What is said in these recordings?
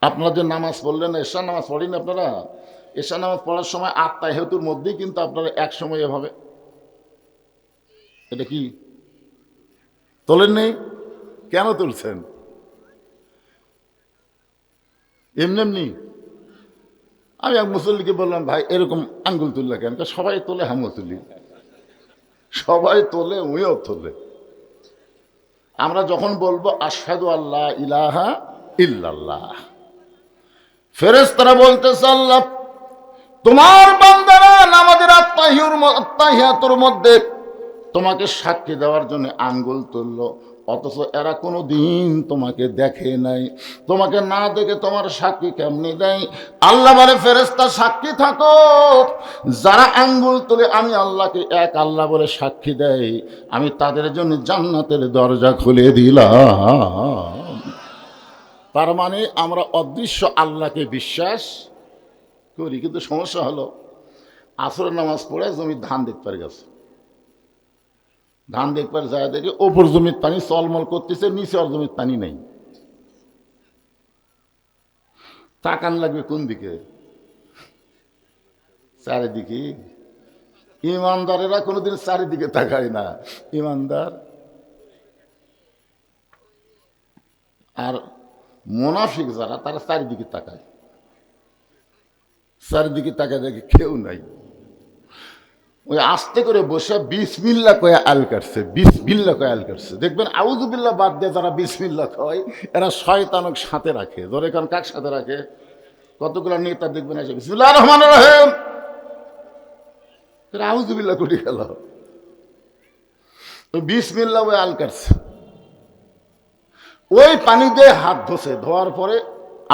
আপনারা যে নামাজ পড়লেন, এশার নামাজ পড়েন আপনারা, এশার নামাজ পড়ার সময় আত্মাহিয়াতুর মধ্যেই কিন্তু আপনারা এক সময় এভাবে এটা কি তোলেন নেই? কেন তুলছেন? এমনি এমনি আমি এক মুসল্লিকে বললাম, ভাই এরকম আঙ্গুল তুললে কেন? সবাই তোলে, আমিও তুলি। সবাই তোলে, উইও তোলে। আমরা যখন বলবো আশহাদু আল্লাহ ইলাহা ইল্লাল্লাহ, ফেরেশতারা বলতেছে আল্লাহ তোমার বান্দারা নামাজের আত্তাহিয়াতুর মধ্যে তোমাকে সাক্ষী দেওয়ার জন্য আঙ্গুল তুললো, অথচ এরা কোনো দিন তোমাকে দেখে নাই, তোমাকে না দেখে তোমার সাক্ষী কেমনি দেয়? আল্লাহ বলে ফেরেশতা সাক্ষী থাকো, যারা আঙ্গুল তুলে আমি আল্লাহকে এক আল্লাহ বলে সাক্ষী দেয়, আমি তাদের জন্য জান্নাতের দরজা খুলে দিলাম। তার মানে আমরা অদৃশ্য আল্লাহকে বিশ্বাস করি, কিন্তু সমস্যা হলো আসরের নামাজ পড়ে জমি ধান দেখতে পারে গেছে, ধান দেখবার যায় দেখে ওপর জমির পানি চলমল করতেছে, নিচে আর জমির পানি নেই। তাকান লাগবে কোন দিকে? চারিদিকে। ইমানদারেরা কোনোদিন চারিদিকে তাকায় না। ইমানদার আর মুনাফিক যারা, তারা চারিদিকে তাকায়, চারিদিকে তাকায় দেখে কেউ নাই। ওই আস্তে করে বসে বিসমিল্লাহ কয়ে আল কাটছে, বিসমিল্লাহ কয়ে আল কাটছে। দেখবেন আউযুবিল্লাহ বাদ দিয়ে যারা বিসমিল্লাহ কয় এরা শয়তানক সাথে রাখে। ধরে কারণ কাক সাথে রাখে? কতগুলো নেতা দেখবেন এসে বিসমিল্লাহির রহমানির রহিম, আউযুবিল্লাহ করে গেল। তো বিসমিল্লাহ ওই আল কাটছে, ওই পানি দিয়ে হাত ধোছে, ধোয়ার পরে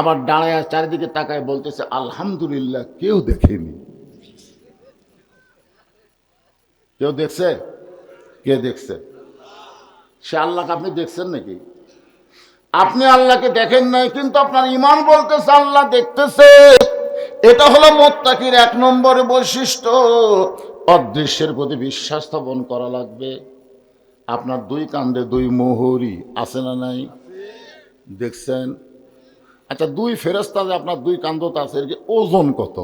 আবার দাঁড়ায় চারিদিকে তাকায় বলতেছে আলহামদুলিল্লাহ কেউ দেখেনি। কেউ দেখছে? কে দেখছে? সে আল্লাহকে আপনি দেখছেন নাকি? আপনি আল্লাহকে দেখেন নাই, কিন্তু আপনার ঈমান বলতেছে আল্লাহ দেখতেছে। এটা হলো মুত্তাকির এক নম্বর বৈশিষ্ট্য। অদৃশ্যের প্রতি বিশ্বাস স্থাপন করা লাগবে। আপনার দুই কান্দে দুই মোহরি আছে না নাই? দেখছেন? আচ্ছা, দুই ফেরেশতা যে আপনার দুই কান্দতে আছে, এর কি ওজন কত?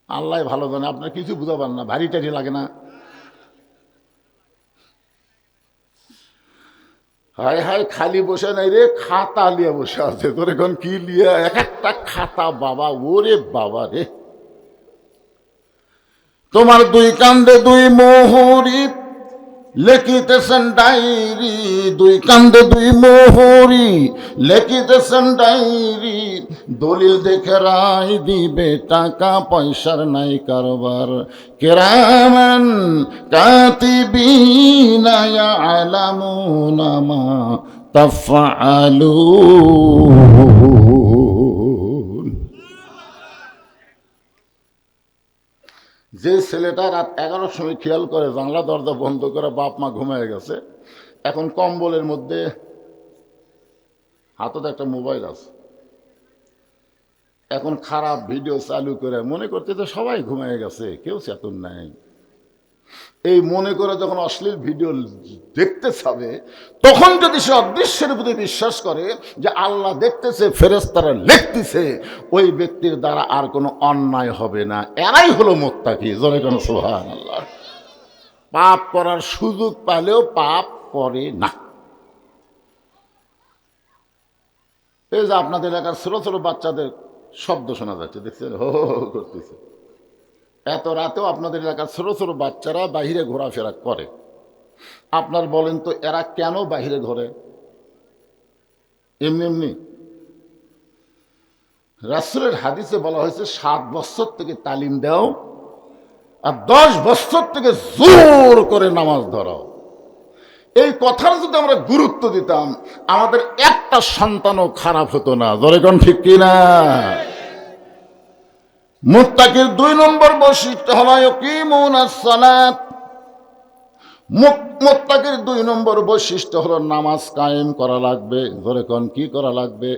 আল্লাহ ভালো জানে, আপনার কিছু বুঝাবেন না, ভারী টারি লাগে না? হায় হায়, খালি বসে নাই রে, খাতা লিয়ে বসে আছে। তোর এখন কি লিয়ে? এক একটা খাতা বাবা, ওরে বাবা রে। তোমার দুই কান্দে দুই মোহরি লেখিতেছেন ডায়েরি, দুই কান্দে দুই মোহরি লেখিতেছেন ডায়েরি, দলিল দেখে রায় দিবে, টাকা পয়সার নাই কারবার, কেরামান কাতিবিনা ইয়ালামুনা মা তাফআলুন। যে ছেলেটা রাত 11টার সময় খেয়াল করে জানলা দরজা বন্ধ করে বাপ মা ঘুমিয়ে গেছে, এখন কম্বলের মধ্যে হাততে একটা মোবাইল আছে, এখন খারাপ ভিডিও চালু করে মনে করতে তো সবাই ঘুমিয়ে গেছে, কেউ চেতন নাই। এই মনে করে যখন অশ্লীল ভিডিও দেখতে চাবে, তখন যদি সে অদৃশ্যের প্রতি বিশ্বাস করে যে আল্লাহ দেখতেছে, ফেরেশতারা লিখতেছে, ওই ব্যক্তির দ্বারা আর কোনো অন্যায় হবে না। এরাই হলো মুত্তাকি। জোরে কোনো সুবহানাল্লাহ। পাপ করার সুযোগ পেলেও পাপ করে না। এই যে আপনাদের এলাকার ছোট ছোট বাচ্চাদের শব্দ শোনা যাচ্ছে, দেখছেন? হো হো হো করতেছে। এত রাতেও আপনাদের এলাকার ছোট ছোট বাচ্চারা বাহিরে ঘোরাফেরা করে। আপনার বলেন তো এরা কেন বাহিরে ঘোরে? এমনি এমনি? রাসূলের হাদিসে বলা হয়েছে 7 বছর থেকে তালিম দাও আর 10 বছর থেকে জোর করে নামাজ ধরাও। এই কথার যদি আমরা গুরুত্ব দিতাম, আমাদের একটা সন্তানও খারাপ হতো না। জোরে কোন ঠিক কিনা? মুত্তাকির 2 নম্বর বৈশিষ্ট্য হলো ইয়াকিমুনাস সালাত। মুত্তাকির 2 নম্বর বৈশিষ্ট্য হলো নামাজ কায়েম করা লাগবে। ধরে কোন কি করা লাগবে?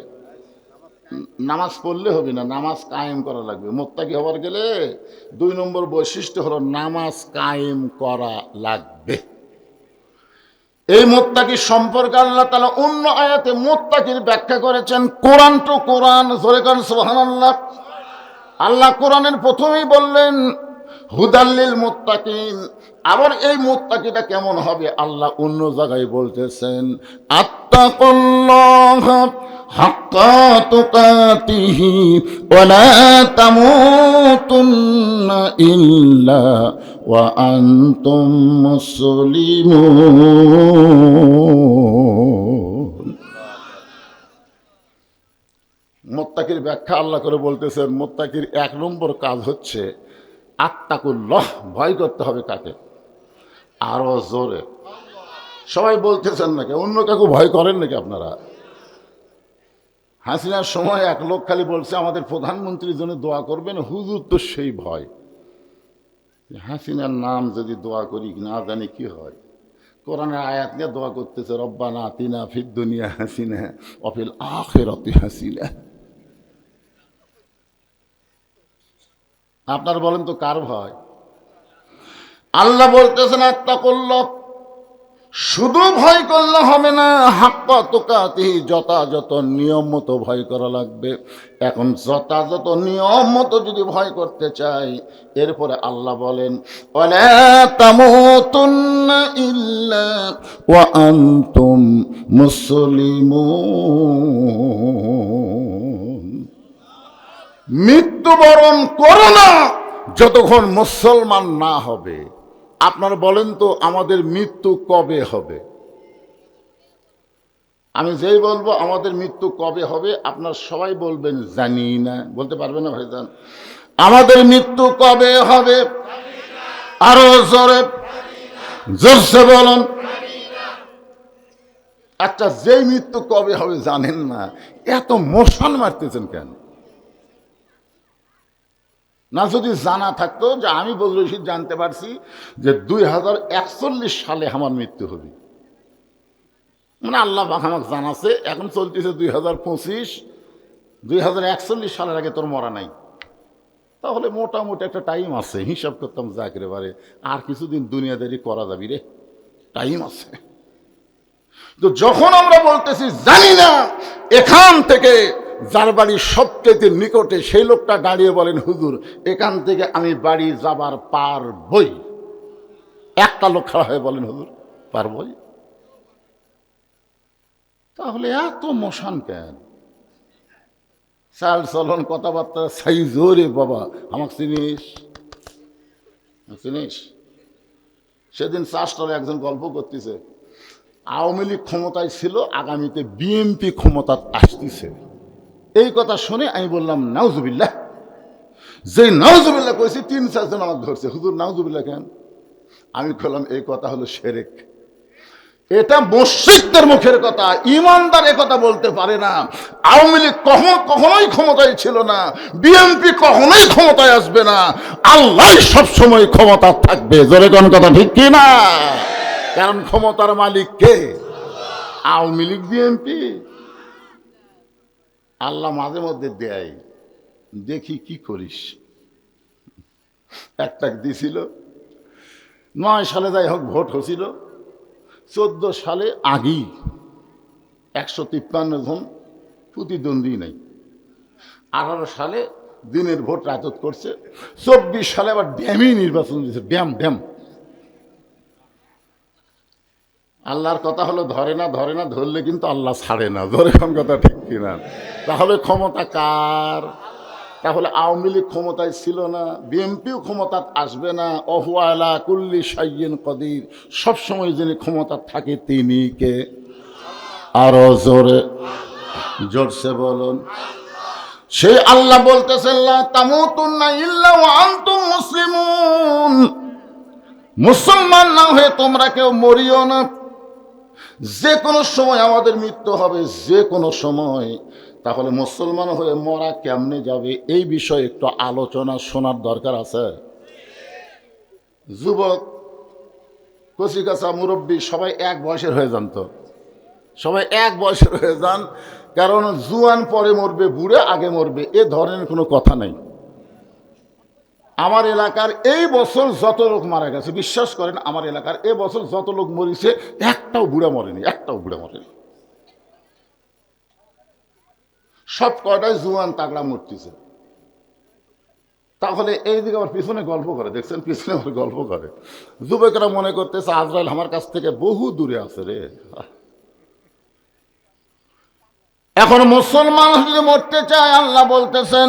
নামাজ পড়লে হবে না, নামাজ কায়েম করা লাগবে। মুত্তাকি হবার গেলে 2 নম্বর বৈশিষ্ট্য হলো নামাজ কায়েম করা লাগবে। এই মুত্তাকি সম্পর্কে আল্লাহ তাআলা অন্য আয়াতে মুত্তাকির ব্যাখ্যা করেছেন কোরআন টু কোরআন। জোরে কান সুবহানাল্লাহ। আল্লাহ কোরআনের প্রথমেই বললেন হুদাল্লিল মুত্তাকিন। আবার এই মুত্তাকিটা কেমন হবে আল্লাহ অন্য জায়গায় বলতেছেন আত্তাকুল্লাহ হাক্কা তুকাতিহি ওয়া লা তামুতুন্না ইল্লা ওয়া আনতুম মুসলিমুন। মুত্তাকির ব্যাখ্যা আল্লাহ করে বলতেছেন মুত্তাকির এক নম্বর কাজ হচ্ছে আত্তাকুল্লাহ, ভয় করতে হবে কাকে? আরো জোরে সবাই বলতেছেন নাকি? অন্য কাকু ভয় করেন নাকি আপনারা? হাসিনার সময় এক লোক খালি বলছে আমাদের প্রধানমন্ত্রীর জন্য দোয়া করবেন, হুজুর তো সেই ভয়। হাসিনার নাম যদি দোয়া করি না জানি কি হয়। কোরআনের আয়াত নিয়ে দোয়া করতেছে রব্বানা আতিনা ফিদ দুনিয়া হাসিনা ওয়া ফিল আখিরাতি হাসিনা। আপনারা বলেন তো কার ভয়? আল্লাহ বলতেছেন আত্তাকুল্লাহ, শুধু ভয় করলে হবে না, হাক্কা তুকাতিহি, যথাযথ নিয়ম মতো ভয় করা লাগবে। এখন যথাযথ নিয়ম মতো যদি ভয় করতে চাই, এরপরে আল্লাহ বলেন ওয়ালা তামুতুন্না ইল্লা ওয়া আনতুম মুসলিমুন। মৃত্যুবরণ করো না যতক্ষণ মুসলমান না হবে। আপনারা বলেন তো আমাদের মৃত্যু কবে হবে? আমি যেই বলবো আমাদের মৃত্যু কবে হবে, আপনারা সবাই বলবেন জানি না। বলতে পারবেন না ভাইজান? আমাদের মৃত্যু কবে হবে? আরো জোরে জোরসে বলুন। আচ্ছা, যেই মৃত্যু কবে হবে জানেন না, এত মশাল মারতেছেন কেন? না যদি জানা থাকতো যে আমি বজলুর রশিদ জানতে পারছি যে 2041 সালে আমার মৃত্যু হবে, মানে আল্লাহ পাক আমাকে জানাছে এখন চলতেছে 2025, 2041 সালের আগে তোর মরা নাই, তাহলে মোটামুটি একটা টাইম আছে। হিসাব করতাম যা একেবারে আর কিছুদিন দুনিয়াদারি করা যাবি রে, টাইম আছে। তো যখন আমরা বলতেছি জানি না, এখান থেকে যার বাড়ি সবচেয়ে নিকটে সেই লোকটা দাঁড়িয়ে বলেন হুজুর এখান থেকে আমি বাড়ি যাবার পারবই। একটা লোক খাড়া হয়ে বলেন হুজুর পারবই। তাহলে এত মশান কেন? চাল চলন কথাবার্তা সাই জোরে বাবা আমাকে চিনিস চিনিস। সেদিন চাষটারে একজন গল্প করতেছে আওয়ামী লীগ ক্ষমতায় ছিল, আগামীতে বিএনপি ক্ষমতা আসতেছে। এই কথা শুনে আমি বললাম নাউজুবিল্লাহ। যে নাউজুবিল্লাহ কইছি 3-4 জন আমাকে ধরছে, হুজুর নাউজুবিল্লাহ কেন? আমি বললাম এই কথা হলো শিরক। এটা মুশরিকদের মুখের কথা, ইমানদার এ কথা বলতে পারে না। আওয়ামী লীগ কখনোই ক্ষমতায় ছিল না, বিএনপি কখনোই ক্ষমতায় আসবে না, আল্লাহ সবসময় ক্ষমতা থাকবে। জোরে কোন কথা ঠিক কি না? কারণ ক্ষমতার মালিক কে? আওয়ামী লীগ বিএনপি। আল্লাহ মাঝে মধ্যে দেয়, দেখি কি করিস। একটা দিছিল 9 সালে যাই হোক ভোট হয়েছিল, 14 সালে আগেই 153 জন প্রতিদ্বন্দ্বী নাই। 18 সালে দিনের ভোট রাজত করছে, 24 সালে আবার ড্যামই নির্বাচন দিয়েছে। ড্যাম আল্লাহর কথা হলো ধরে না, ধরলে কিন্তু আল্লাহ ছাড়ে না। ধরে কোন কথা ঠিক কিনা? তাহলে ক্ষমতা কার? তাহলে আওয়ামী লীগ ক্ষমতায় ছিল না, বিএনপিও ক্ষমতা আসবে না। ওহুয়া আলা কুল্লি শাইইন কদির, সবসময় যিনি ক্ষমতা থাকে তিনি কে? আরো জোরসে বলুন। সেই আল্লাহ বলতেছেন লা তামুতুন্না ইল্লা ওয়া আনতুম মুসলিমুন। মুসলমান না হয়ে তোমরা কেউ মরিও না। যে কোনো সময় আমাদের মৃত্যু হবে, যে কোনো সময়। তাহলে মুসলমান হয়ে মরা কেমনে যাবে এই বিষয়ে একটু আলোচনা শোনার দরকার আছে। যুবক, কচিকাঁচা, মুরব্বী সবাই এক বয়সের হয়ে যান, তো সবাই এক বয়সের হয়ে যান। কারণ জুয়ান পরে মরবে, বুড়ে আগে মরবে, এ ধরনের কোনো কথা নাই। আমার এলাকার এই বছর যত লোক মারা গেছে, বিশ্বাস করেন আমার এলাকার এই বছর যত লোক মরিছে একটাও বুড়া মরেনি, একটাও বুড়া মরেনি। সব কয়টাই জুয়ান তাগড়া মরতেছে। তাহলে এই দিকে আবার পিছনে গল্প করে, দেখছেন পিছনে আবার গল্প করে। যুবকেরা মনে করতেছে আজরাইল আমার কাছ থেকে বহু দূরে আছে রে। এখন মুসলমান যদি মরতে চায়, আল্লাহ বলতেছেন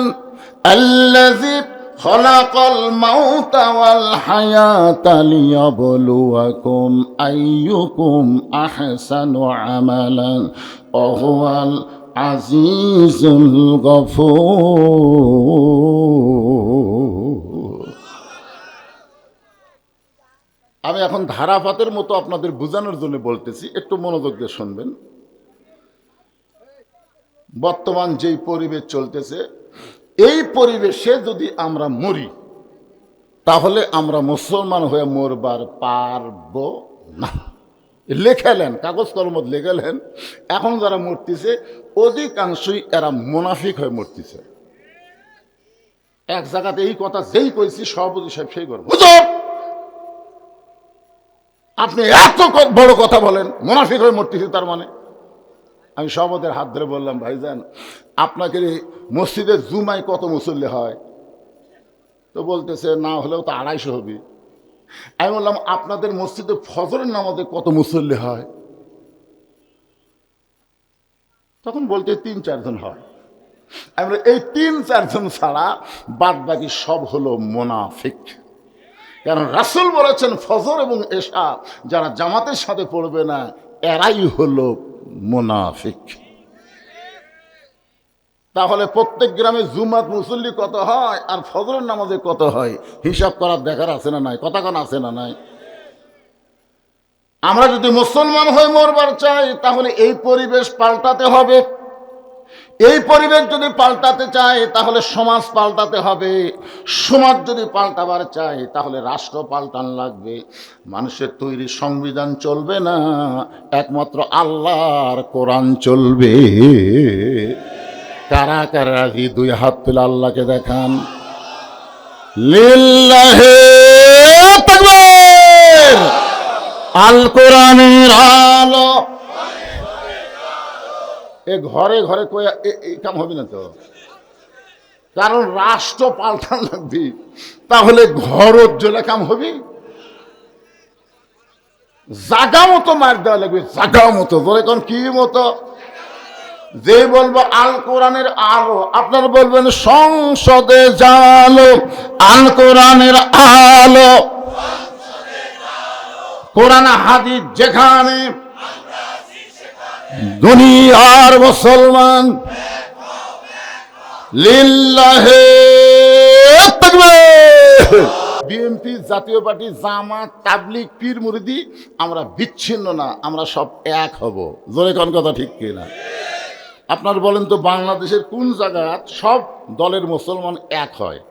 আল্লাযী খালাকাল মাউতা ওয়াল হায়াতা লিয়াবলুয়াকুম আইয়ুকুম আহসানু আমালান ওয়া হুয়াল আজিজুল গফুর। আমি এখন ধারাপাতের মতো আপনাদের বোঝানোর জন্য বলতেছি, একটু মনোযোগ দিয়ে শুনবেন। বর্তমান যেই পরিবেশ চলতেছে, এই পরিবেশে যদি আমরা মরি তাহলে আমরা মুসলমান হয়ে মরবার পারব না। লেখালেন, কাগজ কলমত লেখালেন। এখন যারা মরতেছে অধিকাংশই এরা মুনাফিক হয়ে মরতেছে। এক জায়গাতে এই কথা যেই কইছি সভাপতি সাহেব সেই করবো, আপনি এত বড় কথা বলেন মুনাফিক হয়ে মরতেছে, তার মানে? আমি সভাপতির হাত ধরে বললাম, ভাইজান আপনাকে মসজিদের জুমায় কত মুসল্লি হয়? তো বলতেছে না হলেও তো 250 হবে। আমি বললাম আপনাদের মসজিদে ফজরের নামাজে কত মুসল্লি হয়? তখন বলতে 3-4 জন হয়। আমি বললাম এই 3-4 জন ছাড়া বাদ বাকি সব হলো মুনাফিক। কারণ রাসূল বলেছেন ফজর এবং এশা যারা জামাতের সাথে পড়বে না এরাই হলো মুনাফিক। তাহলে প্রত্যেক গ্রামে জুমাত মুসল্লি কত হয় আর ফজরের নামাজে কত হয় হিসাব করার দেখার আছে না নাই? কথা কোন আছে না নাই? আমরা যদি মুসলমান হয়ে মরবার চাই তাহলে এই পরিবেশ পাল্টাতে হবে। এই পরিবেশ যদি পাল্টাতে চায় তাহলে সমাজ পাল্টাতে হবে। সমাজ যদি পাল্টাবার চায় তাহলে রাষ্ট্র পাল্টানো লাগবে। মানুষের তৈরি সংবিধান চলবে না, একমাত্র আল্লাহর কোরআন চলবে। কারা কারা রাজি? 2 হাত তুলে আল্লাহকে দেখান। লিল্লাহি তাকবীর। আল কোরআনের আলো। এ ঘরে ঘরে কয়া এই কাম হবে না তো, কারণ রাষ্ট্র পাল্টান লাগবে। তাহলে ঘর জ্বলে কাম হবে? জাগা মতো মার দেওয়া লাগবে, জাগা মতো। ধরে কোন কি মতো? যে বলবো আল কোরআনের আলো, আপনারা বলবেন সংসদে জালো। আল কোরআনের আলো, কোরআন হাদিস যেখানে, দুনিয়ার মুসলমান। লিল্লাহি তাকবীর। বিএনপি, জাতীয় পার্টি, জামাত, তাবলিগ, পীর মুরিদি আমরা বিচ্ছিন্ন না, আমরা সব এক হব। জোরে কোন কথা ঠিক কিনা? আপনার বলেন তো বাংলাদেশের কোন জায়গায় সব দলের মুসলমান এক হয়?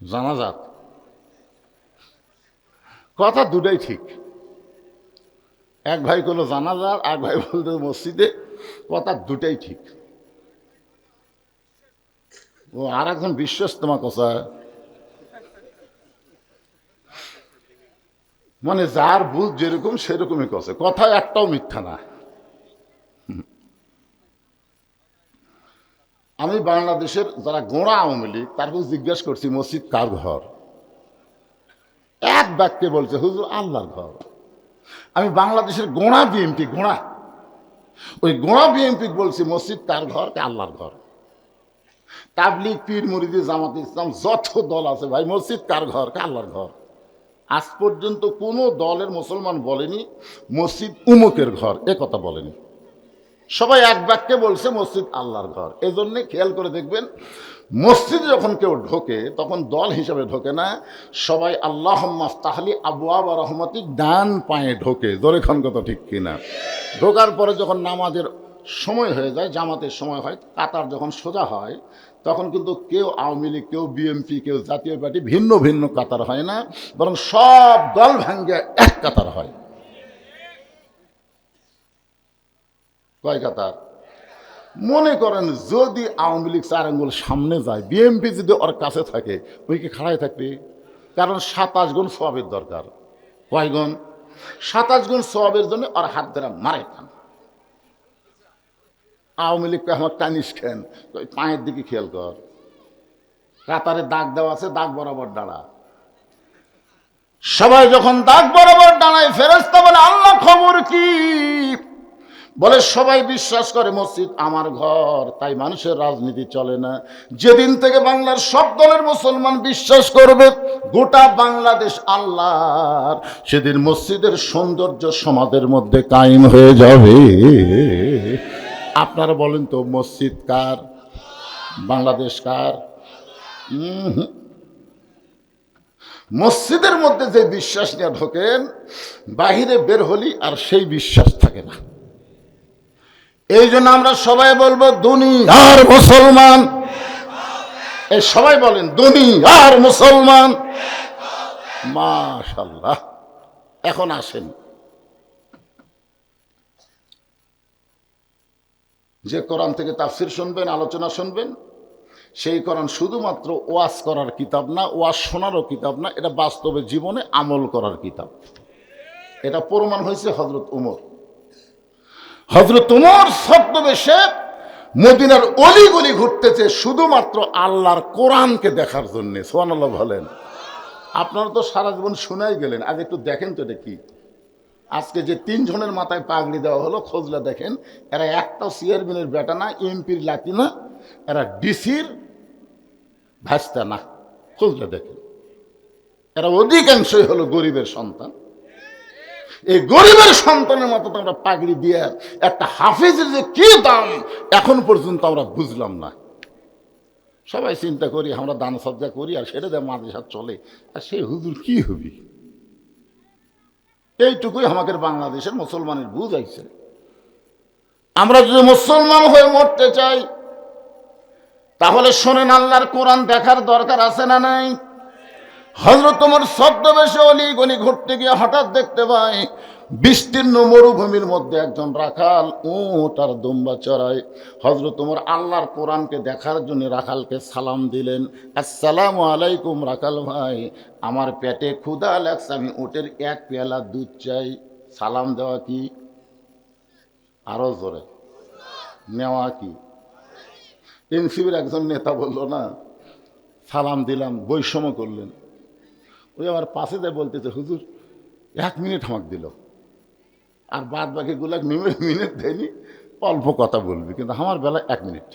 জানাজাত। কথা দুটাই ঠিক। এক ভাই করলো জানাজার, এক ভাই বলতো মসজিদে। কথা দুটাই ঠিক। ও আর একজন বিশ্বাস তোমার কথা, মানে যার বুঝ যেরকম সেরকমই কথা, কথা একটাও মিথ্যা না। আমি বাংলাদেশের যারা গোঁড়া আওয়ামী লীগ তারপর জিজ্ঞাসা করছি মসজিদ কার ঘর? এক বাক্যে বলছে হুজুর আল্লাহর ঘর। আমি বাংলাদেশের গোঁড়া বিএনপি, গোঁড়া ওই গোঁড়া বিএনপি বলছি মসজিদ কার ঘর? আল্লাহর ঘর। তাবলিগ, পীর মুরিদি, জামাত ইসলাম যত দল আছে ভাই, মসজিদ কার ঘর? আল্লাহর ঘর। আজ পর্যন্ত কোনো দলের মুসলমান বলেনি মসজিদ উমুকের ঘর, এ কথা বলেনি। সবাই এক বাক্যে বলছে মসজিদ আল্লাহর ঘর। এজন্যে খেয়াল করে দেখবেন মসজিদে যখন কেউ ঢোকে তখন দল হিসাবে ঢোকে না, সবাই আল্লাহুম্মা আফতাহলি আবওয়াবা রহমতি ডান পায়ে ঢোকে। জোরে খান কথা ঠিক কিনা? ঢোকার পরে যখন নামাজের সময় হয়ে যায়, জামাতের সময় হয়, কাতার যখন সোজা হয় তখন কিন্তু কেউ আওয়ামী লীগ, কেউ বিএনপি, কেউ জাতীয় পার্টি ভিন্ন ভিন্ন কাতার হয় না, বরং সব দল ভাঙ্গে এক কাতার হয়। কয় কাতার? মনে করেন যদি আওয়ামী লীগ 4 আঙ্গুল সামনে যায়, বিএনপি যদি ওর কাছে থাকে, ওই কি খাড়ায় থাকবে? কারণ 27 গুণ সওয়াবের দরকার। কয় গুণ? 27 গুণ সওয়াবের জন্য ওর হাত ধরে মারে খান। আওয়ামী লীগকে আমার টানিস খেন, ওই পায়ের দিকে খেয়াল কর, কাতারে দাগ দেওয়া আছে, দাগ বরাবর দাঁড়া। সবাই যখন দাগ বরাবর দাঁড়ায়, ফেরেশতা বলে আল্লাহ খবর কি? বলে সবাই বিশ্বাস করে মসজিদ আমার ঘর, তাই মানুষের রাজনীতি চলে না। যেদিন থেকে বাংলার সব দলের মুসলমান বিশ্বাস করবে গোটা বাংলাদেশ আল্লাহর, সেদিন মসজিদের সৌন্দর্য সমাজের মধ্যে কায়েম হয়ে যাবে। আপনারা বলেন তো, মসজিদ কার? বাংলাদেশ কার? মসজিদের মধ্যে যে বিশ্বাস নিয়ে ঢোকেন, বাহিরে বের হলি আর সেই বিশ্বাস থাকে না। এই জন্য আমরা সবাই বলবো দুনিয়ার মুসলমান, এই সবাই বলেন দুনিয়ার মুসলমান। মাশাআল্লাহ। এখন আসেন, যে কোরআন থেকে তাফসির শুনবেন, আলোচনা শুনবেন, সেই কোরআন শুধুমাত্র ওয়াজ করার কিতাব না, ওয়াজ শোনারও কিতাব না, এটা বাস্তবে জীবনে আমল করার কিতাব। এটা প্রমাণ হয়েছে হযরত উমর। হযরত উমর ছদ্মবেশে মদিনার অলিগলি ঘুরতেছে শুধুমাত্র আল্লাহর কোরআনকে দেখার জন্য। সুবহানাল্লাহ বলেন। আপনারা তো সারা জীবন শুনাই গেলেন, আজ একটু দেখেন তো এটা কি। আজকে যে 3 জনের মাথায় পাগড়ি দেওয়া হলো, খোঁজলে দেখেন এরা একটাও চেয়ারম্যানের বেটা না, এমপির লাতি না, এরা ডিসির ভাস্তা না। খোঁজলে দেখেন এরা অধিকাংশই হলো গরিবের সন্তান। এই গরিবের সন্তানের মতো আমরা পাগড়ি দিয়ে একটা হাফেজের যে কি দাম এখন পর্যন্ত আমরা বুঝলাম না। সবাই চিন্তা করি আমরা দান সজ্জা করি আর সেটা দিয়ে মাদ্রাসা চলে, আর সেই হুজুর কি হবি? এইটুকুই আমাদের বাংলাদেশের মুসলমানের বুঝ আইছে। আমরা যদি মুসলমান হয়ে মরতে চাই, তাহলে শোনেন, আল্লাহর কোরআন দেখার দরকার আছে না নাই? হযরত ওমর ছদ্মবেশে অলিগলি ঘুরতে গিয়ে হঠাৎ দেখতে পায় বিস্তীর্ণ মরুভূমির মধ্যে একজন রাখাল উট আর দুম্বা চড়ায়। হযরত ওমর আল্লাহর কোরআনকে দেখার জন্য রাখালকে সালাম দিলেন, আসসালামু আলাইকুম রাখাল ভাই, আমার পেটে ক্ষুধা লাগছে, আমি উটের 1 পেয়ালা দুধ চাই। সালাম দেওয়া কি? আরো জোরে নেওয়া কি? এনসিবির একজন নেতা বলল না, সালাম দিলাম, বৈষম্য করলেন। ওই আমার পাশে যায় বলতেছে, হুজুর 1 মিনিট আমাকে দিল, আর বাদ বাকি গুলা মিনিট দেয়নি, অল্প কথা বলবি, কিন্তু আমার বেলা 1 মিনিট।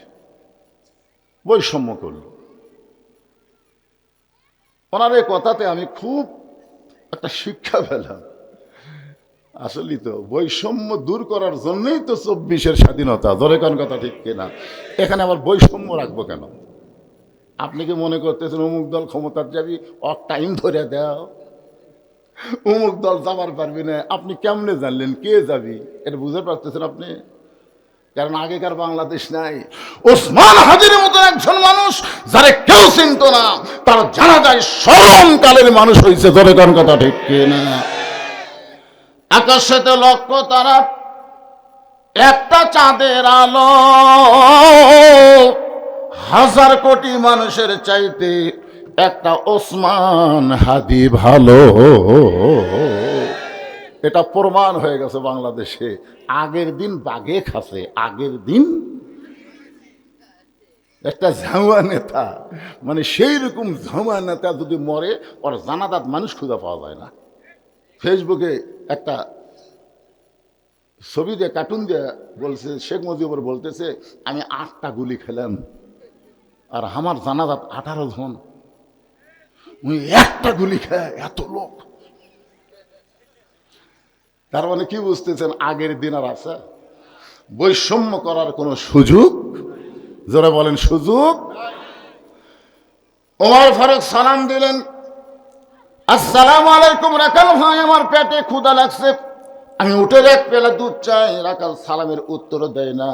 বৈষম্য করল। ওনার এই কথাতে আমি খুব একটা শিক্ষা পেলাম। আসলেই তো বৈষম্য দূর করার জন্যই তো 24-এর স্বাধীনতা। ধরে কোন কথা ঠিক কিনা? এখানে আবার বৈষম্য রাখবো কেন? আপনি কি মনে করতেছেন অমুক দল ক্ষমতার যাবি, টাইম ধরে দাও, অমুক দল যাবার পারবি না? আপনি কেমনে জানলেন কে যাবি? এটা বুঝতে পারতেছেন আপনি? কারণ আগেকার বাংলাদেশ নাই। ওসমান হাদির মতো একজন মানুষ যারে কেউ চিনত না, তার জানা যায় স্মরণকালের মানুষ হয়েছে। ধরে কোন কথা ঠিক কিনা? আকাশেতে লক্ষ তারা, একটা চাঁদের আলো 1000 কোটি মানুষের চাইতে একটা ওসমান হাদি ভালো। এটা প্রমাণ হয়ে গেছে বাংলাদেশে। আগের দিন বাঘে খাসে, আগের দিন একটা ঝাউয়া নেতা, মানে সেই রকম ঝাউয়া নেতা যদি মরে, ওর জানাজাত মানুষ খুঁজে পাওয়া যায় না। ফেসবুকে একটা ছবি দিয়ে, কার্টুন দিয়ে বলছে, শেখ মুজিবুর বলতেছে, আমি 8টা গুলি খেলাম আর আমার জানাজাত 18 জন, উনি একটা গুলি খায় এত লোক। তার মানে কি বুঝতেছেন? আগের দিন আর আছে? বৈষম্য করার কোনো সুযোগ, যারা বলেন সুযোগ। ওমর ফারুক সালাম দিলেন, আসসালামু আলাইকুম রাখাল ভাই, আমার পেটে ক্ষুধা লাগছে, আমি উটের 1 পেয়ালা দুধ চাই। রাখাল সালামের উত্তর দেয় না।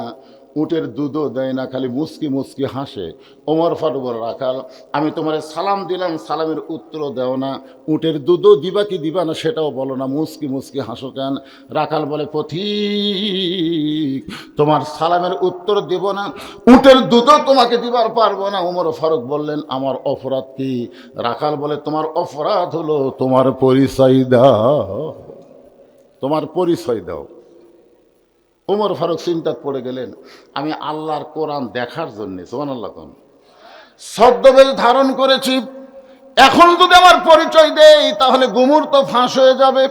উটের দুধও দেয় না, খালি মুচকি মুচকি হাসে। ওমর ফারুক বলে, রাখাল আমি তোমার সালাম দিলাম, সালামের উত্তরও দেও না, উটের দুধও দিবা কি দিবা না সেটাও বলো না, মুচকি মুচকি হাসো কেন? রাখাল বলে, পথিক তোমার সালামের উত্তর দেব না, উটের দুধও তোমাকে দিবার পারবো না। ওমর ফারুক বললেন, আমার অপরাধ কি? রাখাল বলে, তোমার অপরাধ হলো তোমার পরিচয় দাও, তোমার পরিচয় দাও। ওমর ফারুক চিন্তাত পড়ে গেলেন, আমি আল্লাহর কোরআন দেখার জন্যে, সুবহানাল্লাহ কোন ছদ্মবেশ ধারণ করেছি, এখন যদি আমার পরিচয় দেই তাহলে গুমর তো ফাঁস হয়ে যাবে।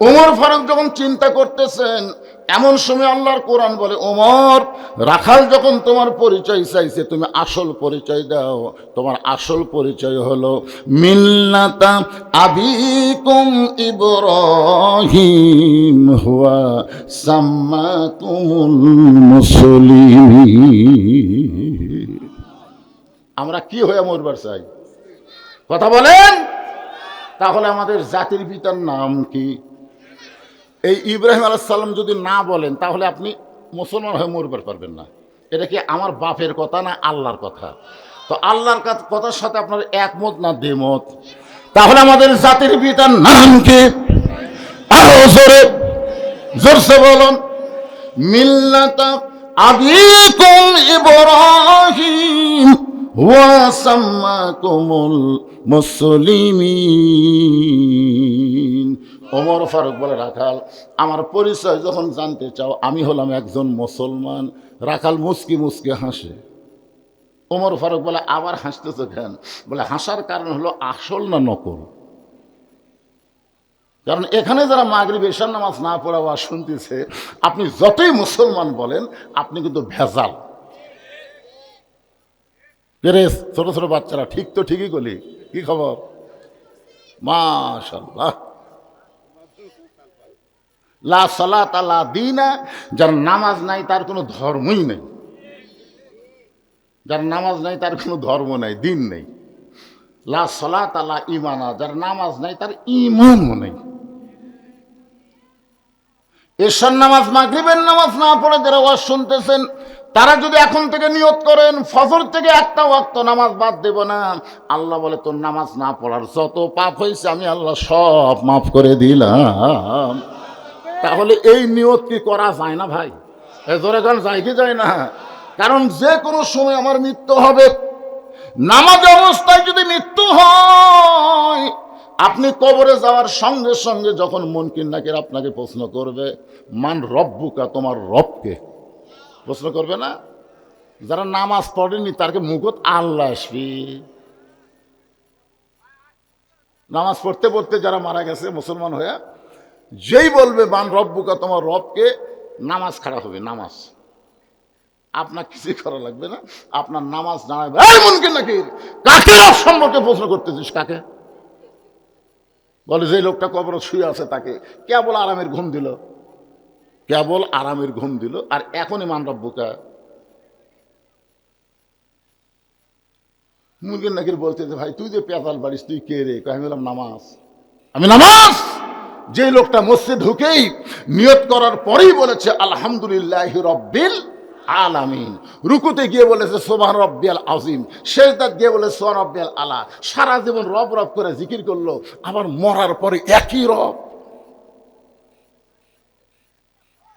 ওমর ফারুক যখন চিন্তা করতেছেন, এমন সময় আল্লাহর কোরআন বলে, ওমর রাখাল যখন তোমার পরিচয় চাইছে, তুমি আসল পরিচয় দাও। তোমার আসল পরিচয় হলো মিল্লাতা আবিকুম ইব্রাহিম হুয়া সাম্মাকুমুল মুসলিমিন। আমরা কি হয়ে মরবার চাই? কথা বলেন। তাহলে আমাদের জাতির পিতার নাম কি? এই ইব্রাহিম আলাইহিস সালাম যদি না বলেন তাহলে আপনি মুসলমান হয়ে মরবার পারবেন না। এটা কি আমার বাপের কথা না আল্লাহর কথা? তো আল্লাহর কথার সাথে আপনার একমত না দ্বিমত? তাহলে আমাদের জাতির পিতার নাম কি? আরো জোরে জোরসে বলুন, মিল্লাতা আবিকুম ইব্রাহিম ওয়া সাম্মাকুমুল মুসলিমিন। ওমর ফারুক বলে, রাখাল আমার পরিচয় যখন জানতে চাও, আমি হলাম একজন মুসলমান। রাখাল মুচকি মুচকি হাসে। ওমর ফারুক বলে, আবার হাসতেছ কেন? বলে, হাসার কারণ হলো আসল না নকল। কারণ এখানে যারা মাগরিব এশার নামাজ না পড়া ওয়াজ শুনতেছে, আপনি যতই মুসলমান বলেন আপনি কিন্তু ভেজাল। ছোট ছোট বাচ্চারা ঠিক তো ঠিকই বলি, কি খবর? মাশাআল্লাহ। লা সালাতা লা দীনা, যার নামাজ নাই তার কোনো ধর্মই নেই। যার নামাজ নাই তার কোনো ধর্ম নাই, দিন নেই। লা সালাতা লা ঈমানা, যার নামাজ নাই তার ঈমানও নেই। এশার নামাজ মাগরিবের নামাজ না পড়ে যারা ওয়াজ শুনতেছেন, তারা যদি এখন থেকে নিয়ত করেন ফজর থেকে একটা ওয়াক্ত নামাজ বাদ দেব না, আল্লাহ বলে তোর নামাজ না পড়ার যত পাপ হয়েছে আমি আল্লাহ সব মাফ করে দিলাম। তাহলে এই নিয়ত কি করা যায় না ভাই? জোরে গান যায় কি যায় না? কারণ যে কোনো সময় আমার মৃত্যু হবে। নামাজ অবস্থায় যদি মৃত্যু হয়, আপনি কবরে যাওয়ার সঙ্গে সঙ্গে যখন মুনকির নাকির আপনাকে প্রশ্ন করবে, মান রব্বুকা, তোমার রবকে প্রশ্ন করবে না? যারা নামাজ পড়েনি তারকে মুখত আল্লাহ আসবি। নামাজ পড়তে পড়তে যারা মারা গেছে মুসলমান হয়ে, যেই বলবে মান রব্বুকা, তোমার রবকে, নামাজ খাড়া হবে। নামাজ আপনার কিছুই করা লাগবে না, আপনার নামাজ দাঁড়াবে। এই মুনকির নাকির, কাকে রব সম্পর্কে প্রশ্ন করতেছিস? কাকে? বলে যে লোকটা কবরে শুয়ে আছে তাকে। কেবল আরামের ঘুম দিল, কেবল আরামের ঘুম দিল, আর এখনই মান রব্বুকা। মুনকির নাকির বলতেছে, ভাই তুই যে পেঁচাল বাড়িস, তুই কে রে? আমি বললাম নামাজ। আমি নামাজ। যে লোকটা মসজিদ ঢুকেই নিয়ত করার পরেই বলেছে আলহামদুলিল্লাহি রাব্বিল আলামিন, রুকুতে গিয়ে বলেছে সুবহান রাব্বিয়াল আযীম, সিজদাত গিয়ে বলে সুবহান রাব্বিয়াল আলা, সারা জীবন রব রব করে জিকির করলো, আবার মরার পরে একই রব।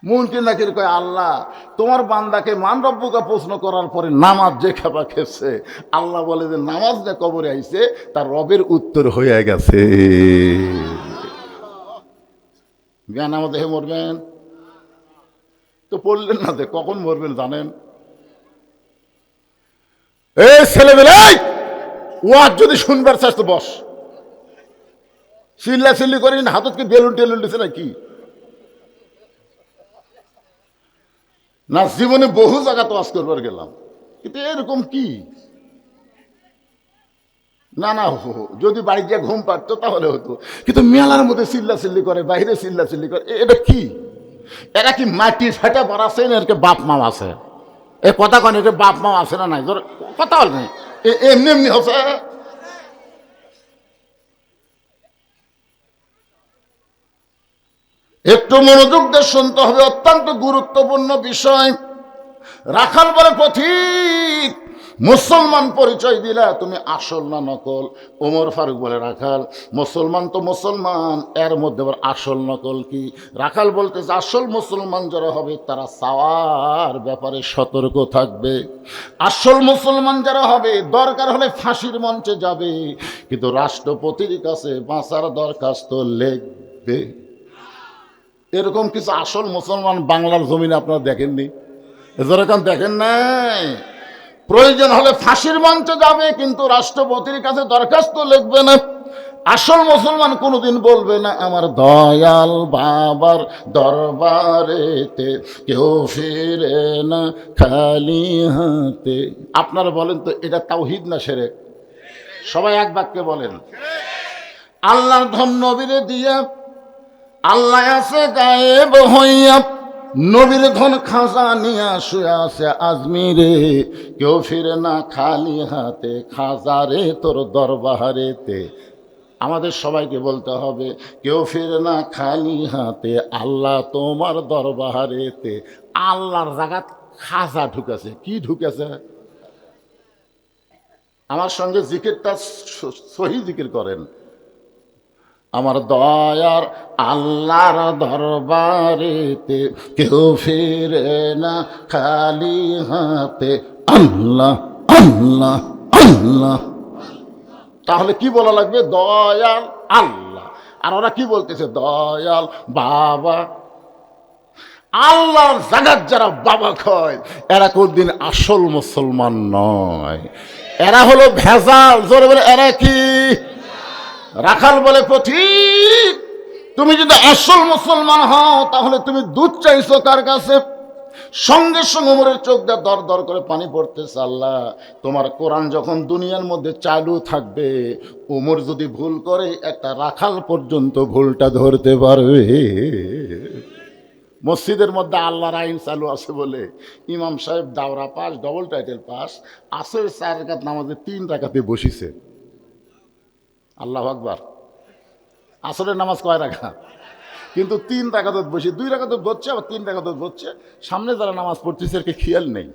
মুনকির নাকির কয়, আল্লাহ তোমার বান্দাকে মান রব্বুকা প্রশ্ন করার পরে নামাজ যে খাবা খেয়েছে, আল্লাহ বলে যে নামাজ যে কবরে আইছে তার রবের উত্তর হয়ে গেছে। জ্ঞান আমাদের মরবেন তো পড়লেন না, যে কখন মরবেন জানেন? এই ছেলেবেলে ওয়াজ যদি শুনবার চাস তো বস, চিল্লা চিল্লি করি না, হাতত কি বেলুন টেলুন দিছে নাকি? না জীবনে বহু জায়গা তো ওয়াজ করবার গেলাম, কিন্তু এরকম কি না না, যদি বাড়ি গিয়ে ঘুম পারতো তাহলে হতো, কিন্তু মেলার মধ্যে চিল্লা চিল্লি করে, বাইরে চিল্লা চিল্লি করে, এটা কি? এরা কি মাটি ফেটে বাড়াচ্ছে না এর বাপ মা আছে? এ কথা কন, এর বাপ মা আছে না নাই? কথা বল নাই, এমনি এমনি হচ্ছে। একটু মনোযোগ দিয়ে শুনতে হবে, অত্যন্ত গুরুত্বপূর্ণ বিষয়। রাখাল বলে পথিক, মুসলমান পরিচয় দিলা, তুমি আসল না নকল? ওমর ফারুক বলে রাখাল, মুসলমান তো মুসলমান, এর মধ্যে আবার আসল নকল কি? রাখাল বলতেছে আসল মুসলমান যারা হবে তারা চাওয়ার ব্যাপারে সতর্ক থাকবে। আসল মুসলমান যারা হবে দরকার হলে ফাঁসির মঞ্চে যাবে, কিন্তু রাষ্ট্রপতির কাছে বাঁচার দরখাস্ত লিখবে। এরকম কিছু আসল মুসলমান বাংলার জমিনে আপনারা দেখেননি? যেরকম দেখেন নাই, প্রয়োজন হলে ফাঁসির মঞ্চে যাবে কিন্তু রাষ্ট্রপতির কাছে দরখাস্ত লিখবে না। আসল মুসলমান কোনোদিন বলবে না আমার দয়াল বাবার দরবারেতে কেউ ফিরে না খালি হাতে। আপনারা বলেন তো এটা তাওহীদ না শিরক? সবাই এক বাক্যে বলেন। আল্লাহর ধন নবীরে দিয়া, আল্লাহ আছে গায়েব হইয়া, নবীর ধন খাজা নিয়া শুয়ে আছে আজমিরে, কেউ ফিরে না খালি হাতে, খাজারে তোর দরবারেতে। আমাদের সবাইকে বলতে হবে কেউ ফিরে না খালি হাতে, আল্লাহ তোমার দরবারেতে। আল্লাহর জায়গা খাজা ঢুকেছে। কি ঢুকেছে? আমার সঙ্গে জিকিরটা সহি জিকির করেন। আমার দয়ার আল্লাহর দরবারেতে কেউ ফিরে না খালি হাতে, আল্লাহ আল্লাহ আল্লাহ। তাহলে কি বলা লাগবে? দয়াল আল্লাহ। আর ওরা কি বলতেছে? দয়াল বাবা। আল্লাহর জাগাত যারা বাবা কয় এরা কোনদিন আসল মুসলমান নয়, এরা হলো ভেজাল। জোরে বলে এরা কি? রাখাল বলে পথিক, তুমি যদি আসল মুসলমান হও তাহলে তুমি দুধ চাইছো কার কাছে? সঙ্গে সঙ্গে ওমরের চোখ দিয়ে দর দর করে পানি পড়তেছে। আল্লাহ তোমার কোরআন যখন দুনিয়ার মধ্যে চালু থাকবে, ওমর যদি ভুল করে একটা রাখাল পর্যন্ত ভুলটা ধরতে পারবে। মসজিদের মধ্যে আল্লাহর আইন চালু আছে বলে ইমাম সাহেব দাওরা পাস, ডবল টাইটেল পাস, আসরের 4 রাকাত নামাজে 3 রাকাতে বসিছে। আল্লাহু আকবার। আসরের নামাজ কয় রাকাত? কিন্তু 3 রাকাত বসে, 2 রাকাত বসছে, আবার 3 রাকাত বসছে। সামনে যারা নামাজ পড়তেছে এর খেয়াল নেই,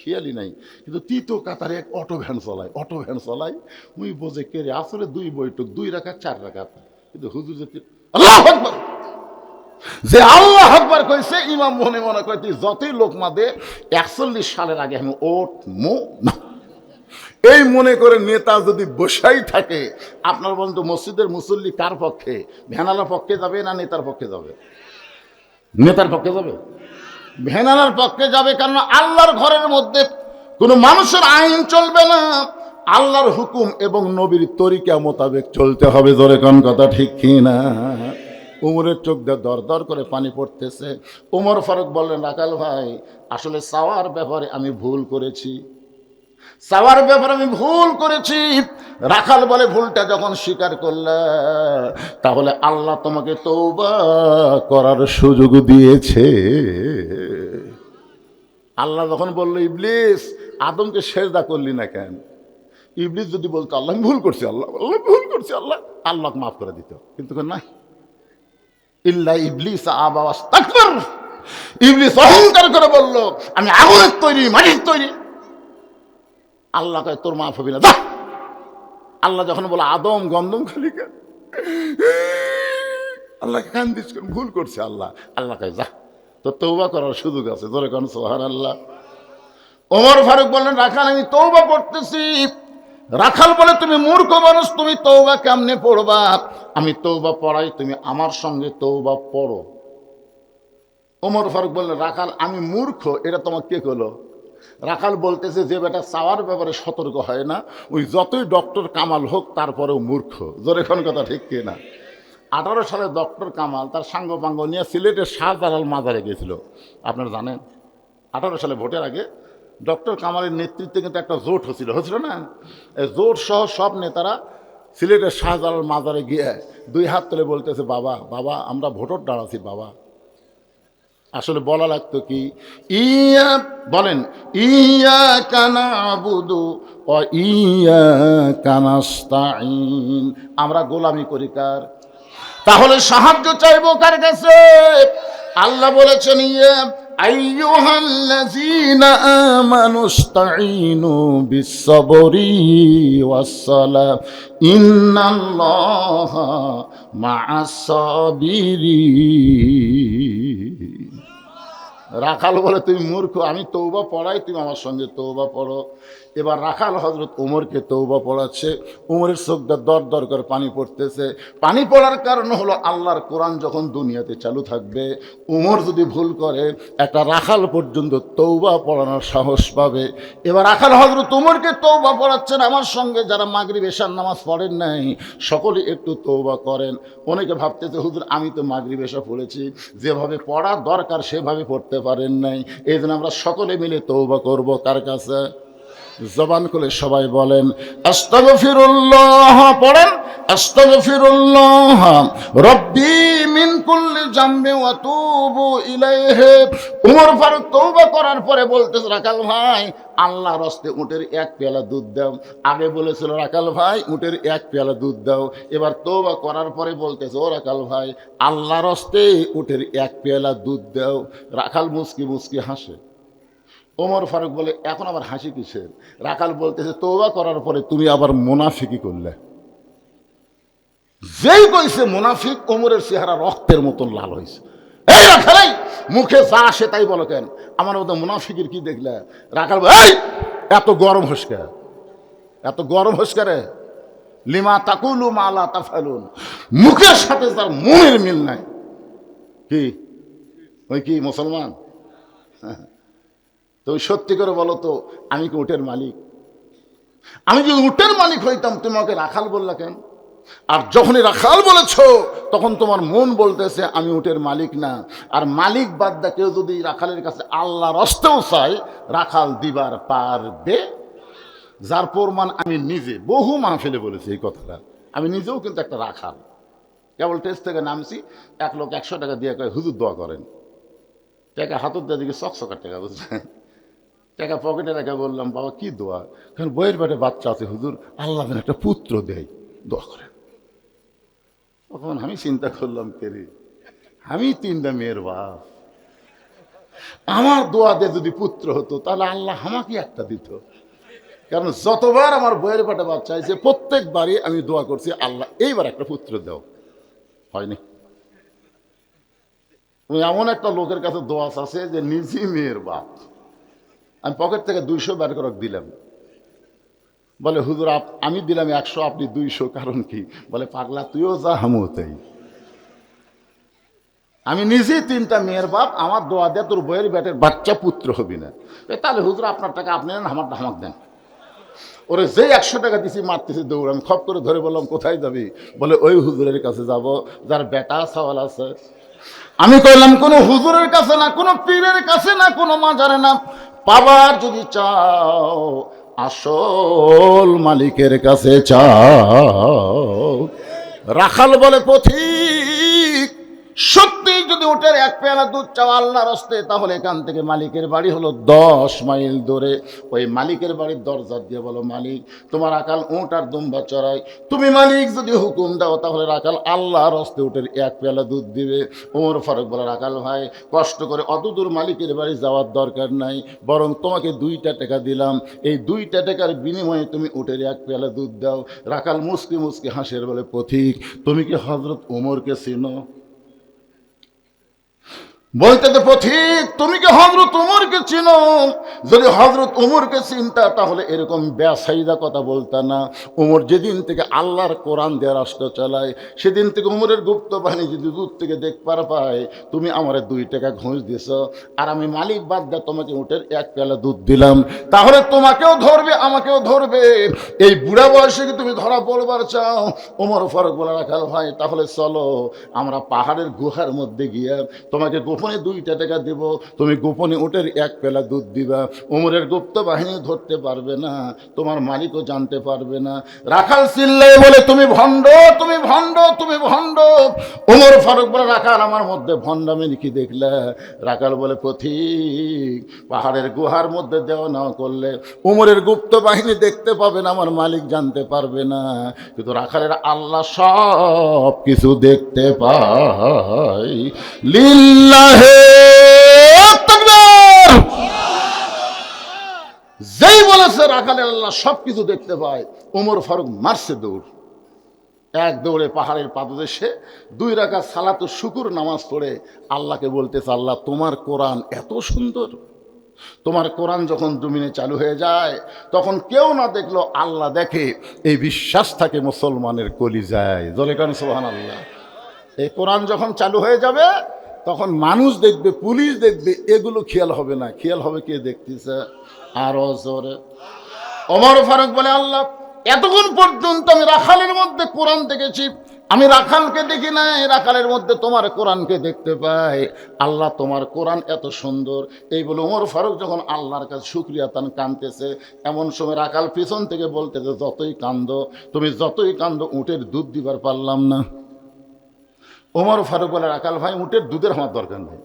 খেয়ালই নাই। কিন্তু তৃতীয় কাতারে এক অটো ভ্যান চলায়, উই বোঝে কে রে, আসরে 2 বৈঠক, 2 রাকাত 4 রাকাত। কিন্তু হুজুর যে আল্লাহু আকবার, যে আল্লাহ আকবার কইছে, ইমাম মনে মনে কয় তুই যতই লোক মাদে 41 সালের আগে আমি ওট মো না। এই মনে করে নেতা যদি বসাই থাকে, আপনার বন্ধু মসজিদের মুসল্লি কার পক্ষে? ভ্যানালার পক্ষে যাবে না নেতার পক্ষে যাবে? নেতার পক্ষে যাবে, ভ্যানালার পক্ষে যাবে। কারণ আল্লাহর ঘরের মধ্যে কোনো মানুষের আইন চলবে না, আল্লাহর হুকুম এবং নবীর তরিকা মোতাবেক চলতে হবে। জোরে কোন কথা ঠিক কি না? উমরের চোখ দিয়ে দর দর করে পানি পড়তেছে। ওমর ফারুক বললেন রাখাল ভাই, আসলে চাওয়ার ব্যাপারে আমি ভুল করেছি, চাওয়ার ব্যাপারে আমি ভুল করেছি। রাখাল বলে ভুলটা যখন স্বীকার করলে তাহলে আল্লাহ তোমাকে তওবা করার সুযোগ দিয়েছে। আল্লাহ যখন বলল ইবলিস আদমকে সেজদা করলি না কেন, ইবলিস যদি বলতো আল্লাহ আমি ভুল করছি, আল্লাহ ভুল করছি, আল্লাহ মাফ করে দিত। কিন্তু না, ইল্লা ইবলিস আবা ওয়াস্তাকবার, ইবলিস অহংকার করে বলল আমি আগুনের তৈরি, মাটির তৈরি। আল্লাহ কয় তোর মাফ হবে না, যা। আল্লাহ যখন বলে আদম গন্ধম খালি কেন, আল্লাহকে কান দিস, ভুল করছে আল্লাহ। আল্লাহ কয় যা, তোর তওবা করার সুযোগ আছে। জোরে কোন সুবহানাল্লাহ। ওমর ফারুক বললেন রাখাল আমি তওবা করতেছি। রাখাল বলে তুমি মূর্খ মানুষ, তুমি তওবা কেমনে পড়বা? আমি তওবা পড়াই, তুমি আমার সঙ্গে তওবা পড়ো। ওমর ফারুক বললেন রাখাল আমি মূর্খ, এটা তোমার কে হলো? রাখাল বলতেছে যে বেটা চাওয়ার ব্যাপারে সতর্ক হয় না, ওই যতই ডক্টর কামাল হোক তারপরেও মূর্খ। জোরে কোন কথা ঠিক কিনা? 18 সালে ডক্টর কামাল তার সাঙ্গপাঙ্গ নিয়ে সিলেটের শাহজালাল মাজারে গেছিল। আপনারা জানেন 18 সালে ভোটের আগে ডক্টর কামালের নেতৃত্বে কিন্তু একটা জোট হচ্ছিল না? এই জোট সহ সব নেতারা সিলেটের শাহজালাল মাজারে গিয়ে 2 হাত তুলে বলতেছে বাবা বাবা আমরা ভোটর দাঁড়াচ্ছি বাবা। আসলে বলা লাগতো কি, ইয়া বলেন ইয়াকা নাবুদু ওয়া ইয়াকা নাস্তাঈন, আমরা গোলামি করি কার? তাহলে সাহায্য চাইবো কার কাছে? আল্লাহ বলেছেন ইয়া আইয়ুহাল্লাযীনা আমানুস্তাঈনু বিস-সাবরি ওয়াস-সালাহ ইন্নাল্লাহা মা'আস-সাবিরিন। রাখাল বলে তুমি মূর্খ, আমি তওবা পড়াই, তুমি আমার সঙ্গে তওবা পড়ো। এবার রাখাল হযরত ওমরকে তওবা পড়াচ্ছে। ওমরের চোখটা দর দর করে পানি পড়তেছে। পানি পড়ার কারণ হলো আল্লাহর কোরআন যখন দুনিয়াতে চালু থাকবে, ওমর যদি ভুল করে একটা রাখাল পর্যন্ত তওবা পড়ানোর সাহস পাবে। এবার রাখাল হযরত ওমরকে তওবা পড়াচ্ছেন। আমার সঙ্গে যারা মাগরিব এশার নামাজ পড়েন নাই সকলে একটু তওবা করেন। অনেকে ভাবতেছে হুজুর আমি তো মাগরিব এশা পড়েছি, যেভাবে পড়া দরকার সেভাবে পড়তে পারেন নাই, এই জন্য আমরা সকলে মিলে তওবা করব। কার কাছে? জবান খুলে সবাই বলেন আস্তাগফিরুল্লাহ। পড়েন আস্তাগফিরুল্লাহ রব্বি মিন কুল্লি জামবি ওয়া তুবু ইলাইহি। ওমর ফারুক তওবা করার পরে বলতেছে রাখাল ভাই আল্লাহর হস্তে উটের এক পেয়ালা দুধ দাও। আগে বলেছিল রাখাল ভাই উটের এক পেয়ালা দুধ দাও, এবার তওবা করার পরে বলতেছে ও রাখাল ভাই আল্লাহর হস্তে উটের এক পেয়ালা দুধ দাও। রাখাল মুচকি মুচকি হাসে। ওমর ফারুক বলে এখন আবার হাসি কিসের? রাখাল বলতেছে তওবা করার পরে তুমি আবার মুনাফিকি করলে। যেই কইছে মুনাফিক, ওমরের চেহারা রক্তের মতন লাল হয়েছে। এই রাখাল মুখে যা আসে তাই বলো কেন? আমার মতো মুনাফিকের কি দেখলে? রাখাল এই এত গরম হসকা, এত গরম হসকা রে, লিমা তাকুলু মা লা তাফালুন। মুখের সাথে তার মনের মিল নাই। কি ওই কি মুসলমান? তুমি সত্যি করে বলো তো আমি কি উটের মালিক? আমি যদি উটের মালিক হইতাম তুমি আমাকে রাখাল বললা কেন? আর যখনই রাখাল বলেছ তখন তোমার মন বলতেছে আমি উটের মালিক না। আর মালিক বাদ দা কেউ যদি রাখালের কাছে আল্লাহর হস্তেও চাই রাখাল দিবার পারবে। যার প্রমাণ আমি নিজে বহু মাহফিলে বলেছি এই কথাটা। আমি নিজেও কিন্তু একটা রাখাল। কেবল টেস্ট থেকে নামছি, এক লোক 100 টাকা দিয়ে কয় হুজুর দোয়া করেন। টাকা হাতের দিয়ে দিকে চকচকার টাকা, বুঝলেন? টাকা পকেটে রেখে বললাম বাবা কি দোয়া? কারণ বইয়ের পেটে বাচ্চা আছে হুজুর, আল্লাহ যেন একটা পুত্র দেয়, দোয়া করেন। তখন আমি চিন্তা করলাম কেরে আমি 3টা মেয়ের বাপ, আমার দোয়া দিয়ে যদি পুত্র হতো তাহলে আল্লাহ আমাকে একটা দিত। কারণ যতবার আমার বইয়ের পেটে বাচ্চা আছে প্রত্যেকবারই আমি দোয়া করছি আল্লাহ এইবার একটা পুত্র দাও, হয়নি। এমন একটা লোকের কাছে দোয়া আছে যে নিজেই মেয়ের বাপ, আমি পকেট থেকে 200 বের করে দিলাম। বলে হুজুর আমি দিলাম 100 আপনি 200, কারণ কি? বলে পাগলা তুইও যা আমিও তাই। আমি নিজেই 3টা মেয়ের বাপ, আমার দোয়া দিয়ে তোর বইয়ের বেটের বাচ্চা পুত্র হবি না। তাহলে হুজুর আপনার টাকা আপনি নেন, আমারটা আমাকে দেন। ওরে যে 100 টাকা দিছি মারতেছি দৌড়। আমি খপ করে ধরে বললাম কোথায় যাবি? বলে ওই হুজুরের কাছে যাব যার বেটা সওয়াল আছে। আমি কইলাম কোন হুজুরের কাছে না, কোন পীরের কাছে না, কোন মাজারে না, পাবার যদি চাও আসল মালিকের কাছে চাও। রাখাল বলে পথিক সত্যি যদি উটের এক পেয়ালা দুধ চাও আল্লাহর হস্তে, তাহলে এখান থেকে মালিকের বাড়ি হলো 10 মাইল দূরে। ওই মালিকের বাড়ির দরজা দিয়ে বলো মালিক তোমার আকাল উট আর দুম্বা চড়াই, তুমি মালিক যদি হুকুম দাও তাহলে রাখাল আল্লাহর হস্তে উটের এক পেয়ালা দুধ দিবে। ওমর ফারুক বলে রাখাল ভাই কষ্ট করে অতদূর মালিকের বাড়ি যাওয়ার দরকার নাই, বরং তোমাকে 2টা টাকা দিলাম, এই 2টা টাকার বিনিময়ে তুমি উটের এক পেয়ালা দুধ দাও। রাখাল মুসকি মুসকি হাসের বলে পথিক তুমি কি হযরত ওমরকে চিনো? বলতে তো পথিক তুমি কি হযরত ওমরকে চিনো? যদি হযরত ওমরকে চিনতা তাহলে এরকম বেসাইদা কথা বলতা না। ওমর যেদিন থেকে আল্লাহর কোরআন দিয়ে রাষ্ট্র চালায় সেদিন থেকে ওমরের গুপ্ত বাহিনী যদি দূর থেকে দেখবার পায় তুমি আমার 2 টাকা ঘুষ দিছ, আর আমি মালিক বাদ দিয়ে তোমাকে উটের এক পেয়ালা দুধ দিলাম, তাহলে তোমাকেও ধরবে আমাকেও ধরবে। এই বুড়া বয়সে কি তুমি ধরা পড়বার চাও? ওমর ফারুক বলে রাখাল ভাই তাহলে চলো আমরা পাহাড়ের গুহার মধ্যে গিয়ে তোমাকে গোপনে 2টা টাকা দেব, তুমি গোপনে উটের এক পেলা দুধ দিবা। ওমরের গুপ্ত বাহিনী ধরতে পারবে না, তোমার মালিকও জানতে পারবে না। রাখাল চিল্লাই বলে তুমি ভণ্ড, তুমি ভণ্ড, তুমি ভণ্ড। ওমর ফারুক বলে রাখাল আমার মধ্যে ভণ্ডামি কি দেখলে? রাখাল বলে পথিক পাহাড়ের গুহার মধ্যে দেওয়া না করলে ওমরের গুপ্ত বাহিনী দেখতে পাবে না, আমার মালিক জানতে পারবে না, কিন্তু রাখালের আল্লাহ সব কিছু দেখতে পায়। লিল্লাহে আছে রাখালের আল্লাহ সব কিছু দেখতে পায়। ওমর ফারুক মারছে দৌড়, এক দৌড়ে পাহাড়ের পাদদেশে 2 রাকাত সালাতু শুকুর নামাজ পড়ে আল্লাহকে বলতেছে, আল্লাহ তোমার কোরআন এত সুন্দর, তোমার কোরআন যখন জমিনে চালু হয়ে যায় তখন কেউ না দেখলো আল্লাহ দেখে, এই বিশ্বাস থাকে মুসলমানের কলিজায়। জোরে কান সুবহানাল্লাহ। এই কোরআন যখন চালু হয়ে যাবে তখন মানুষ দেখবে, পুলিশ দেখবে, এগুলো খেয়াল হবে না, খেয়াল হবে কে দেখতেছে। আরো জোরে। ওমর ফারুক বলে, আল্লাহ এতক্ষণ পর্যন্ত আমি রাখালের মধ্যে কোরআন দেখেছি, আমি রাখালকে দেখি নাই, রাখালের মধ্যে তোমার কোরআনকে দেখতে পাই। আল্লাহ তোমার কোরআন এত সুন্দর। এই বলে ওমর ফারুক যখন আল্লাহর কাছে শুকরিয়া তান কাঁদতেছে, এমন সময় রাখাল পিছন থেকে বলতেছে, যতই কান্দো তুমি, যতই কান্দো, উটের দুধ দিবার পারলাম না। ওমর ফারুক বলে, রাখাল ভাই উটের দুধের আমার দরকার নেই,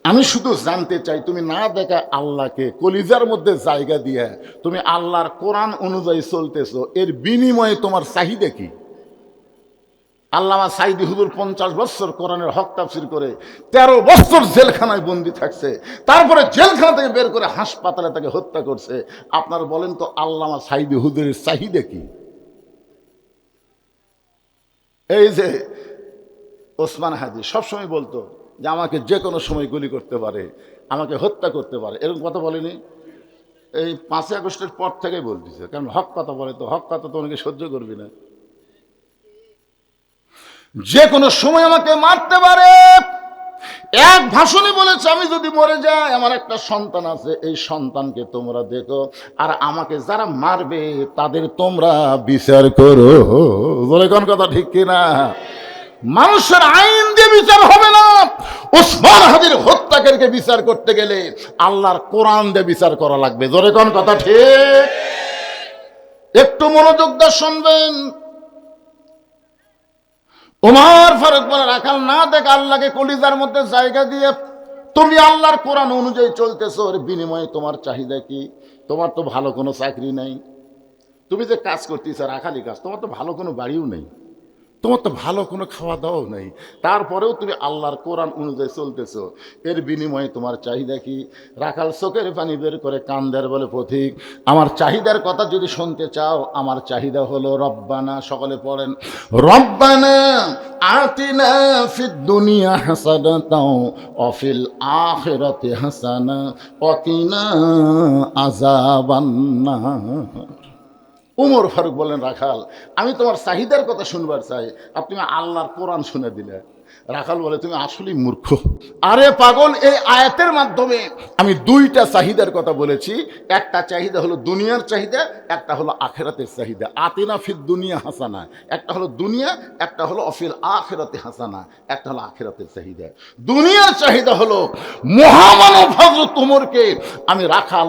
আমি শুধু জানতে চাই তুমি না দেখা আল্লাহকে কলিজার মধ্যে জায়গা দিয়ে তুমি আল্লাহর কোরআন অনুযায়ী চলতেছো, এর বিনিময়ে তোমার চাহিদা কি? আল্লামা সাইদি হুজুর 50 বছর কোরআনের হক তাফসীর করে 13 বছর জেলখানায় বন্দী থাকছে, তারপরে জেলখানা থেকে বের করে হাসপাতালে তাকে হত্যা করছে। আপনারা বলেন তো আল্লামা সাইদি হুজুরের চাহিদা কি? এই যে ওসমান হাদি সবসময় বলতো যে আমাকে যে কোনো সময় গুলি করতে পারে, আমাকে হত্যা করতে পারে, এরকম কথা বলেনি। এই 5ই আগস্টের পর থেকেই বলতেছে, কারণ হক কথা বলে তো, হক কথা তো অনেকে সহ্য করবি না। যে কোনো সময় আমাকে মারতে পারে। এক ভাষণে বলেছে, আমি যদি মরে যাই আমার একটা সন্তান আছে, এই সন্তানকে তোমরা দেখো, আর আমাকে যারা মারবে তাদের তোমরা বিচার করো। বলে কোন কথা ঠিক কিনা? মানুষের আইন দিয়ে বিচার হবে না। ওসমান হাদির হত্যাকারীকে বিচার করতে গেলে আল্লাহর কোরআন দিয়ে বিচার করা লাগবে। জোরে কোন কথা ঠিক? একটু মনোযোগ দিয়ে শুনবেন। ওমর ফারুক বলে, রাখাল না দেখ আল্লাহকে কলিজার মধ্যে জায়গা দিয়ে তুমি আল্লাহর কোরআন অনুযায়ী চলতেছো, এর বিনিময়ে তোমার চাহিদা কি? তোমার তো ভালো কোনো চাকরি নাই, তুমি যে কাজ করতেছ রাখালি কাজ, তোমার তো ভালো কোনো বাড়িও নেই, তোমার তো ভালো কোনো খাওয়া দাওয়াও নেই, তারপরেও তুমি আল্লাহর কোরআন অনুযায়ী চলতেছো, এর বিনিময়ে তোমার চাহিদা কি? রাখাল চোখের পানি বের করে কান্দার বলে, পথিক আমার চাহিদার কথা যদি শুনতে চাও, আমার চাহিদা হলো রব্বানা, সকলে পড়েন, রব্বানা আতিনা ফিদ দুনিয়া হাসানাতাও ওয়া ফিল আখিরাতি হাসানা ওয়া কিনা আযাবান্নার। উমর ফারুক বলেন, রাখাল আমি তোমার চাহিদার কথা শুনবার চাই, আর তুমি আল্লাহর কোরআন শুনে দিলে। রাখাল বলে, তুমি আসলেই মূর্খ। আরে পাগল, এই আয়াতের মাধ্যমে আমি 2টা চাহিদার কথা বলেছি। একটা চাহিদা হলো দুনিয়ার চাহিদা, একটা হলো আখিরাতের চাহিদা। আতিনা ফিদ দুনিয়া হাসানা, একটা হলো দুনিয়া, একটা হলো অফিল আখিরাতে হাসানা, একটা হলো আখিরাতের চাহিদা। দুনিয়ার চাহিদা হলো মহামানব হযরত ওমরকে আমি রাখাল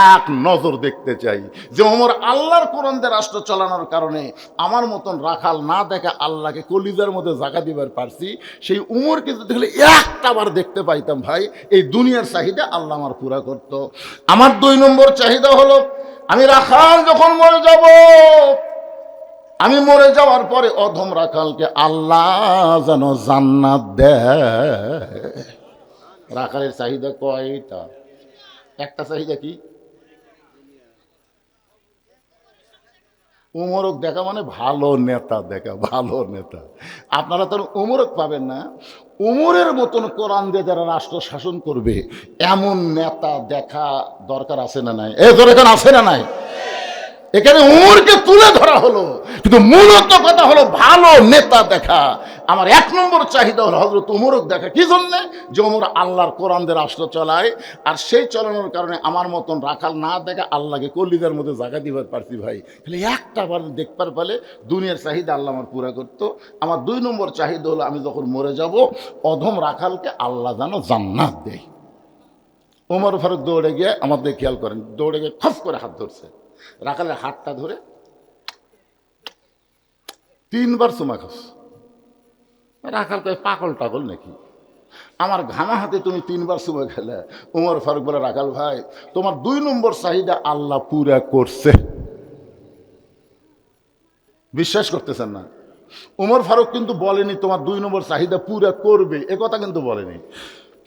এক নজর দেখতে চাই, যে ওমর আল্লাহর কোরআন দিয়ে রাষ্ট্র চালানোর কারণে আমার মতন রাখাল না দেখা আল্লাহকে কলিজার মধ্যে জায়গা দিবার পারছি, সেই উমরকে যদি দেখলে একটা বার দেখতে পাইতাম ভাই, এই দুনিয়ার চাহিদা আল্লাহ আমার পুরা করত। আমার 2 নম্বর চাহিদা হলো, আমি রাখাল যখন মরে যাব, আমি মরে যাওয়ার পরে অধম রাখালকে আল্লাহ যেন জান্নাত দেয়। রাখালের চাহিদা কয়টা? একটা চাহিদা কি? উমরক দেখা মানে ভালো নেতা দেখা, ভালো নেতা। আপনারা তো উমরক পাবেন না, উমরের মতন কোরআন দিয়ে যারা রাষ্ট্র শাসন করবে এমন নেতা দেখা দরকার আছে না নাই? এই দরকার আছে না নাই? এখানে উমরকে তুলে ধরা হলো, কিন্তু মূলত কথা হলো ভালো নেতা দেখা। আমার 1 নম্বর চাহিদা হলো হযরত উমরক দেখা। কি জন্য? যে উমর আল্লাহর কোরআন দিয়ে রাষ্ট্র চালায়, আর সেই চালানোর কারণে আমার মতন রাখাল না দেখা আল্লাহকে কলিজার মধ্যে জায়গা দিবার পারছি ভাই। খালি একটা বার দেখবার ফলে দুনিয়ার চাহিদা আল্লাহ আমার পুরা করতো। আমার 2 নম্বর চাহিদা হলো, আমি যখন মরে যাব অধম রাখালকে আল্লাহ যেন জান্নাত দেয়। ওমর ফারুক দৌড়ে গিয়ে, আমাদের খেয়াল করেন, দৌড়ে গিয়ে খপ করে হাত ধরছে, রাখালের হাতটা ধরে 3 বার চুমা খাস। রাখাল কয়, পাগল টাগল নাকি, আমার ঘামা হাতে তুমি 3 বার চুমা খেলে? ওমর ফারুক বলে, রাখাল ভাই তোমার 2 নম্বর চাহিদা আল্লাহ পুরা করছে। বিশ্বাস করতেছেন না? ওমর ফারুক কিন্তু বলেনি তোমার 2 নম্বর চাহিদা পুরা করবে, এ কথা কিন্তু বলেনি।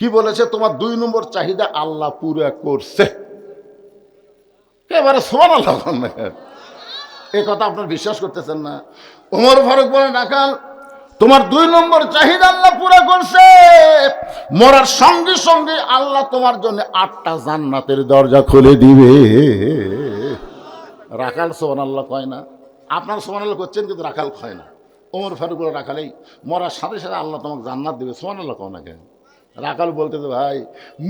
কি বলেছে? তোমার 2 নম্বর চাহিদা আল্লাহ পুরা করছে। এবারে সুবহানাল্লাহ বলেন। এই কথা আপনার বিশ্বাস করতেছেন না? ওমর ফারুক বলে, রাখাল তোমার 2 নম্বর চাহিদা আল্লাহ পুরো করছে। মরার সঙ্গে সঙ্গে আল্লাহ তোমার জন্য 8টা জান্নাতের দরজা খুলে দিবে। রাখাল সুবহানাল্লাহ কয় না? আপনার সুবহানাল্লাহ করছেন কিন্তু রাখাল কয় না। ওমর ফারুক বলে, রাখালেই মরার সাথে সাথে আল্লাহ তোমাকে জান্নাত দেবে, সুবহানাল্লাহ কও না কেন? রাখাল বলতেছে, ভাই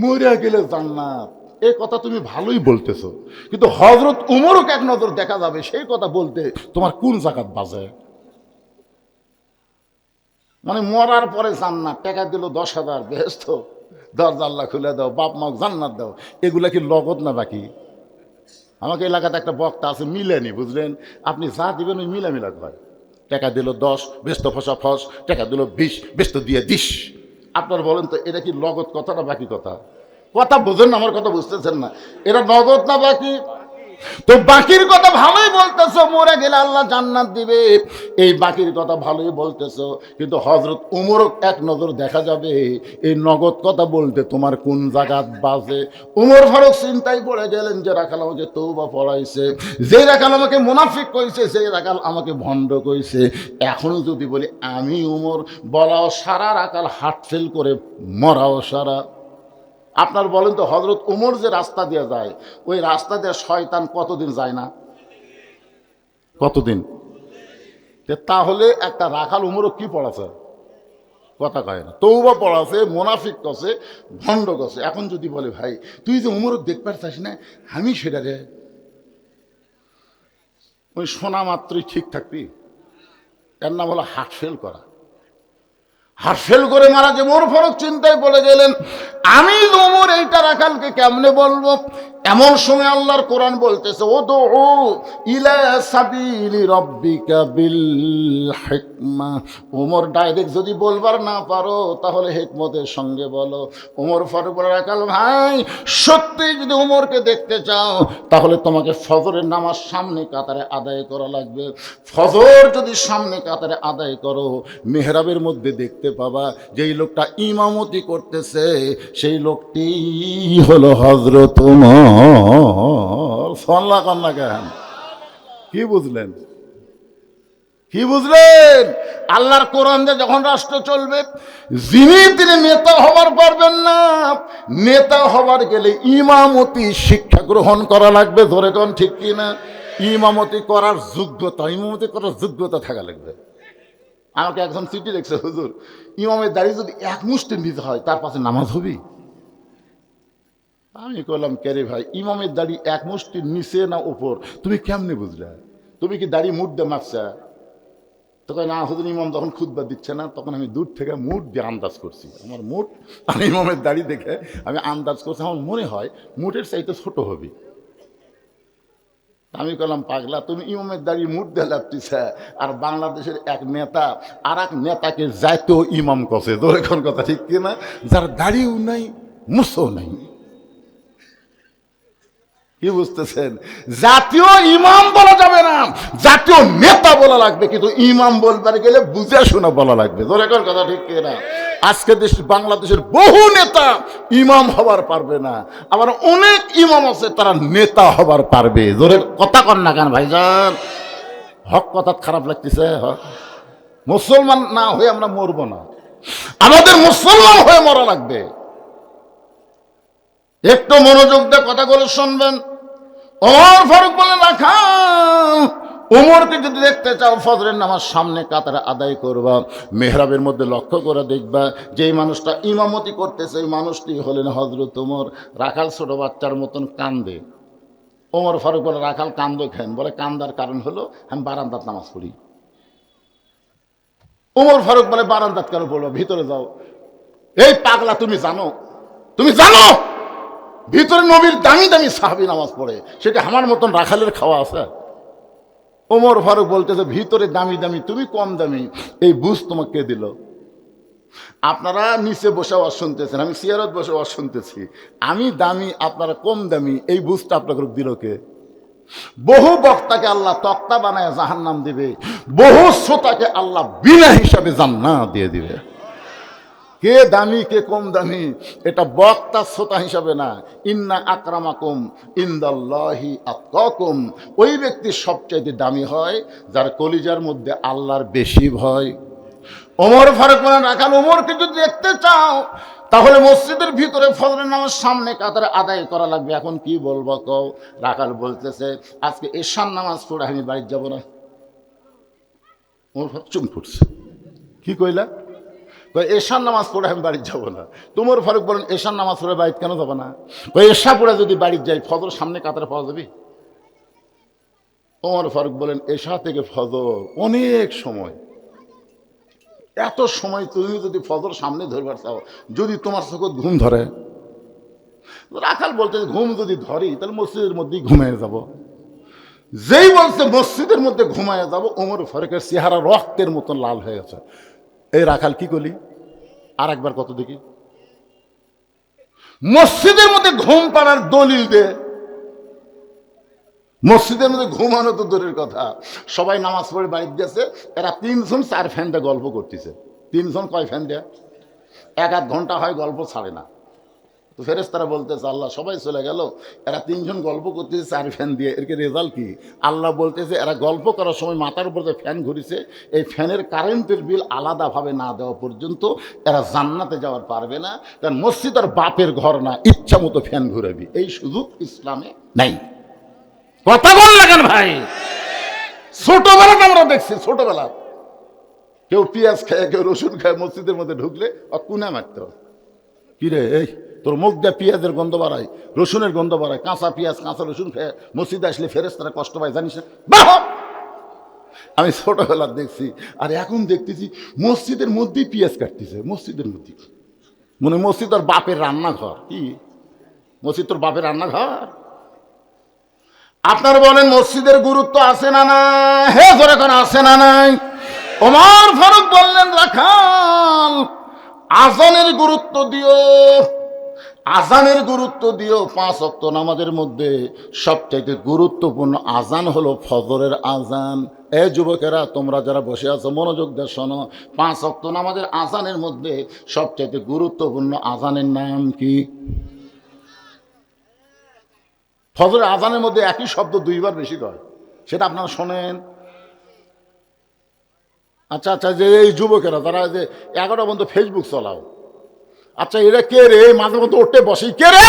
মরে গেলে জান্নাত, এই কথা তুমি ভালোই বলতেছো, কিন্তু হযরত উমরকে এক নজর দেখা যাবে সেই কথা বলতে তোমার কোন জাকাত বাজে? মানে মরার পরে জান্নাত, টাকা দিল 10,000, বেহেশত দরজা আল্লাহ খুলে দাও, বাপ মা জান্নাত দাও, এগুলা কি লগত না বাকি? আমাকে এলাকাতে একটা বক্তা আছে, মিলেনি, বুঝলেন? আপনি যা দিবেন ওই মিলামিলা হয়। টাকা দিল 10, বেস্ত ফসা ফস, টাকা দিল 20, বেস্ত দিয়ে দিস। আপনার বলেন তো এটা কি লগত কথা না বাকি কথা? কথা বোঝেন না, আমার কথা বুঝতেছেন না? এটা নগদ না বাকি? তো বাকির কথা ভালোই বলতেছো, মরে গেলে আল্লাহ জান্নাত দিবে, এই বাকির কথা ভালোই বলতেছো, কিন্তু হযরত উমরও এক নজর দেখা যাবে, এই নগদ কথা বলতে তোমার কোন জায়গাত বাজে? উমর ফারুক চিন্তায় পড়ে গেলেন যে রাখাল আমাকে তওবা পড়াইছে, যে রাখাল আমাকে মুনাফিক কইছে, যে রাখাল আমাকে ভণ্ড কইছে, এখনো যদি বলি আমি উমর, বলাও সারা, রাখাল হার্ট ফেল করে মরাও সারা। আপনার বলেন তো হযরত উমর যে রাস্তা দিয়ে যায়, ওই রাস্তা দিয়ে শয়তান কতদিন যায় না? কতদিন? তাহলে একটা রাখাল উমরও কি পড়াছে? কথা কয় না, তওবা পড়াছে, মুনাফিক কছে, ভণ্ড কছে। এখন যদি বলে ভাই তুই যে উমরক দেখতে চাস না, আমি সেটা রে, ওই শোনা মাত্রই ঠিক থাকবি? এর নাম হলো হার্ট ফেল করা। হার্ট ফেল করে মারা যে ওমর ফারুক চিন্তায় পড়ে গেলেন, আমি ওমর এইটা রাখালকে কেমনে বলবো? এমন সময় আল্লাহর কোরআন বলতেছে, উদউ ইলা সাবিলি রাব্বিকা বিল হিকমা। ওমর ডাইরেক্ট যদি বলবার না পারো তাহলে হিকমতের সঙ্গে বলো। ওমর ফারুক বলে, রাখাল ভাই সত্যি যদি ওমরকে দেখতে চাও তাহলে তোমাকে ফজরের নামাজ সামনে কাতারে আদায় করা লাগবে। ফজর যদি সামনে কাতারে আদায় করো, মেহরাবের মধ্যে দেখতে পাবা যেই লোকটা ইমামতি করতেছে সেই লোকটি হলো হযরত ওমর। সল্লা কন্যা কেন? কি বুঝলেন? কি বুঝলেন? আল্লাহর কোরআন দিয়ে যখন রাষ্ট্র চলবে, যিনি তিনি নেতা হবার পারবেন না। নেতা হবার গেলে ইমামতি শিক্ষা গ্রহণ করা লাগবে। ধরে কোন ঠিক কি না? ইমামতি করার যোগ্যতা থাকা লাগবে। আমাকে একজন চিঠি দেখছে, হুজুর ইমামের দাড়ি যদি এক মুষ্টি নিতে হয় তার পাশে নামাজ হবি? আমি কইলাম, কে রে ভাই, ইমামের দাড়ি এক মুষ্টির নিচে না উপর তুমি কেমনে বুঝলে? তুমি কি দাড়ি মুঠ দিয়ে মাপছা? তো কয় না হুজুর, ইমাম যখন খুতবা দিচ্ছে না তখন আমি দূর থেকে মুঠ দিয়ে আন্দাজ করছি। আমার মুঠ আর ইমামের দাড়ি দেখে আমি আন্দাজ করছি, আমার মনে হয় মুঠের চাইতে ছোট হবে। আমি কলাম, পাগলা, তুমি ইমামের দাড়ি মুঠ দিয়ে লাপটিছে, আর বাংলাদেশের এক নেতা আর এক নেতাকে জাতীয় ইমাম কছে। তোর এখন কথা ঠিক কিনা? যার দাড়িও নাই, মুছও নাই। কি বুঝতেছেন? জাতীয় ইমাম বলা যাবে না, জাতীয় নেতা বলা লাগবে, কিন্তু ইমাম বলতে গেলে বুঝে শোনা বলা লাগবে। তোর এখন কথা ঠিক কিনা? আজকে বাংলাদেশের বহু নেতা ইমাম হবার পারবে না, আবার অনেক ইমাম আছে তারা নেতা হবার পারবে। জোরে কথা কন না কেন ভাইজান? হক কথা খারাপ লাগতেছে? মুসলমান না হয়ে আমরা মরবো না, আমাদের মুসলমান হয়ে মরা লাগবে। একটু মনোযোগ দিয়ে কথাগুলো শুনবেন। ওমর ফারুক বলে, রাখাল ওমরকে যদি দেখতে চাও ফজরের নামাজ সামনে কাতারে আদায় করবা, মেহরাবের মধ্যে লক্ষ্য করে দেখবা যেই মানুষটা ইমামতি করতেছে এই মানুষটি হলেন হযরত ওমর। রাখাল ছোট বাচ্চার মতন কান্দে। ওমর ফারুক বলে, রাখাল কান্দো কেন? বলে, কান্দার কারণ হলো আমি বারান্দাত নামাজ পড়ি। ওমর ফারুক বলে, বারান্দাত কেন পড়লো? ভিতরে যাও। এই পাগলা, তুমি জানো ভিতরে নবীর দামি দামি সাহাবী নামাজ পড়ে, সেটা আমার মতন রাখালের খাওয়া আছে? ওমর ফারুক বলতেছে, ভিতরে দামি দামি, তুমি কম দামি, এই বুঝ তোমাকে কে দিল? আপনারা নিচে বসে আওয়াজ শুনতেছেন, আমি চেয়ারত বসে আওয়াজ শুনতেছি। আমি দামি, আপনারা কম দামি, এই বুঝটা আপনাকে দিল কে? বহু বক্তাকে আল্লাহ তক্তা বানায় জাহান্নাম দিবে, বহু শ্রোতাকে আল্লাহ বিনা হিসাবে জান্নাত দিয়ে দিবে। কে দামি কে কম দামি এটা বক্তা শ্রোতা হিসাবে না। ইন্না আকরামাকুম ইনদাল্লাহি আতকাকুম, ওই ব্যক্তি সবচাইতে দামি হয় যার কলিজার মধ্যে আল্লাহর বেশি ভয়। ওমর ফারুক বলেন, রাখাল ওমরকে যদি দেখতে চাও তাহলে মসজিদের ভিতরে ফজরের নামাজ সামনে কাতারে আদায় করা লাগবে। এখন কি বলবো কও? রাখাল বলতেছে, আজকে এশার নামাজ পড়ে আমি বাড়ি যাব না। ওমর ফারুক চুপ করছে, কি কইলা? এশার নামাজ পড়ে আমি বাড়ি যাব না। তোমার ফারুক বলেন, এশার নামাজ পড়ে বাড়ি কেন যাবো না? এশা পড়ে যদি বাড়ি যাই ফজর সামনে কাতারে পাওয়া যাবে? ওমর ফারুক বলেন, এশা থেকে ফজর অনেক সময়, এত সময় তুমি যদি ফজর সামনে ধরবার চাও, যদি তোমার চোখে ঘুম ধরে। রাখাল বলতে, ঘুম যদি ধরি তাহলে মসজিদের মধ্যেই ঘুমিয়ে যাব। যেই বলছে মসজিদের মধ্যে ঘুমায় যাব, ওমর ফারুকের চেহারা রক্তের মতন লাল হয়ে গেছে। এই রাখাল কি করলি? আর একবার কত দেখি। মসজিদের মধ্যে ঘুম পাড়ার দলিল দে। মসজিদের মধ্যে ঘুমানো তো দূরের কথা, সবাই নামাজ পড়ে বাড়িতে গেছে, এরা 3 জন 4 ফ্যান দিয়ে গল্প করতেছে। 3 জন কয় ফ্যান দেয়া? 1-1 ঘন্টা হয়, গল্প ছাড়ে না। তো ফেরেশতারা বলতেছে, আল্লাহ সবাই চলে গেল, এরা 3 জন গল্প করতেছে 4 ফ্যান দিয়ে, এর কি রেজাল্ট কি? আল্লাহ বলতেছে, এরা গল্প করার সময় মাথার উপর যে ফ্যান ঘুরেছে, এই ফ্যানের কারেন্টের বিল আলাদাভাবে না দেওয়া পর্যন্ত এরা জান্নাতে যাওয়ার পারবে না। কারণ মসজিদ আর বাপের ঘর না, ইচ্ছা মতো ফ্যান ঘুরাবি, এই সুযোগ ইসলামে নাই। কথা বল না কেন ভাই? ছোটবেলাতে আমরা দেখছি, ছোটবেলা কেউ পেঁয়াজ খায়, কেউ রসুন খায়, মসজিদের মধ্যে ঢুকলে কুনা মারত, কিরে এই তোর মুখ দিয়ে পেঁয়াজের গন্ধ বাড়ায়, রসুনের গন্ধ বাড়ায়, কাঁচা পেঁয়াজ কাঁচা রসুন খেয়ে মসজিদে আসলে ফেরেশতারা কষ্ট পায়, জানিস না? আমি ছোটবেলা দেখছি। আর এখন দেখতেছি মসজিদের মধ্যেই পেঁয়াজ কাটতেছে, মসজিদের মধ্যে। মনে মসজিদ তোর বাপের রান্নাঘর? কি মসজিদ তোর বাপের রান্নাঘর? আপনার বলেন মসজিদের গুরুত্ব আছে না নাই? হে ধরে কোন আছে না নাই? ওমর ফারুক বললেন, রাখাল আজানের গুরুত্ব দিও, আজানের গুরুত্ব দিও। 5 ওয়াক্ত নামাজের মধ্যে সবচাইতে গুরুত্বপূর্ণ আজান হলো ফজরের আজান। এ যুবকেরা, তোমরা যারা বসে আছো মনোযোগ দিয়ে শোনো। 5 ওয়াক্ত নামাজের আজানের মধ্যে সবচাইতে গুরুত্বপূর্ণ আজানের নাম কি? ফজরের আজানের মধ্যে একই শব্দ 2 বার বেশি কয়, সেটা আপনারা শোনেন। আচ্ছা আচ্ছা, যে এই যুবকেরা যারা যে 11টা পর্যন্ত ফেসবুক চালাও, আচ্ছা এরা কে রে? মাঝে মধ্যে ওঠে বসে, কে রে?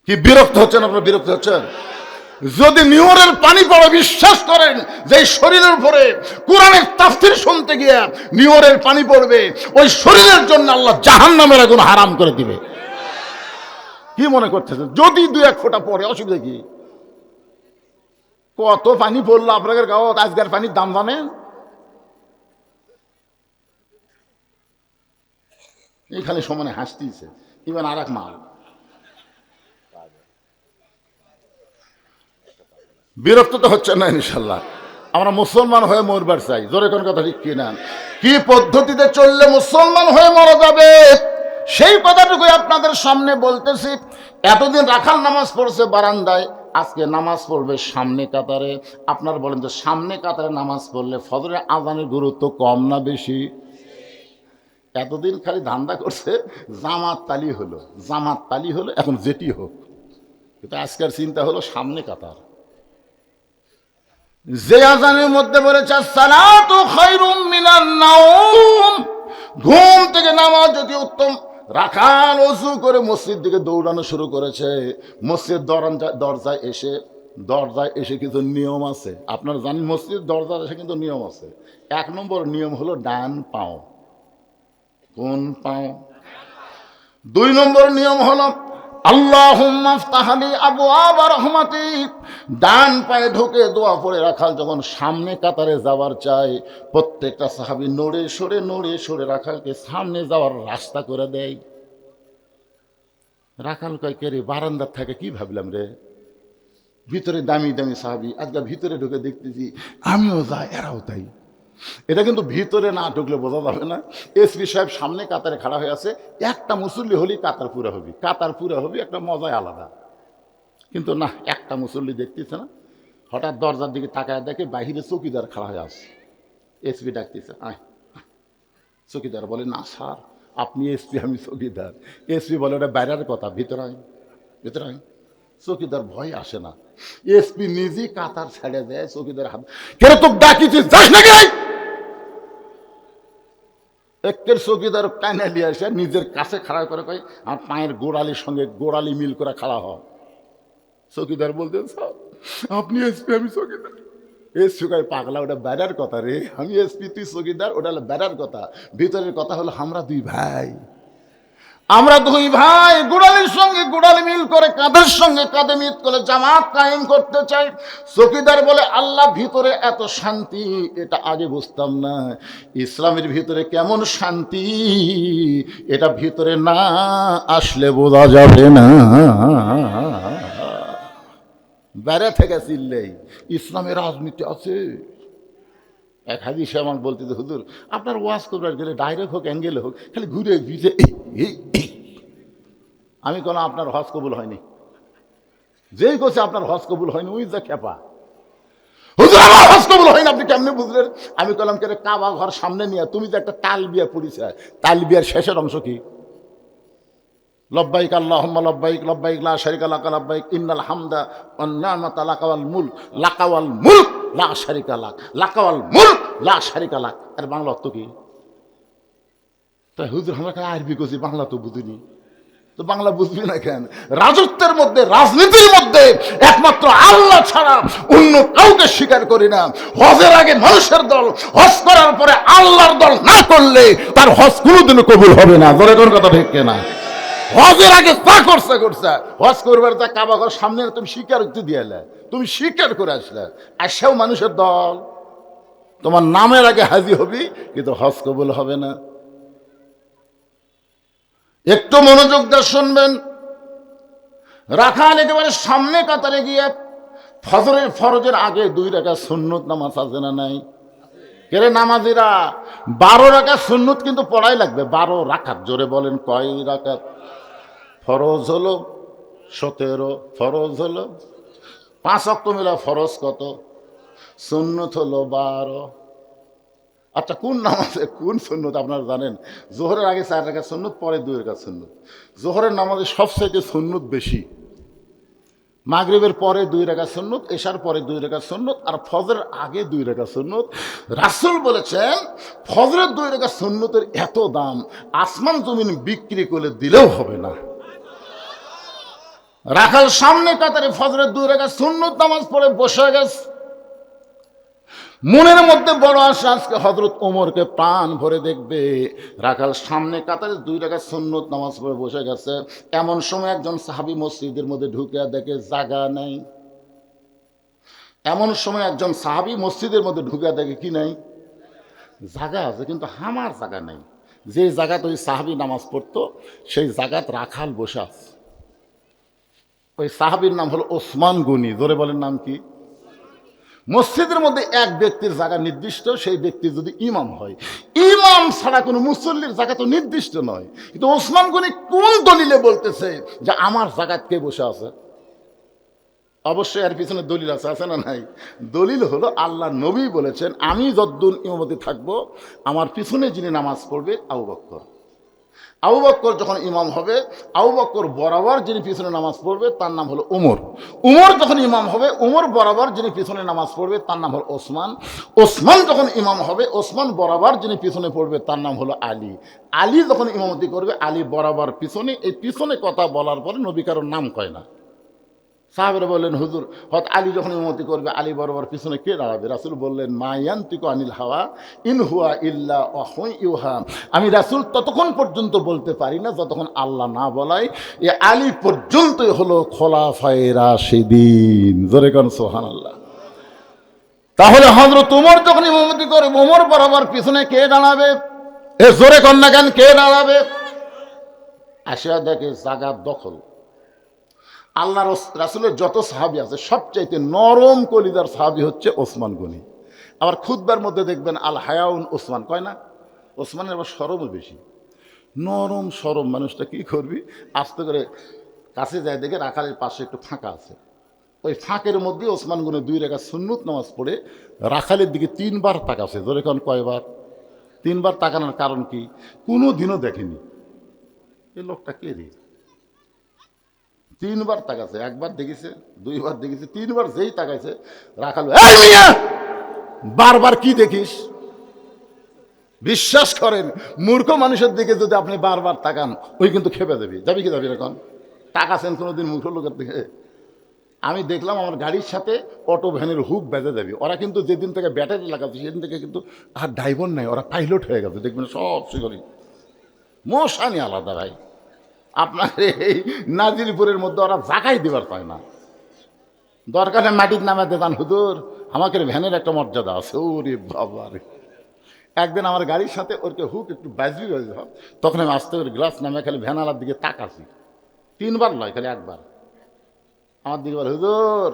কি বিরক্ত হচ্ছেন আপনারা? বিরক্ত হচ্ছেন? যদি নিয়রের পানি পড়ে, বিশ্বাস করেন যে শরীরের উপরে কোরআনের তাফসীর শুনতে গিয়ে নিয়রের পানি পড়বে, ওই শরীরের জন্য আল্লাহ জাহান্নামের আগুন হারাম করে দিবে। কি মনে করতেছেন? যদি 2-1 ফোঁটা পড়ে অসুবিধা কি? কত পানি পড়লো আপনাদের গাঁও? আজকের পানির দাম জানেন? এখানে সমানে হাসতেছে ইভেন আর এক মাল। বিরক্ত তো হচ্ছে না ইনশাল্লাহ। আমরা মুসলমান হয়ে মরবার চাই, জোরে কোন কথা ঠিক কিনা? কি পদ্ধতিতে চললে মুসলমান হয়ে মরা যাবে সেই কথাটুকু আপনাদের সামনে বলতেছি। এতদিন রাখাল নামাজ পড়ছে বারান্দায়, আজকে নামাজ পড়বে সামনে কাতারে। আপনার বলেন যে সামনে কাতারে নামাজ পড়লে ফজরের আজানের গুরুত্ব কম না বেশি? এতদিন খালি ধান্দা করছে জামাত তালি হলো, জামাত তালি হলো, এখন যেটি হোক। কিন্তু আজকের চিন্তা হলো সামনে কাতার। যে আজানের মধ্যে বলেছে সালাতু খায়রুম মিনান নাওম, ঘুম থেকে নামাজ যদি উত্তম। রাখাল ওযু করে মসজিদ দিকে দৌড়ানো শুরু করেছে। মসজিদ দরজায় এসে কিছু নিয়ম আছে। আপনারা জানেন মসজিদ দরজায় এসে কিন্তু নিয়ম আছে। 1 নম্বর নিয়ম হলো ডান পাও। কোন পাও? 2 নম্বর নিয়ম হলো আল্লাহুম্মা ইফতাহলি আবওয়াবা রাহমাতিক, ডান পায়ে ঢুকে দোয়া পড়ে রাখাল যখন সামনে কাতারে যাওয়ার চায়, প্রত্যেকটা সাহাবী নড়ে সরে রাখালকে সামনে যাওয়ার রাস্তা করে দেয়। রাখাল কয়, কে রে? বারান্দার থাকে কি ভাবলাম রে, ভিতরে দামি দামি সাহাবী, আজকে ভিতরে ঢুকে দেখতেছি আমিও যাই, এরাও তাই। এটা কিন্তু ভিতরে না ঢুকলে বোঝা যাবে না। এসপি সাহেব সামনে কাতারে খাড়া হয়ে আছে, একটা মুসল্লি হলেই কাতার পুরা হবি, একটা মজাই আলাদা। কিন্তু না, একটা মুসল্লি দেখতেছে না, হঠাৎ দরজার দিকে তাকায় দেখে বাহিরে চৌকিদার খাড়া হয়ে আসছে। এসপি ডাকতেছে, আয়। চৌকিদার বলে, না স্যার, আপনি এসপি, আমি চৌকিদার। এসপি বলে, ওটা বাইরের কথা, ভিতরে আয়, ভিতরে আয়। চৌকিদার ভয় আসে না, এসপি নিজেই কাতার ছেড়ে দেয়। চৌকিদার হাত, কেন তোকে ডাকিছিস, যাস নাকি? একের চৌকিদার টাইনা নিয়ে আসে নিজের কাছে খাড়া করে কয়, আর পায়ের গোড়ালির সঙ্গে গোড়ালি মিল করে খাড়া হ। চৌকিদার বলতেন, স্যার আপনি এসপি, আমি চৌকিদার। এসপি কয়, পাগলা, ওটা বেড়ার কথা রে, আমি এসপি, তুই চৌকিদার, ওটা হলো বেড়ার কথা। ভিতরের কথা হলো আমরা দুই ভাই, আমরা দুই ভাই গোড়ালির সঙ্গে গোড়ালি মিল করে, কাঁধের সঙ্গে কাঁধে মিল করে জামাত কায়েম করতে চাই। চৌকিদার বলে, আল্লাহ, ভিতরে এত শান্তি, এটা আগে বুঝতাম না। ইসলামের ভিতরে কেমন শান্তি, এটা ভিতরে না আসলে বোঝা যাবে না। বাইরে থেকে চিনলেই ইসলামের রাজনীতি আছে। এক হাদিসে আমার বলতে, হুজুর আপনার ওয়াজ করবার গেলে ডাইরেক্ট হোক অ্যাঙ্গেলে হোক, খালি ঘুরে ভিজে। আমি কোনো আপনার হজ কবুল হয়নি, যেই করছে আপনার হজ কবুল হয়নি, ওই যা খেপা। হুজুর আমার হজ কবুল হয়নি, আপনি কেমনি বুঝলেন? আমি কলাম, কে কাবা ঘর সামনে নিয়ে তুমি যে একটা তাল বিয়া পড়িছে, তাল বিয়ার শেষের অংশ কি? লব্বাইক আল্লাহুম্মা লব্বাইক, লব্বাইক লা শারিকা লাক লব্বাইক, ইন্নাল হামদা ওয়ান নি'মাতা লাকা ওয়াল মুলক, লাকা ওয়াল মুলক লা শারিকা লাক, লাকা ওয়াল মুলক লা শারিকা লাক। এর বাংলা অর্থ কি? তাই হুজুর আমরা আরবি কইছি, বাংলা তো বুঝিনি। তো বাংলা বুঝবি না কেন? রাজত্বের মধ্যে, রাজনীতির মধ্যে একমাত্র আল্লাহ ছাড়া অন্য কাউকে স্বীকার করি না। হজের আগে মানুষের দল, হজ করার পরে আল্লাহর দল না করলে তার হজ কোনোদিনও কবুল হবে না। ধরে কোন কথা ঠিক না? হজের আগে তা করছে হজ করবার তা কাবা ঘর সামনে তুমি স্বীকার দিয়ে এলে, তুমি স্বীকার করে আসলে, আর সেও মানুষের দল, তোমার নামের আগে হাজি হবি, কিন্তু হজ কবুল হবে না। একটু মনোযোগ দিয়ে শুনবেন। রাখাল একেবারে সামনে কাতারে গিয়ে ফজরের ফরজের আগে 2 রাকাত সুন্নত নামাজ আছে না নাই? কেরে নামাজিরা 12 রাকাত সুন্নত কিন্তু পড়াই লাগবে। 12 রাকাত, জোরে বলেন কয় রাকাত? ফরজ হলো 17, ফরজ হলো 5 ওয়াক্ত মিলা ফরজ কত? সুন্নত হলো 12। আচ্ছা, কোন নামাজে কোন সুন্নত আপনারা জানেন? জোহরের আগে 4 রাকাত সুন্নত, পরে 2 রাকাত সুন্নত। জোহরের নামাজে সবচাইতে সুন্নত বেশি, মাগরিবের পরে 2 রাকাত সুন্নত, এশার পরে 2 রাকাত সুন্নত, আর ফজরের আগে 2 রাকাত সুন্নত। রাসূল বলেছেন ফজরের 2 রাকাত সুন্নতের এত দাম, আসমান জমিন বিক্রি করে দিলেও হবে না। রাখাল সামনে কাতারে ফজরের 2 রাকাত সুন্নত নামাজ পড়ে বসে গেছে। মনের মধ্যে বড় আশা, আজকে হযরত ওমরকে প্রাণ ভরে দেখবে। রাখাল সামনে কাতারে 2 রাকাত সুন্নত নামাজ পড়ে বসে গেছে। এমন সময় একজন সাহাবী মসজিদের মধ্যে ঢুকে দেখে জায়গা নাই। এমন সময় একজন সাহাবী মসজিদের মধ্যে ঢুকে দেখে কি নাই? জায়গা আছে, কিন্তু হামার জায়গা নাই। যে জায়গাতে ওই সাহাবী নামাজ পড়তো, সেই জায়গাত রাখাল বসে আছে। ওই সাহাবীর নাম হলো ওসমান গনি। জোরে বলেন নাম কি? মসজিদের মধ্যে এক ব্যক্তির জায়গা নির্দিষ্ট, সেই ব্যক্তি যদি ইমাম হয়। ইমাম ছাড়া কোনো মুসল্লির জায়গা তো নির্দিষ্ট নয়। কিন্তু ওসমান গনি কোন দলিলে বলতেছে যে আমার জায়গায় কে বসে আছে? অবশ্যই এর পিছনে দলিল আছে, আছে না নাই? দলিল হলো আল্লাহ নবী বলেছেন, আমি যদ্দুন ইমামতি থাকবো, আমার পিছনে যিনি নামাজ পড়বে আবু বকর। আবু বকর যখন ইমাম হবে, আবু বকর বরাবর যিনি পিছনে নামাজ পড়বে তার নাম হলো উমর। উমর যখন ইমাম হবে, উমর বরাবর যিনি পিছনে নামাজ পড়বে তার নাম হলো ওসমান। ওসমান যখন ইমাম হবে, ওসমান বরাবর যিনি পিছনে পড়বে তার নাম হলো আলী। আলী যখন ইমামতি করবে, আলী বরাবর পিছনে। এই পিছনে কথা বলার পরে নবী কারোর নাম কয় না। সাহাবেরা বললেন, হুজুর হয়তো আলী যখন ইমামতি করবে, আলী বরাবর পিছনে কে দাঁড়াবে? রাসূল বললেন, মা ইয়ান্তিকু আনিল হাওয়া ইন হুয়া ইল্লা ওয়াহয়ুন ইউহা। আমি রাসূল ততক্ষণ পর্যন্ত বলতে পারি না যতক্ষণ আল্লাহ না বলায়। এ আলী পর্যন্তই হলো খোলাফায়ে রাশিদিন। জোরে কোন সুবহানাল্লাহ। তাহলে হযরত ওমর যখন ইমামতি করবে, ওমর বরাবর পিছনে কে দাঁড়াবে? এ জোরে কোন না কেন, কে দাঁড়াবে? আসিয়া দেখে জায়গা দখল। আল্লাহ রাসূলের যত সাহাবী আছে, সবচাইতে নরম কলিজার সাহাবী হচ্ছে ওসমান গনি। আবার খুতবার মধ্যে দেখবেন আল হায়াউন ওসমান কয় না? ওসমানের আবার শরমও বেশি, নরম শরম। মানুষটা কি করবি, আস্তে করে কাছে যায় দেখে রাখালের পাশে একটু ফাঁকা আছে, ওই ফাঁকের মধ্যে ওসমান গনি 2 রাকাত সুন্নত নামাজ পড়ে রাখালের দিকে 3বার তাকাছে। ধরে কোন কয়বার? 3বার তাকানোর কারণ কি? কোনো দিনও দেখেনি এই লোকটা কে রে। 3বার তাকাছে, 1বার দেখেছে, 2বার দেখেছে, 3বার যেই তাকাইছে রাখাল, এই মিয়া বারবার কি দেখিস? বিশ্বাস করেন, মূর্খ মানুষের দিকে যদি আপনি বারবার তাকান ওই কিন্তু খেপে দেবে। যাবি কি যাবি এখন? তাকাছেন কোনোদিন মূর্খ লোকের দিকে? আমি দেখলাম আমার গাড়ির সাথে অটো ভ্যানের হুক বেঁধে দেবে। ওরা কিন্তু যেদিন থেকে ব্যাটারি লাগাচ্ছে সেদিন থেকে কিন্তু আর ড্রাইভার নাই, ওরা পাইলট হয়ে গেছে। দেখবেন সব শিগরি মশানি আলাদা ভাই। আপনার এই নাজিরপুরের মধ্যে ওরা জাগাই দেবার পায় না। দরকারে মাটির নামাতে যান হুজুর, আমাকে ভ্যানের একটা মর্যাদা আছে। ওরে বাবা রে, একদিন আমার গাড়ির সাথে ওরকে হুক একটু বাজবি বাজবে, তখন আমি আস্তে করে গ্লাস নামে খালি ভ্যানালার দিকে তাকাছি। 3বার নয়, খালি 1বার। আমার দিকে বলে, হুজুর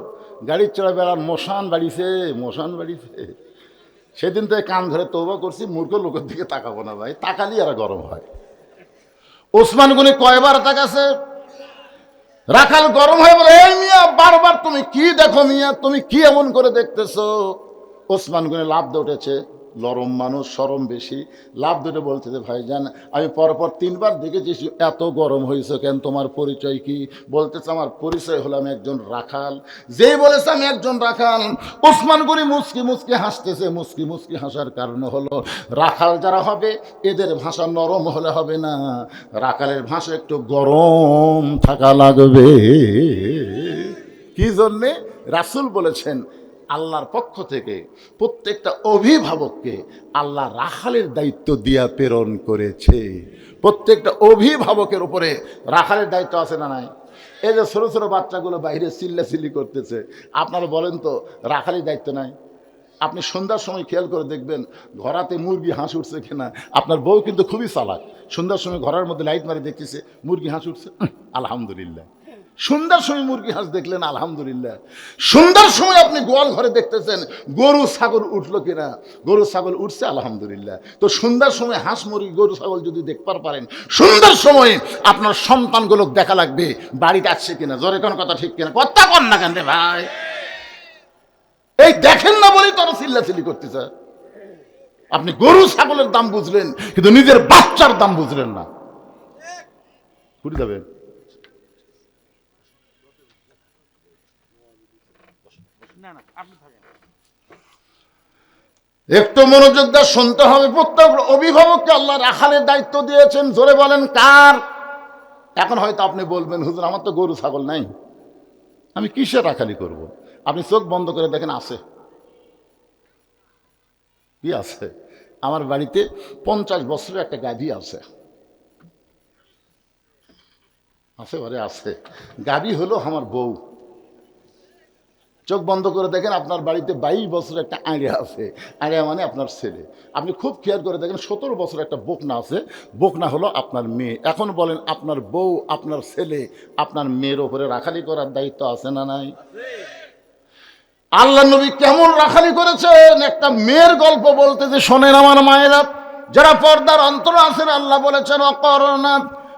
গাড়ির চড়া বেড়ার মশান বাড়িছে, মশান বাড়িছে। সেদিন থেকে কান ধরে তওবা করছি, মূর্খ লোকের দিকে তাকাবো না ভাই, তাকালি আর গরম হয়। ওসমান গনি কয়বার তাকাছে? রাখাল গরম হয়ে বলে, এই মিয়া বারবার তুমি কি দেখো মিয়া, তুমি কি এমন করে দেখতেছো? ওসমান গনি লাভ দিয়ে উঠেছে, নরম মানুষ, শরম বেশি, লাভ দুটো বলতেছে, ভাইজান আমি পরপর 3বার দেখেছি, এত গরম হয়েছে কেন? তোমার পরিচয় কি? বলতেছে, আমার পরিচয় হলো আমি একজন রাখাল। যেই বলেছে আমি একজন রাখাল, ওসমান গনি মুচকি মুচকি হাসতেছে। মুচকি মুচকি হাসার কারণ হলো রাখাল যারা হবে এদের ভাষা নরম হলে হবে না, রাখালের ভাষা একটু গরম থাকা লাগবে। কি জন্যে? রাসূল বলেছেন আল্লাহর পক্ষ থেকে প্রত্যেকটা অভিভাবককে আল্লাহ রাখালের দায়িত্ব দিয়া প্রেরণ করেছে। প্রত্যেকটা অভিভাবকের উপরে রাখালের দায়িত্ব আছে না নাই? এই যে ছোট ছোট বাচ্চাগুলো বাইরে চিল্লাচিল্লি করতেছে, আপনারা বলেন তো রাখালের দায়িত্ব নাই? আপনি সন্ধ্যার সময় খেয়াল করে দেখবেন ঘরাতে মুরগি হাঁস উঠছে কিনা। আপনার বউ কিন্তু খুবই চালাক, সন্ধ্যার সময় ঘরের মধ্যে লাইট মারি দেখতেছে মুরগি হাঁস উঠছে, আলহামদুলিল্লাহ। সন্ধ্যার সময় মুরগি হাঁস দেখলেন, আলহামদুলিল্লাহ। সন্ধ্যার সময় আপনি গোয়াল ঘরে দেখতেছেন গরু ছাগল উঠলো কিনা, গরু ছাগল উঠছে, আলহামদুলিল্লাহ। তো সন্ধ্যার সময় হাঁস মুরগি গরু ছাগল যদি দেখতে পারেন, সন্ধ্যার সময় আপনার সন্তানগুলো দেখা লাগবে বাড়িতে আসছে কিনা। জোরে কোন কথা ঠিক কিনা? কথা কন না কেন রে ভাই? এই দেখেন না বলেই তো চিল্লাচিল্লি করতেছে। আপনি গরু ছাগলের দাম বুঝলেন কিন্তু নিজের বাচ্চার দাম বুঝলেন না। ঘুরে যাবেন। একটু মনোযোগ দিয়ে শুনতে হবে। প্রত্যেক অভিভাবককে আল্লাহ রাখালের দায়িত্ব দিয়েছেন। জোরে বলেন কার? এখন হয়তো আপনি বলবেন, হুজুর আমার তো গরু ছাগল নাই, আমি কিসে রাখালি করব? আপনি চোখ বন্ধ করে দেখেন, আছে কি আছে? আমার বাড়িতে 50 বছরের একটা গাভী আছে, আছে বারে আছে। গাভী হলো আমার বউ। চোখ বন্ধ করে দেখেন আপনার বাড়িতে 22 বছরের একটা আড়িয়া আছে, আড়িয়া মানে আপনার ছেলে। আপনি খুব খেয়াল করে দেখেন 17 বছরের একটা বকনা আছে, বকনা হলো আপনার মেয়ে। এখন বলেন আপনার বউ, আপনার ছেলে, আপনার মেয়ের ওপরে রাখালি করার দায়িত্ব আছে না নাই? আল্লাহ নবী কেমন রাখালি করেছেন একটা মেয়ের গল্প বলতে যে শোনেন আমার মায়েরা যারা পর্দার অন্তর আছেন। আল্লাহ বলেছেন, অকরনা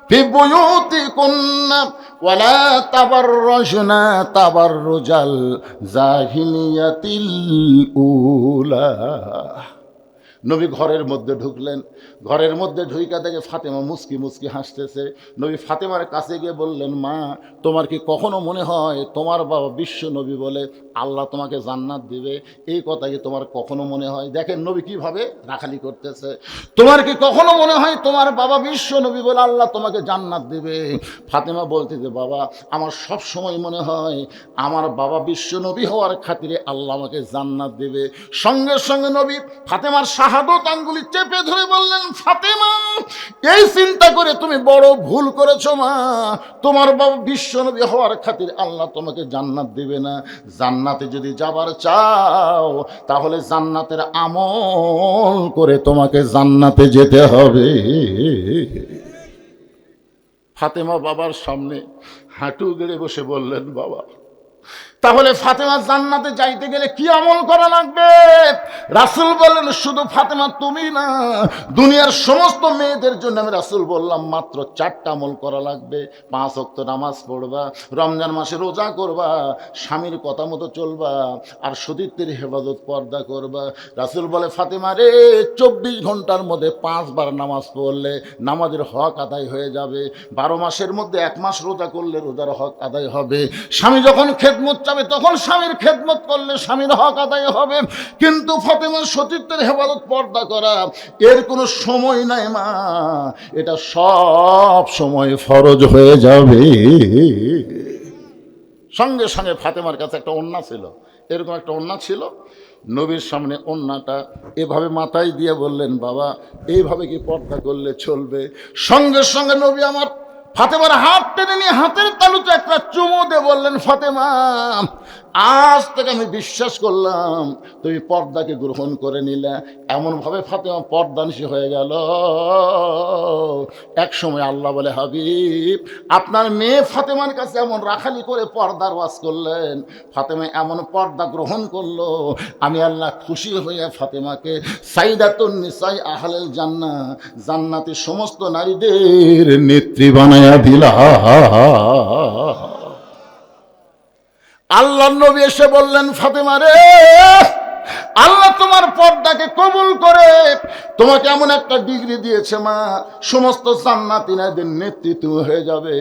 ফি বুয়ুতিকুন্না ওয়ালা তাবাররাজনা তাবাররুজাল জাহিলিয়াতিল উলা। নবী ঘরের মধ্যে ঢুকলেন, ঘরের মধ্যে ঢুইকা দেখে ফাতেমা মুচকি মুচকি হাসতেছে। নবী ফাতেমার কাছে গিয়ে বললেন, মা তোমার কি কখনো মনে হয় তোমার বাবা বিশ্ব নবী বলে আল্লাহ তোমাকে জান্নাত দিবে? এই কথা কি তোমার কখনো মনে হয়? দেখেন নবী কিভাবে রাখালি করতেছে। তোমার কি কখনো মনে হয় তোমার বাবা বিশ্ব নবী বলে আল্লাহ তোমাকে জান্নাত দিবে? ফাতেমা বলতেছে, বাবা আমার সব সময় মনে হয় আমার বাবা বিশ্ব নবী হওয়ার খাতিরে আল্লাহ আমাকে জান্নাত দেবে। সঙ্গে সঙ্গে নবী ফাতেমার শাহাদত আঙ্গুলি চেপে ধরে বললেন, ফাতেমা এই চিন্তা করে তুমি বড় ভুল করেছো মা। তোমার বাবা বিশ্বনবী হওয়ার খাতির আল্লাহ তোমাকে জান্নাত দেবে না। জান্নাতে যদি যাবার চাও তাহলে জান্নাতের আমল করে তোমাকে জান্নাতে যেতে হবে। ফাতেমা বাবার সামনে হাঁটু গেড়ে বসে বললেন, বাবা তাহলে ফাতেমা জান্নাতে যাইতে গেলে কি আমল করা লাগবে? রাসূল বললেন শুধু ফাতেমা তুমি না, দুনিয়ার সমস্ত মেয়েদের জন্য আমি রাসূল বললাম মাত্র 4টা আমল করা লাগবে। 5 ওয়াক্ত নামাজ পড়বা, রমজান মাসে রোজা করবা, স্বামীর কথা মতো চলবা, আর সতীত্বের হেফাজত পর্দা করবা। রাসূল বলে ফাতেমা রে, 24 ঘন্টার মধ্যে 5 বার নামাজ পড়লে নামাজের হক আদায় হয়ে যাবে। 12 মাসের মধ্যে 1 মাস রোজা করলে রোজার হক আদায় হবে। স্বামী যখন খেদমত চাবে তখন স্বামীর খেদমত করলে স্বামীর হক আদায় হবে। কিন্তু ফাতেমার সতীত্বের হেফাজত পর্দা করা এর কোনো সময় নাই মা, এটা সব সময় ফরজ হয়ে যাবে। সঙ্গে সঙ্গে ফাতেমার কাছে একটা ওড়না ছিল, এরকম একটা ওড়না ছিল। নবীর সামনে ওড়নাটা এভাবে মাথায় দিয়ে বললেন বাবা এইভাবে কি পর্দা করলে চলবে? সঙ্গে সঙ্গে নবী আমার ফাতেমার হাত টেনে নিয়ে হাতের তালুতে একটা চুমু দিয়ে বললেন ফাতেমা, আজ থেকে আমি বিশ্বাস করলাম তুমি পর্দাকে গ্রহণ করে নিলে। এমনভাবে ফাতেমা পর্দানিশী হয়ে গেল। এক সময় আল্লাহ বলে হাবিব আপনার মেয়ে ফাতেমার কাছে এমন রাখালি করে পর্দার ওয়াজ করলেন, ফাতেমা এমন পর্দা গ্রহণ করলো, আমি আল্লাহ খুশি হয়ে ফাতেমাকে সাইদাতুন নিসাই আহলেল জান্নাহ, জান্নাতের সমস্ত নারীদের নেত্রী বানায়া দিলা। আল্লাহর নবী এসে বললেন ফাতেমা রে, আল্লাহ তোমার পর্দাকে কবুল করে তোমাকে এমন একটা ডিগ্রি দিয়েছে মা, সমস্ত জান্নাতি নারীদের নেতৃত্ব হয়ে যাবে।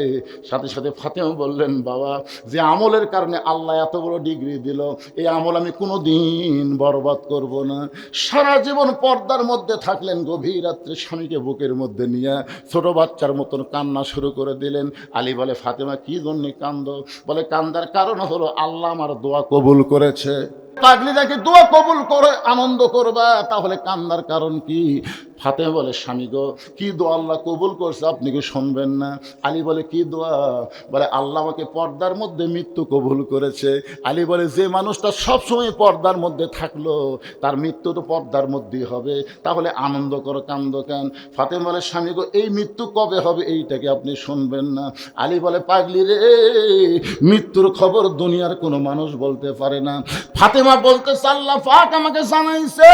সাথে সাথে ফাতেমা বললেন বাবা যে আমলের কারণে আল্লাহ এত বড় ডিগ্রি দিল, এই আমল আমি কোনো দিন বরবাদ করব না। সারা জীবন পর্দার মধ্যে থাকলেন, গভীর রাত্রে স্বামীকে বুকের মধ্যে নিয়ে ছোট বাচ্চার মতন কান্না শুরু করে দিলেন। আলী বলে ফাতেমা কি জন্যে কান্দো? বলে কান্দার কারণ হলো আল্লাহ আমার দোয়া কবুল করেছে। পাগলিটাকে দোয়া কবুল করে আনন্দ করবা, তাহলে কান্নার কারণ কি? ফাতেমা বলে স্বামী গো কি দোয়া আল্লাহ কবুল করছে আপনি কি শুনবেন না? আলী বলে কি দোয়া? বলে আল্লাহ আমাকে পর্দার মধ্যে মৃত্যু কবুল করেছে। আলী বলে যে মানুষটা সবসময় পর্দার মধ্যে থাকলো তার মৃত্যু তো পর্দার মধ্যেই হবে, তাহলে আনন্দ করো কান্দো কেন? ফাতেমা বলে স্বামী গো এই মৃত্যু কবে হবে এইটাকে আপনি শুনবেন না? আলী বলে পাগলি রে, মৃত্যুর খবর দুনিয়ার কোনো মানুষ বলতে পারে না। ফাতেমা বলতে আল্লাহ পাক আমাকে জানাইছে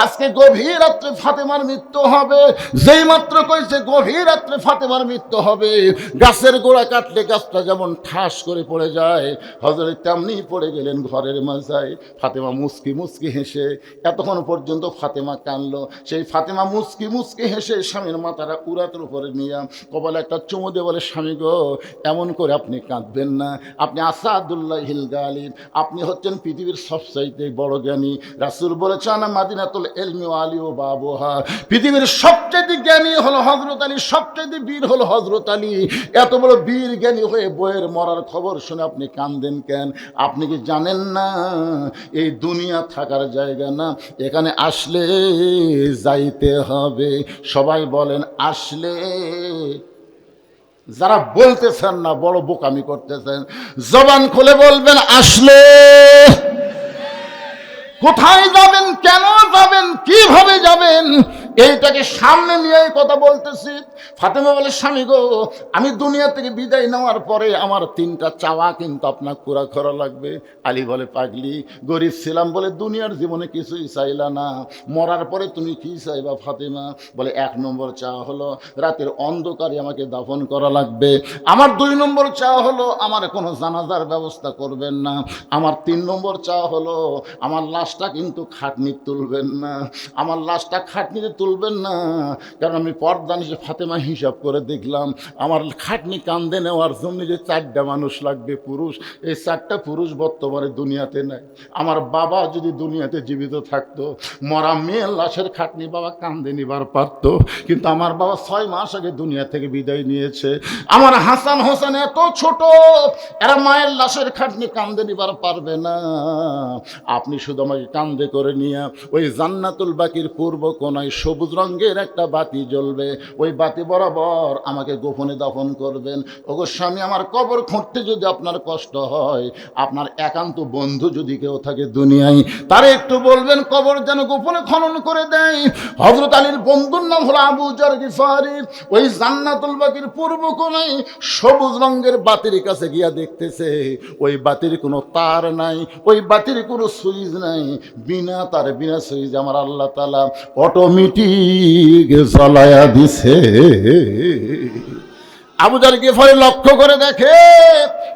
আজকে গভীর রাত্রে ফাতেমার মৃত্যু হবে। যেই মাত্র কইছে গভীর রাত্রে ফাতেমার মৃত্যু হবে, গাছের গোড়া কাটলে গাছটা যেমন ঠাস করে পড়ে যায়, হযরত তেমনি পড়ে গেলেন ঘরের মাঝায়। ফাতেমা মুচকি মুচকি হেসে, এতক্ষণ পর্যন্ত ফাতেমা কানলো, সেই ফাতেমা মুচকি মুচকি হেসে স্বামীর মাথাটা উরাতের উপরে নিয়ে কপালে একটা চুমু দিয়ে বলে স্বামী গো এমন করে আপনি কাঁদবেন না, আপনি আসাদুল্লাহিল গালিব, আপনি হচ্ছেন পৃথিবীর সবচাইতে বড় জ্ঞানী। রাসূল বলেছেন মাদিনাতুল ইলমি ওয়া আলী ওয়া বাবুহা, পৃথিবীর সবচেয়ে জ্ঞানী হলো হযরত আলী, সবচেয়ে বীর হলো হযরত আলী। এত বড় বীর জ্ঞানী হয়ে বইয়ের মরার খবর শুনে আপনি কাঁদেন কেন? আপনি কি জানেন না এই দুনিয়া থাকার জায়গা না, এখানে আসলে যাইতে হবে। সবাই বলেন আসলে। যারা বলতেছেন না বড় বোকামি করতেছেন, জবান খুলে বলবেন আসলে। কোথায় যাবেন, কেন যাবেন, কিভাবে যাবেন, এইটাকে সামনে নিয়ে কথা বলতেছি। ফাতেমা বলে স্বামী গো আমি দুনিয়া থেকে বিদায় নেওয়ার পরে আমার 3টা চাওয়া কিন্তু আপনার পুরা করা লাগবে। আলী বলে পাগলি গরিব ছিলাম বলে দুনিয়ার জীবনে কিছুই চাইলা না, মরার পরে তুমি কি চাইবা ফাতেমা? বলে 1 নম্বর চাওয়া হলো রাতের অন্ধকারে আমাকে দাফন করা লাগবে। আমার 2 নম্বর চাওয়া হলো আমার কোনো জানাজার ব্যবস্থা করবেন না। আমার 3 নম্বর চাওয়া হলো আমার লাশটা কিন্তু খাটনি তুলবেন না, আমার লাশটা খাটনিতে তুলবেন না, কারণ আমি পর্দানিশী ফাতেমা হিসাব করে দেখলাম আমার খাটনি কান্দে নেওয়ার জন্য যে 4টা মানুষ লাগবে পুরুষ, এই 4টা পুরুষ বর্তমানে দুনিয়াতে নাই। আমার বাবা যদি দুনিয়াতে জীবিত থাকতো মরা মেয়ের লাশের খাটনি বাবা কান্দে নিবার পারত, কিন্তু আমার বাবা 6 মাস আগে দুনিয়া থেকে বিদায় নিয়েছে। আমার হাসান হোসেন এত ছোট, এরা মায়ের লাশের খাটনি কান্দে নিবার পারবে না। আপনি শুধু আমাকে কান্দে করে নিয়ে ওই জান্নাতুল বাকির পূর্ব কোনায় সবুজ রঙের একটা বাতি জ্বলবে, ওই বাতি বরাবর আমাকে গোপনে দাফন করবেন। ওগো স্বামী, আমার কবর খুঁড়তে যদি আপনার কষ্ট হয়, আপনার একান্ত বন্ধু যদি কেউ থাকে দুনিয়ায়, তারে একটু বলবেন কবর যেন গোপনে খনন করে দেয়। হযরত আলীর বন্ধুর নাম হলো আবু যর গিফারি। ওই জান্নাতুল বাকির পূর্ব কোণায় সবুজ রঙের বাতির কাছে গিয়া দেখতেছে, ওই বাতির কোনো তার নাই, ওই বাতির কোনো সুইচ নাই, বিনা তার বিনা সুইচ আমার আল্লাহ তাআলা অটোমেটিক জ্বালায়া দিছে। আবু যর গিফারি লক্ষ্য করে দেখে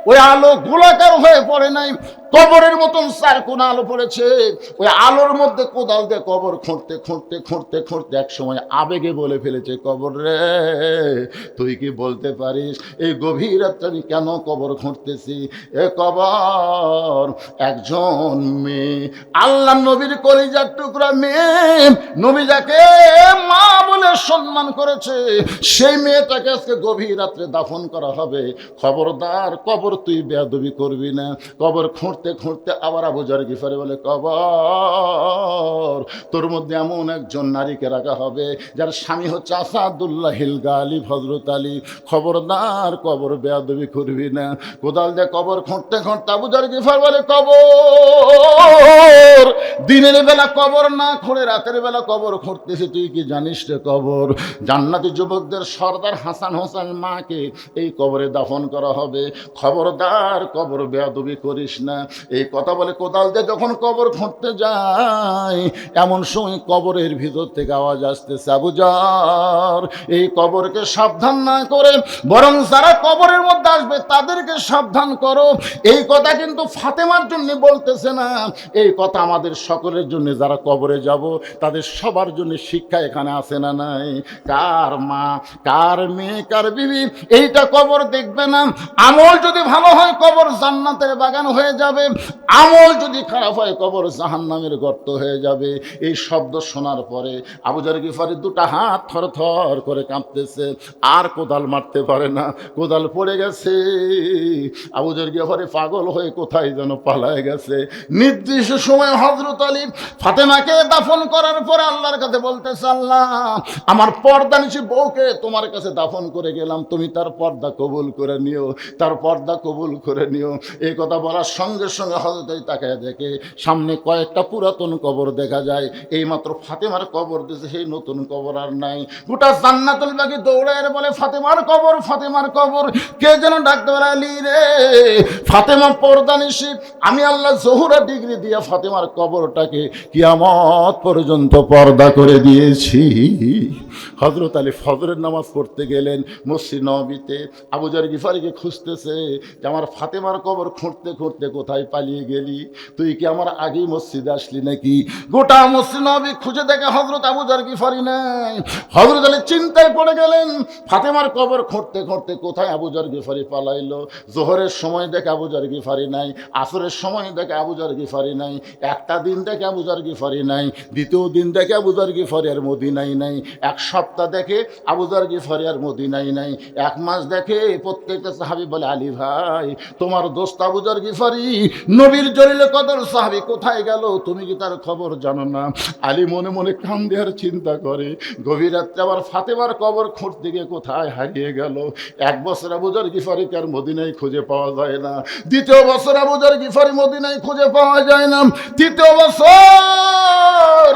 ওই আলো গোলাকার হয়ে পড়ে নাই, কবরের মতন চার কোনা আলো পড়েছে। ওই আলোর মধ্যে কোদাল দিয়ে কবর খুঁড়তে খুঁড়তে খুঁড়তে খুঁড়তে এক সময় আবেগে বলে ফেলেছে, কবর রে, তুই কি বলতে পারিস এই গভীর রাত্রে আমি কেন কবর খুঁড়তেছি? এ কবর একজন মেয়ে, আল্লাহ নবীর কলিজার টুকরা মেয়ে, নবী যাকে মা বলে সম্মান করেছে, সেই মেয়েটাকে আজকে গভীর রাত্রে দাফন করা হবে। খবরদার কবর তুই বেয়াদবি করবি না। কবর খুঁড়তে খুঁড়তে আবার আবু যর গিফারি বলে, কবর তোর মধ্যে এমন একজন নারীকে রাখা হবে যার স্বামী হচ্ছে আসাদুল্লাহিল গালিব হযরত আলী। খবরদার কবর বেয়াদবি করবি না। কোদাল দিয়ে কবর খুঁড়তে খুঁড়তে আবু যর গিফার বলে, কবর দিনের বেলা কবর না খুঁড়ে রাতের বেলা কবর খুঁড়তেছে, তুই কি জানিস রে কবর জান্নাতি যুবকদের সর্দার হাসান হোসেন মাকে এই কবরে দাফন করা হবে। খবরদার কবর বেয়াদবি করিস না। এই কথা বলে কোদাল দিয়ে যখন কবর খুঁড়তে যায়, এমন সময় কবরের ভিতর থেকে আওয়াজ আসতেছে, আবু যর এই কবরকে সাবধান না করে বরং যারা কবরের মধ্যে আসবে তাদেরকে সাবধান করো। এই কথা কিন্তু ফাতেমার জন্য বলতেছে না, এই কথা আমাদের সকলের জন্য, যারা কবরে যাব তাদের সবার জন্য শিক্ষা এখানে আছে না নাই? কার মা, কার মেয়ে, কার বিবি এইটা কবর দেখবে না। আমল যদি ভালো হয় কবর জান্নাতের বাগান হয়ে যাবে, আমল যদি খারাপ হয় কবর জাহান্নামের গর্ত হয়ে যাবে। এই শব্দ শোনার পরে আবু যর গিফারি দুটা হাত থরথর করে কাঁপতেছে, আর কোদাল মারতে পারে না, কোদাল পড়ে গেছে। আবু যর গিফারি পাগল হয়ে কোথায় যেন পালায় গেছে। নির্দিষ্ট সময় হযরত আলী ফাতেমাকে দাফন করার পরে আল্লাহর কাছে বলতেছে, আল্লাহ আমার পর্দানিশী বউকে তোমার কাছে দাফন করে গেলাম, তুমি তার পর্দা কবুল করে নিও, তার পর্দা কবুল করে নিও। এই কথা বলার সঙ্গে সঙ্গে হযরত আলী তাকায় দেখে সামনে কয়েকটা পুরাতন কবর দেখা যায়। এই মাত্র ফাতেমার কবর দিয়েছে, সেই নতুন কবর আর নাই। গোটা জান্নাতুল বাকি দৌড়ায় বলে, ফাতেমার কবর, ফাতেমার কবর। কে যেন ডাকতে বলে, আলী রে, ফাতেমা পর্দানিশী, আমি আল্লাহ জহুরা ডিগ্রি দিয়ে ফাতেমার কবরটাকে কিয়ামত পর্যন্ত পর্দা করে দিয়েছি। হযরত আলী ফজরের নামাজ পড়তে গেলেন মসজিদ নববীতে। আবু যর গিফারিকে খুঁজতেছে যে আমার ফাতেমার কবর খুঁড়তে খুঁড়তে কোথায় পালিয়ে গেলি, তুই কি আমার আগেই মসজিদে আসলি নাকি? গোটা মসজিদ নববী খুঁজে দেখে হযরত আবু যর গিফারি নাই। হযরত আলী চিন্তায় পড়ে গেলেন, ফাতেমার কবর খুঁড়তে খুঁড়তে কোথায় আবু যর গিফারি পালাইলো। জোহরের সময় দেখে আবু যর গিফারি নাই, আসরের সময় দেখে আবু যর গিফারি নাই, একটা দিন দেখে আবু যর গিফারি নাই, দ্বিতীয় দিন দেখে আবু যর গিফারি আর মদিনায় নাই, এক সপ্তাহ দেখে আবু যর গিফারি আর মদিনায় নাই, এক মাস দেখে প্রত্যেকটা সাহাবী বলে, আলী ভাই তোমার দোস্ত আবু যর গিফারি নবীর জলিল কদর সাহাবী কোথায় গেল, তুমি কি তার খবর জানো না? আলী মনে মনে কান দেওয়ার চিন্তা করে, গভীর রাত্রে আবার ফাতেমার কবর খুঁড়তে গিয়ে কোথায় হারিয়ে গেল। এক বছর আবু যর গিফারিকে আর মদিনায় খুঁজে পাওয়া যায় না, দ্বিতীয় বছর আবু যর গিফারি মদিনায় খুঁজে পাওয়া যায় না, তৃতীয় বছর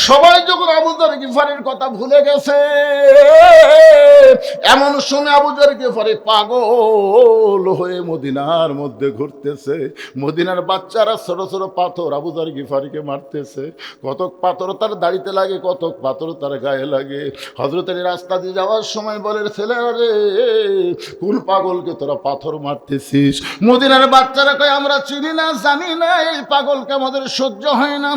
সবাই যখন আবু যর গিফারির কথা ভুলে গেছে, এমন সময় আবু যর গিফারি পাগল হয়ে মদিনার মধ্যে ঘুরতেছে। মদিনার বাচ্চারা ছোট ছোট পাথর আবু যর গিফারিকে মারতেছে, কতক পাথর তার দাড়িতে লাগে, কতক পাথর তার গায়ে লাগে। হযরত আলী রাস্তা দিয়ে যাওয়ার সময় বলে, ছেলেরা রে, কোন পাগলকে তোরা পাথর মারতেছিস? মদিনার বাচ্চারা কয়, আমরা চিনি না, জানি না, এই পাগলকে আমাদের সহ্য হয় না।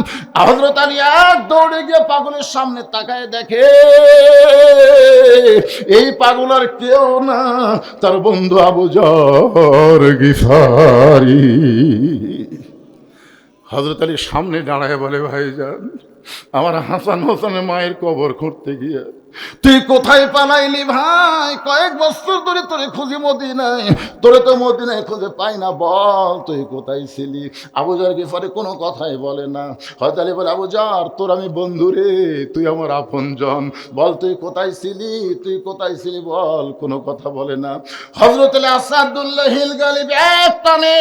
হযরত আলী এক দৌড়ে গিয়ে পাগলের সামনে তাকায় দেখে এই পাগল আর কেউ না, তার বন্ধু আবু যর গিফারি। হযরত আলী সামনে দাঁড়ায় বলে, ভাইজান আমার হাসান হোসেনের মায়ের কবর খুঁড়তে গিয়ে তুই কোথায় পালাইলি ভাই? কয়েক বছর ধরে তোরে খুঁজি মদিনায়, তোরে তো মদিনায় খুঁজে পাই না, বল তুই কোথায় ছিলি? আবু জার গিফারি কোনো কথাই বলে না। হযরত আলী বলে, আবু জার তোর আমি বন্ধু রে, তুই আমার আপনজন, বল তুই কোথায় ছিলি, তুই কোথায় ছিলি বল। কোনো কথা বলে না। হযরত আলী আসাদুল্লাহিল গালিব এক টানে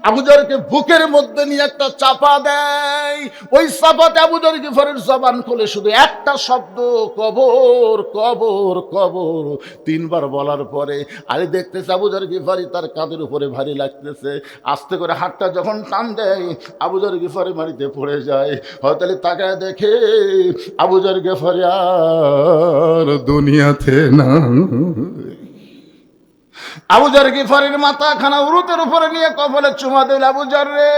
আবু জারকে বুকের মধ্যে নিয়ে একটা চাপা দেয়। ওই চাপাতে আবু জার গিফারির জবান খুলে শুধু একটা শব্দ, কবর কবর কবর, তিনবার বলার পরে আলী দেখতেছে আবু জার গিফারি তার কাঁধের উপরে ভারী লাগতেছে। আস্তে করে হাতটা যখন টান দেয় আবু জার গিফারি মাটিতে পড়ে যায়। হযরত আলী তাকায় দেখে আবু জার গিফারি আর দুনিয়াতে না। আবু জার গিফারির মাথা খানা উরুতের উপরে নিয়ে কপালে চুমা দিল, আবু জার রে,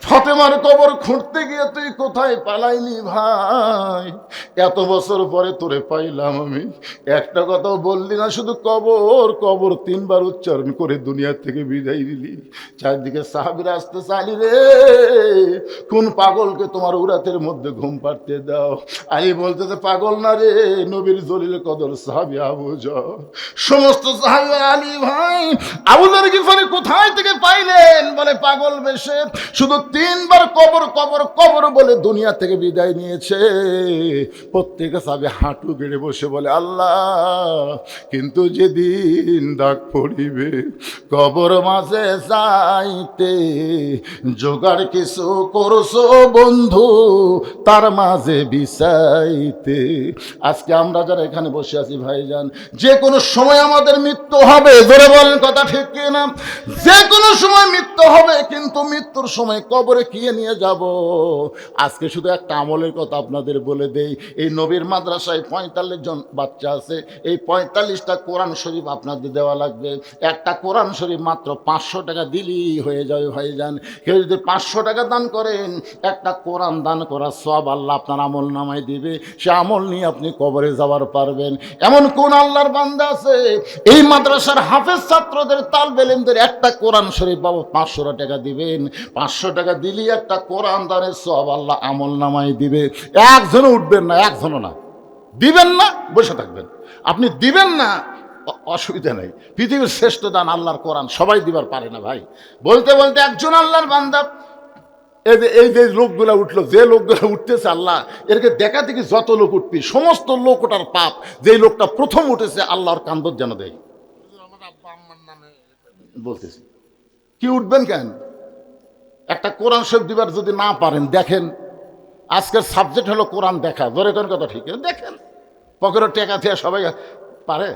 ফাতেমার কবর খুঁড়তে গিয়ে তুই কোথায় পালাইলি ভাই? এত বছর পরে তোরে পাইলাম আমি, একটা কথাও বললি না, শুধু কবর কবর তিনবার উচ্চারণ করে দুনিয়া থেকে বিদায় দিলি। চারদিকে সাহাবীরা আসতে চাইলি রে, কোন পাগলকে তোমার উরাতের মধ্যে ঘুম পাড়তে দাও? আলী বলতেছে পাগল না রে, নবীর জলিল কদর সাহাবী আবু জার। সমস্ত সাহাবী, আলী ভাই আবু জার গিফারি কোথায় থেকে পাইলেন? বলে পাগল বেশে শুধু তিনবার কবর কবর কবর বলে দুনিয়া থেকে বিদায় নিয়েছে। প্রত্যেকে সাহাবী হাঁটু গেড়ে বসে বলে আল্লাহ, কিন্তু যেদিন ডাক পড়িবে কবর মাঝে যাইতে, জোগাড় কিছু করছো বন্ধু তার মাঝে বিছাইতে। আজকে আমরা যারা এখানে বসে আছি ভাইজান, যে কোনো সময় আমাদের মৃত্যু হবে, ধরে বলেন কথা ঠিক কিনা? যে কোনো সময় মৃত্যু হবে, কিন্তু মৃত্যুর সময় কবরে কি নিয়ে যাব? আজকে শুধু একটা আমলের কথা আপনাদের বলে দেই। এই নবীর মাদ্রাসায় ৪৫ জন বাচ্চা আছে, এই ৪৫টা কোরআন শরীফ আপনাদের দেওয়া লাগবে। একটা কোরআন শরীফ মাত্র ৫০০ টাকা দিলেই হয়ে যাবে ভাইজান। কেউ যদি ৫০০ টাকা দান করেন, একটা কোরআন দান করার সওয়াব আল্লাহ আপনার আমল নামায় দিবে। সে আমল নিয়ে আপনি কবরে যাওয়ার পারবেন। এমন কোন আল্লাহর বান্দা আছে এই মাদ্রাসার হাফেজ ছাত্রদের তালবে ইলমদের একটা কোরআন শরীফ বাবু ৫০০ টাকা দিবেন? ৫০০ টাকা দিলেই একটা কোরআন দানের সওয়াব আল্লাহ আমল নামায় দিবে। একজনও উঠবেন না, একজনও না, দিবেন না, বসে থাকবেন। আপনি দিবেন না, অসুবিধা নেই। পৃথিবীর শ্রেষ্ঠ দান আল্লাহর কোরআন, সবাই দিবার পারে না ভাই। বলতে বলতে একজন আল্লাহর বান্দা, এই যে লোকগুলা উঠলো, যে লোকগুলা উঠতেছে, আল্লাহ এরকে দেখা দেখি যত লোক উঠবি সমস্ত লোক ওটার পাপ। যেই লোকটা প্রথম উঠেছে আল্লাহর কান্দর যেন দেয়। বলতেছি কি উঠবেন কেন? একটা কোরআন শরীফ দিবার যদি না পারেন, দেখেন আজকের সাবজেক্ট হলো কোরআন দেখা, ধরে কোন কথা ঠিক দেখেন, পকেটের টাকা থেকে সবাই পারে।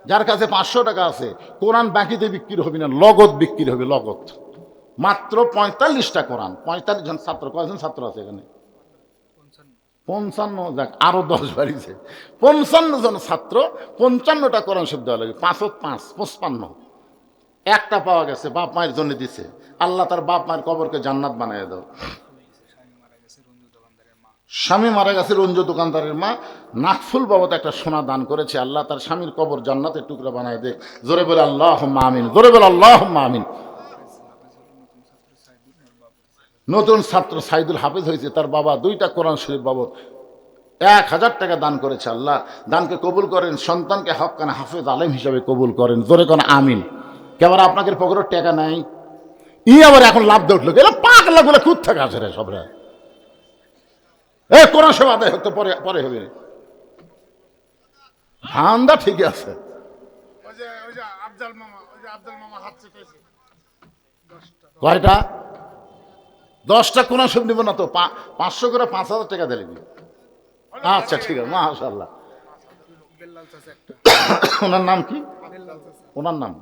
যার কাছে ৫০০ টাকা আছে, কোরআন বাকিতে বিক্রি হবে না, লগত বিক্রি হবে, লগত। মাত্র ৪৫টা কোরআন, ৪৫ জন ছাত্র। কয়জন ছাত্র আছে এখানে? ৫৫। যাক, আরো ১০ বাড়িছে, ৫৫ জন ছাত্র, ৫৫টা কোরআন শব্দ দেওয়া লাগে। ৫ × ৫ = ৫৫। একটা পাওয়া গেছে, বাপ মায়ের জন্য দিছে। আল্লাহ তার বাপ মায়ের কবরকে জান্নাত বানায় দাও। স্বামী মারা গেছে রঞ্জু দোকানদারের মা, নাকফুল বাবদ একটা সোনা দান করেছে। আল্লাহ তার স্বামীর কবর জান্নাতের টুকরা বানায় দে। জোরে বলে আল্লাহুম্মা আমিন, জোরে বলে আল্লাহুম্মা আমিন। নতুন ছাত্র সাইদুল হাফেজ হয়েছে, তার বাবা 2টা কোরআন শরীফ বাবদ ১,০০০ টাকা দান করেছে। আল্লাহ দানকে কবুল করেন, সন্তানকে হক্কানা হাফেজ আলেম হিসাবে কবুল করেন। জোরে কোন আমিন। কেবল আপনাদের পকেটের টাকা নাই, আবার এখন লাভ দিয়ে উঠলো, গেলে পাগলা গুলো খুদ থাকে আছে রে সবরা। কোরআন শরীফ আদায় হতে পরে পরে হবে, ধান্দা ঠিকই আছে। কয়টা? 10টা কোরআন শরীফ নিব না তো, 500 করে 5,000 টাকা দিলে। আচ্ছা ঠিক আছে, মাশাআল্লাহ। ওনার নাম কি? ওনার নাম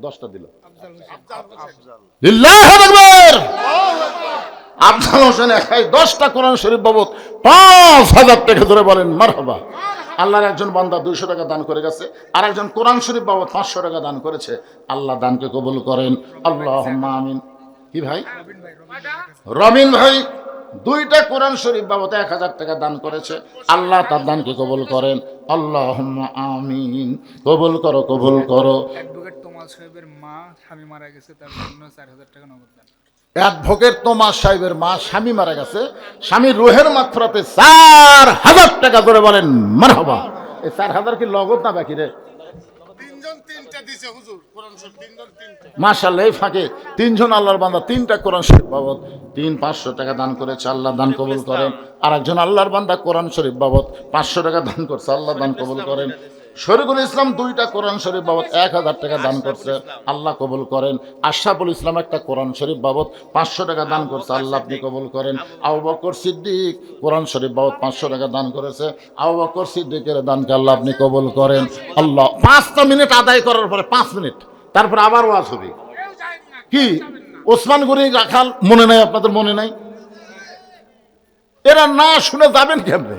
10টা দিল। লিল্লাহু আকবার। আফজাল হোসেন একাই 10টা কোরআন শরীফ বাবদ 5,000 টাকা ধরে বলেন মারহাবা। আল্লাহর একজন বান্দা 200 টাকা দান করে গেছে, আর একজন কোরআন শরীফ বাবদ 500 টাকা দান করেছে। আল্লাহ দানকে কবুল করেন, আল্লাহুম্মা আমিন। কি ভাই? রবিন ভাই 2টা কোরআন শরীফ বাবদ 1000 টাকা দান করেছে। আল্লাহ তার দানকে কবুল করেন, আল্লাহুম্মা আমিন। কবুল করো, কবুল করো। অ্যাডভোকেট তোমাল সাহেবের মা স্বামী মারা গেছে, তার জন্য 4000 টাকা নগদ দান। অ্যাডভোকেট তোমার সাহেবের মা স্বামী মারা গেছে, স্বামীর রুহের মাগফিরাতে 4,000 টাকা করে বলেন মারহাবা। এই 4,000 কি নগদ না বাকি রে? মাশাআল্লাহ, এই ফাঁকে 3 জন আল্লাহর বান্দা 3টা কোরআন শরীফ বাবদ 500 টাকা দান করেছে, আল্লাহ দান কবুল করেন। আর একজন আল্লাহর বান্দা কোরআন শরীফ বাবদ 500 টাকা দান করছে, আল্লাহ দান কবুল করেন। শরীফুল ইসলাম 2টা কোরআন শরীফ বাবদ 1,000 টাকা দান করছে, আল্লাহ কবুল করেন। আশরাফুল ইসলাম একটা কোরআন শরীফ বাবদ 500 টাকা দান করছে, আল্লাহ আপনি কবুল করেন। আবু বকর সিদ্দিক কোরআন শরীফ বাবদ 500 টাকা দান করেছে, আবু বকর সিদ্দিকের দানকে আল্লাহ আপনি কবুল করেন। আল্লাহ 5টা মিনিট আদায় করার পরে 5 মিনিট তারপর আবার ওয়াজ হবে। কি ওসমান গনি রাখাল মনে নাই? আপনাদের মনে নাই? এরা না শুনে যাবেন কেমনে?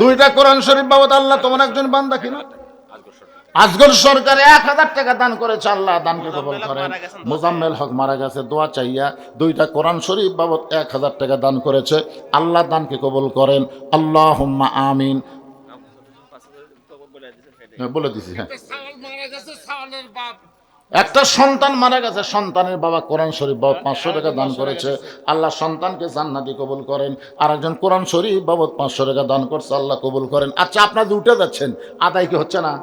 2টা কোরআন শরীফ বাবদ আল্লাহ তোমার একজন বান্দা কিনা আজগর সরকার 1,000 টাকা দান করেছে, আল্লাহ দানকে কবুল করেন। মোজাম্মেল হক মারা গেছে, দোয়া চাইয়া 2টা কোরআন শরীফ বাবদ 1,000 টাকা দান করেছে, আল্লাহ দানকে কবুল করেন। আল্লাহুম্মা আমিন। বলে দিছি। হ্যাঁ, একটা সন্তান মারা গেছে, সন্তানের বাবা কোরআন শরীফ বাবদ 500 টাকা দান করেছে, আল্লাহ সন্তানকে জান্নাতি কবুল করেন। আর একজন কোরআন শরীফ বাবদ 500 টাকা দান করছে, আল্লাহ কবুল করেন। আচ্ছা, আপনারা উঠে যাচ্ছেন, আদায় কি হচ্ছে না?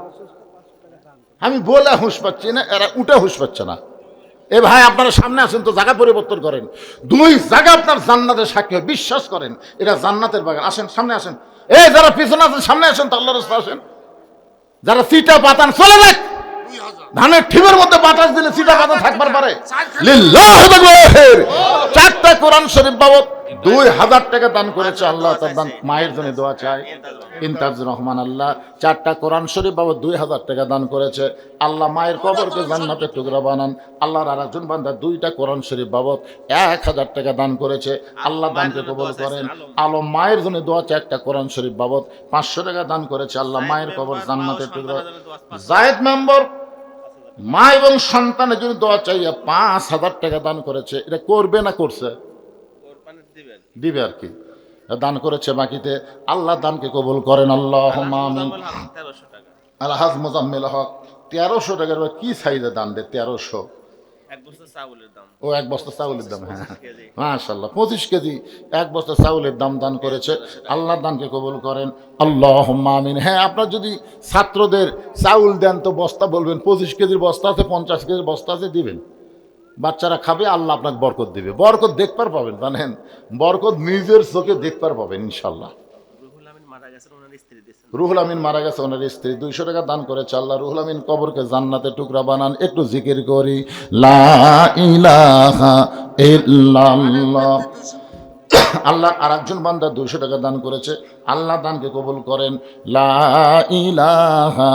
আমি বলে হুঁশ পাচ্ছি না, এরা উঠে হুঁশ পাচ্ছে না। এ ভাই, আপনারা সামনে আসেন তো, জায়গা পরিবর্তন করেন। 2 জায়গা আপনার জান্নাতের সাক্ষী হয়, বিশ্বাস করেন এটা জান্নাতের বাগান। আসেন, সামনে আসেন। এই যারা পিছনে আছেন সামনে আসেন তো, আল্লাহর রাস্তায় আসেন। যারা সিটা পাতান চলে যাক, ধানের ঠিমের মধ্যে বাতাস দিলে সিটা পাতা থাকবার পারে? লিল্লাহি তাকবীর। 4টা কোরআন শরীফ বাবদ 2,000 টাকা দান করেছে, আল্লাহ তার দান মায়ের জন্য দোয়া চায়। ইনতাজুর রহমান আল্লাহ 4টা কোরআন শরীফ বাবদ 2,000 টাকা দান করেছে, আল্লাহ মায়ের কবরকে জান্নাতের টুকরা বানান। আল্লাহর আর একজন বান্দা 2টা কোরআন শরীফ বাবদ 1,000 টাকা দান করেছে, আল্লাহ দানকে কবুল করেন। আলম মায়ের জন্য দোয়া চায়, 1টা কোরআন শরীফ বাবদ 500 টাকা দান করেছে, আল্লাহ মায়ের কবর জান্নাতের টুকরা। জায়েদ মেম্বার মা এবং সন্তানের জন্য দোয়া চাইয়া 5,000 টাকা দান করেছে। এটা করবে না করছে? দিবে আর কি, দান করেছে বাকিতে, আল্লাহ দানকে কবুল করেন। আল্লাহুম্মা আমিন। আলহাজ মোজাম্মেল হক 1300 টাকার কি সাইজে দান দেয়? 1300। ও 1 বস্তা চাউলের দাম। হ্যাঁ, মাশাআল্লাহ, 25 কেজি 1 বস্তা চাউলের দাম দান করেছে, আল্লাহ দানকে কবুল করেন। আল্লাহুম্মা আমিন। হ্যাঁ, আপনার যদি ছাত্রদের চাউল দেন তো বস্তা বলবেন, 25 কেজির বস্তা আছে, 50 কেজির বস্তা আছে, দিবেন। বাচ্চারা খাবে, আল্লাহ আপনাকে বরকত দিবে। বরকত দেখবার পাবেন, জানেন, বরকত নিজের চোখে দেখবার পাবেন ইনশাল্লাহ। রুহুল আমিন মারা গেছে, ওনার স্ত্রী 200 টাকা দান করেছে, আল্লাহ রুহুল আমিন কবরকে জান্নাতের টুকরা বানান। একটু জিকির করি, লা ইলাহা ইল্লাল্লাহ। আল্লাহ আর একজন বান্দা 200 টাকা দান করেছে, আল্লাহ দানকে কবুল করেন। লা ইলাহা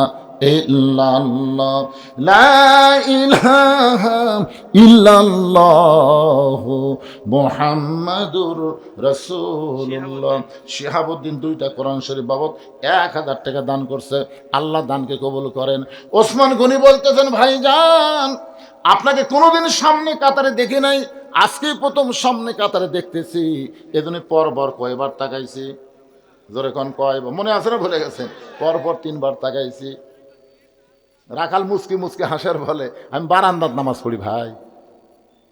ইল্লাল্লাহ, লা ইলাহা ইল্লাল্লাহ মুহাম্মাদুর রাসূলুল্লাহ। শিহাবুদ্দিন 2টা কোরআন শরীফ বাবদ 1,000 টাকা দান করছে, আল্লাহ দানকে কবুল করেন। ওসমান গনি বলতেছেন, ভাইজান আপনাকে কোনোদিন সামনে কাতারে দেখি নাই, আজকেই প্রথম সামনে কাতারে দেখতেছি। এজন্য পরপর কয়বার তাকাইছি? জোরে কোন কয়বার? মনে আছে না ভুলে গেছেন? পরপর 3বার তাকাইছি। রাখাল মুসকি মুসকি হাসার বলে, আমি বারান্দাত নামাজ পড়ি ভাই,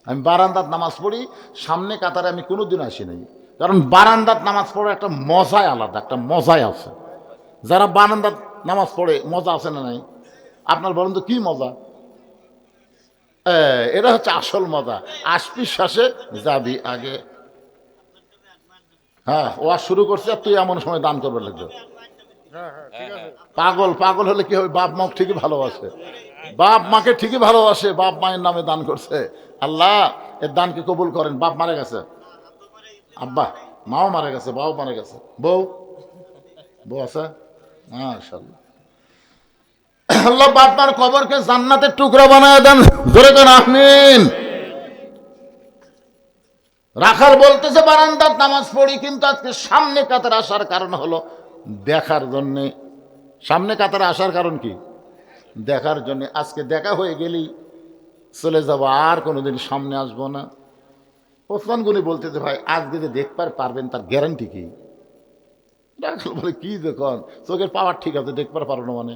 আমি বারান্দাত নামাজ পড়ি, সামনে কাতারে আমি কোনোদিন আসি নাই। কারণ বারান্দাত নামাজ পড়ার একটা মজাই আলাদা, একটা মজাই আছে। যারা বারান্দাত নামাজ পড়ে মজা আছে না নাই? আপনার বলেন তো কি মজা? এটা হচ্ছে আসল মজা। আসবি শ্বাসে যাবি আগে। হ্যাঁ, ও শুরু করছে, আর তুই এমন সময় দান করবে লাগবে। পাগল পাগল হলে কি হবে? বাপ মা ঠিকই ভালোবাসে, বাপ মাকে ঠিকই ভালোবাসে, বাপ মায়ের নামে দান করছে, আল্লাহ এর দানকে কবুল করেন। বাপ মারা গেছে, আব্বা মাও মারা গেছে, বাও মারা গেছে, বউ বউ আছে, মাশাআল্লাহ। আল্লাহ বাপ মার কবরকে জান্নাতের টুকরা বানায় দেন, জোরে কোন আমিন। রাখাল বলতেছে, বারান্দার নামাজ পড়ি, কিন্তু আজকে সামনে কাতারে আসার কারণ হলো দেখার জন্যে। সামনে কাতারে আসার কারণ কি? দেখার জন্য। আজকে দেখা হয়ে গেলেই চলে যাব, আর কোনোদিন সামনে আসবো না। ওসমান গনি বলতেছে, ভাই আজকে যে দেখবার পারবেন তার গ্যারান্টি কি? রাখাল বলে, কি দেখুন, চোখের পাওয়ার ঠিক আছে, দেখবার পারবো না মানে?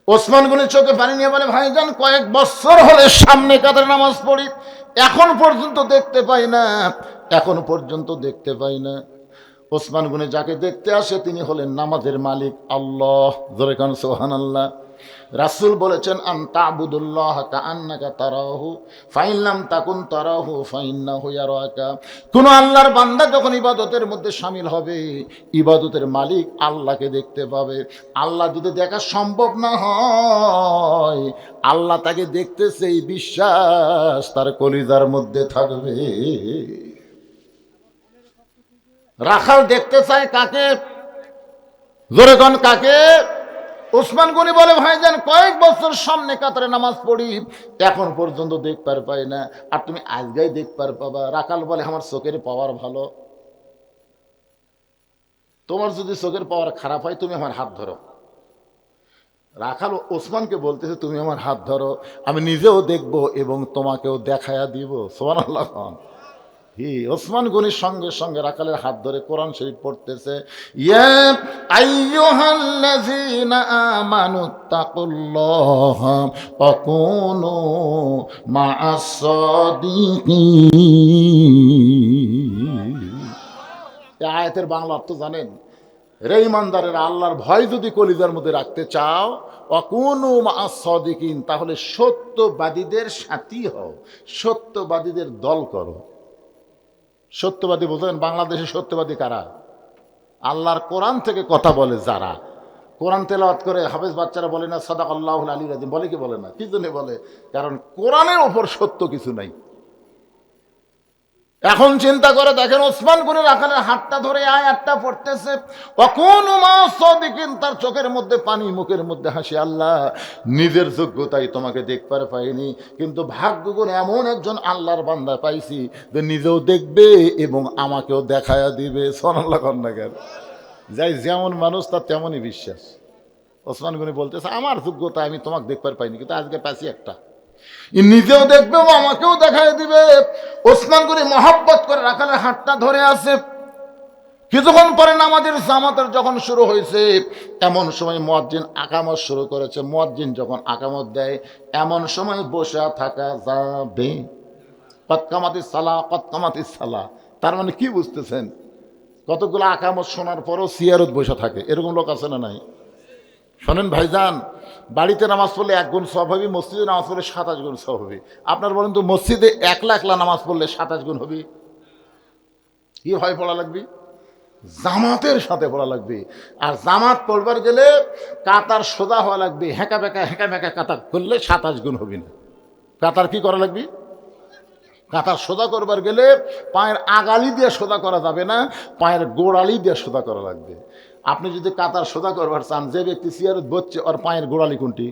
ওসমান গনি চোখে পানি নিয়ে বলে, ভাইজান কয়েক বছর হলে সামনে কাতারে নামাজ পড়ি, এখন পর্যন্ত দেখতে পাই না, এখন পর্যন্ত দেখতে পাই না। ওসমান গনি যাকে দেখতে আসে তিনি হলেন নামাজের মালিক আল্লাহ। জোরে কান সুবহানাল্লাহ। রাসূল বলেছেন, আনতা আবুদুল্লাহ কাআন্নাকা তারাহু ফাইন লাম তাকুন তারাহু ফাইন্নাহু ইয়ারাকা। কোন আল্লাহর বান্দা যখন ইবাদতের মধ্যে শামিল হবে, ইবাদতের মালিক আল্লাহকে দেখতে পাবে। আল্লাহ যদি দেখা সম্ভব না হয়, আল্লাহ তাকে দেখতেছে এই বিশ্বাস তার কলিজার মধ্যে থাকবে। রাখাল দেখতে চায় কাকে? জোরে কোন কাকে? ওসমান গনি বলে, ভাইজান কয়েক বছর সামনে কাতারে নামাজ পড়ি, এখন পর্যন্ত দেখবার পাই না, আর তুমি আজকেই দেখবার পাবা। রাখাল বলে, আমার চোখের পাওয়ার ভালো, তোমার যদি চোখের পাওয়ার খারাপ হয় তুমি আমার হাত ধরো। রাখাল ওসমানকে বলতেছে, তুমি আমার হাত ধরো, আমি নিজেও দেখবো এবং তোমাকেও দেখায়া দিব। সুবহানাল্লাহ। ওসমান গনির সঙ্গে সঙ্গে রাখালের হাত ধরে কোরআন শরীফ পড়তেছে, ইয়া আইয়ুহাল্লাযীনা আমানুত্তাকুল্লাহা ওয়া কুনু মা'আস সাদিকিন। এই আয়াতের বাংলা অর্থ জানেন? রে ঈমানদারেরা, আল্লাহর ভয় যদি কলিজার মধ্যে রাখতে চাও, ওয়া কুনু মা'আস সাদিকিন, তাহলে সত্যবাদীদের সাথী হও, সত্যবাদীদের দল করো। সত্যবাদী বোঝেন? বাংলাদেশে সত্যবাদী কারা? আল্লাহর কোরআন থেকে কথা বলে যারা, কোরআন তেলাওয়াত করে। হাফেজ বাচ্চারা বলে না সাদাকাল্লাহুল আলিয়্যুল আযীম, বলে কি বলে না? কি জন্য বলে? কারণ কোরআনের ওপর সত্য কিছু নাই। এখন চিন্তা করে দেখেন, ওসমান গনি রাখালের হাতটা ধরে আয়াতটা পড়তেছে, ওয়াকুনু মা'আস সাদিকিন, তার চোখের মধ্যে পানি, মুখের মধ্যে হাসি। আল্লাহ, নিজের যোগ্যতায় তোমাকে দেখবার পাইনি, কিন্তু ভাগ্য করে এমন একজন আল্লাহর বান্দা পাইছি যে নিজেও দেখবে এবং আমাকেও দেখায়া দিবে। সুবহানাল্লাহ। কন্যাকার যাই যেমন মানুষ তার তেমনই বিশ্বাস। ওসমান গনি বলতেছে, আমার যোগ্যতা আমি তোমাকে দেখবার পাইনি, কিন্তু আজকে পাইছি একটা, নিজেও দেখবে ও আমাকেও দেখাই দিবে। ওসমান গনি মহব্বত করে রাখালের হাতটা ধরে আছে। কিছুক্ষণ পরে নামাজের জামাতের যখন শুরু হয়েছে, এমন সময় মুয়াজ্জিন আকামত শুরু করেছে। মুয়াজ্জিন যখন আকামত দেয়, এমন সময় বসে থাকা যাবে। কদ কামাতিস সালাহ, কদ কামাতিস সালাহ, তার মানে কি বুঝতেছেন? কতগুলো আকামত শোনার পরও সিয়ারত বসে থাকে, এরকম লোক আছে না নাই? শোনেন ভাইজান, বাড়িতে নামাজ পড়লে 1 গুণ সওয়াব হবে, মসজিদে নামাজ পড়লে 27 গুণ সওয়াব হবে। আপনার বলেন তো, মসজিদে একলা একলা নামাজ পড়লে 27 গুণ হবে? কি হয় পড়া লাগবে? জামাতের সাথে পড়া লাগবে। আর জামাত পড়বার গেলে কাতার সোজা হওয়া লাগবে। হেঁকা বেঁকা কাতার করলে 27 গুণ হবে না। কাতার কি করা লাগবে? কাতার সোজা করবার গেলে পায়ের আগালি দিয়ে সোজা করা যাবে না, পায়ের গোড়ালি দিয়ে সোজা করা লাগবে। আপনি যদি কাতার সোজা করবার চান, যে ব্যক্তি চেয়ারত বসছে ওর পায়ের গোড়ালি কোনটি,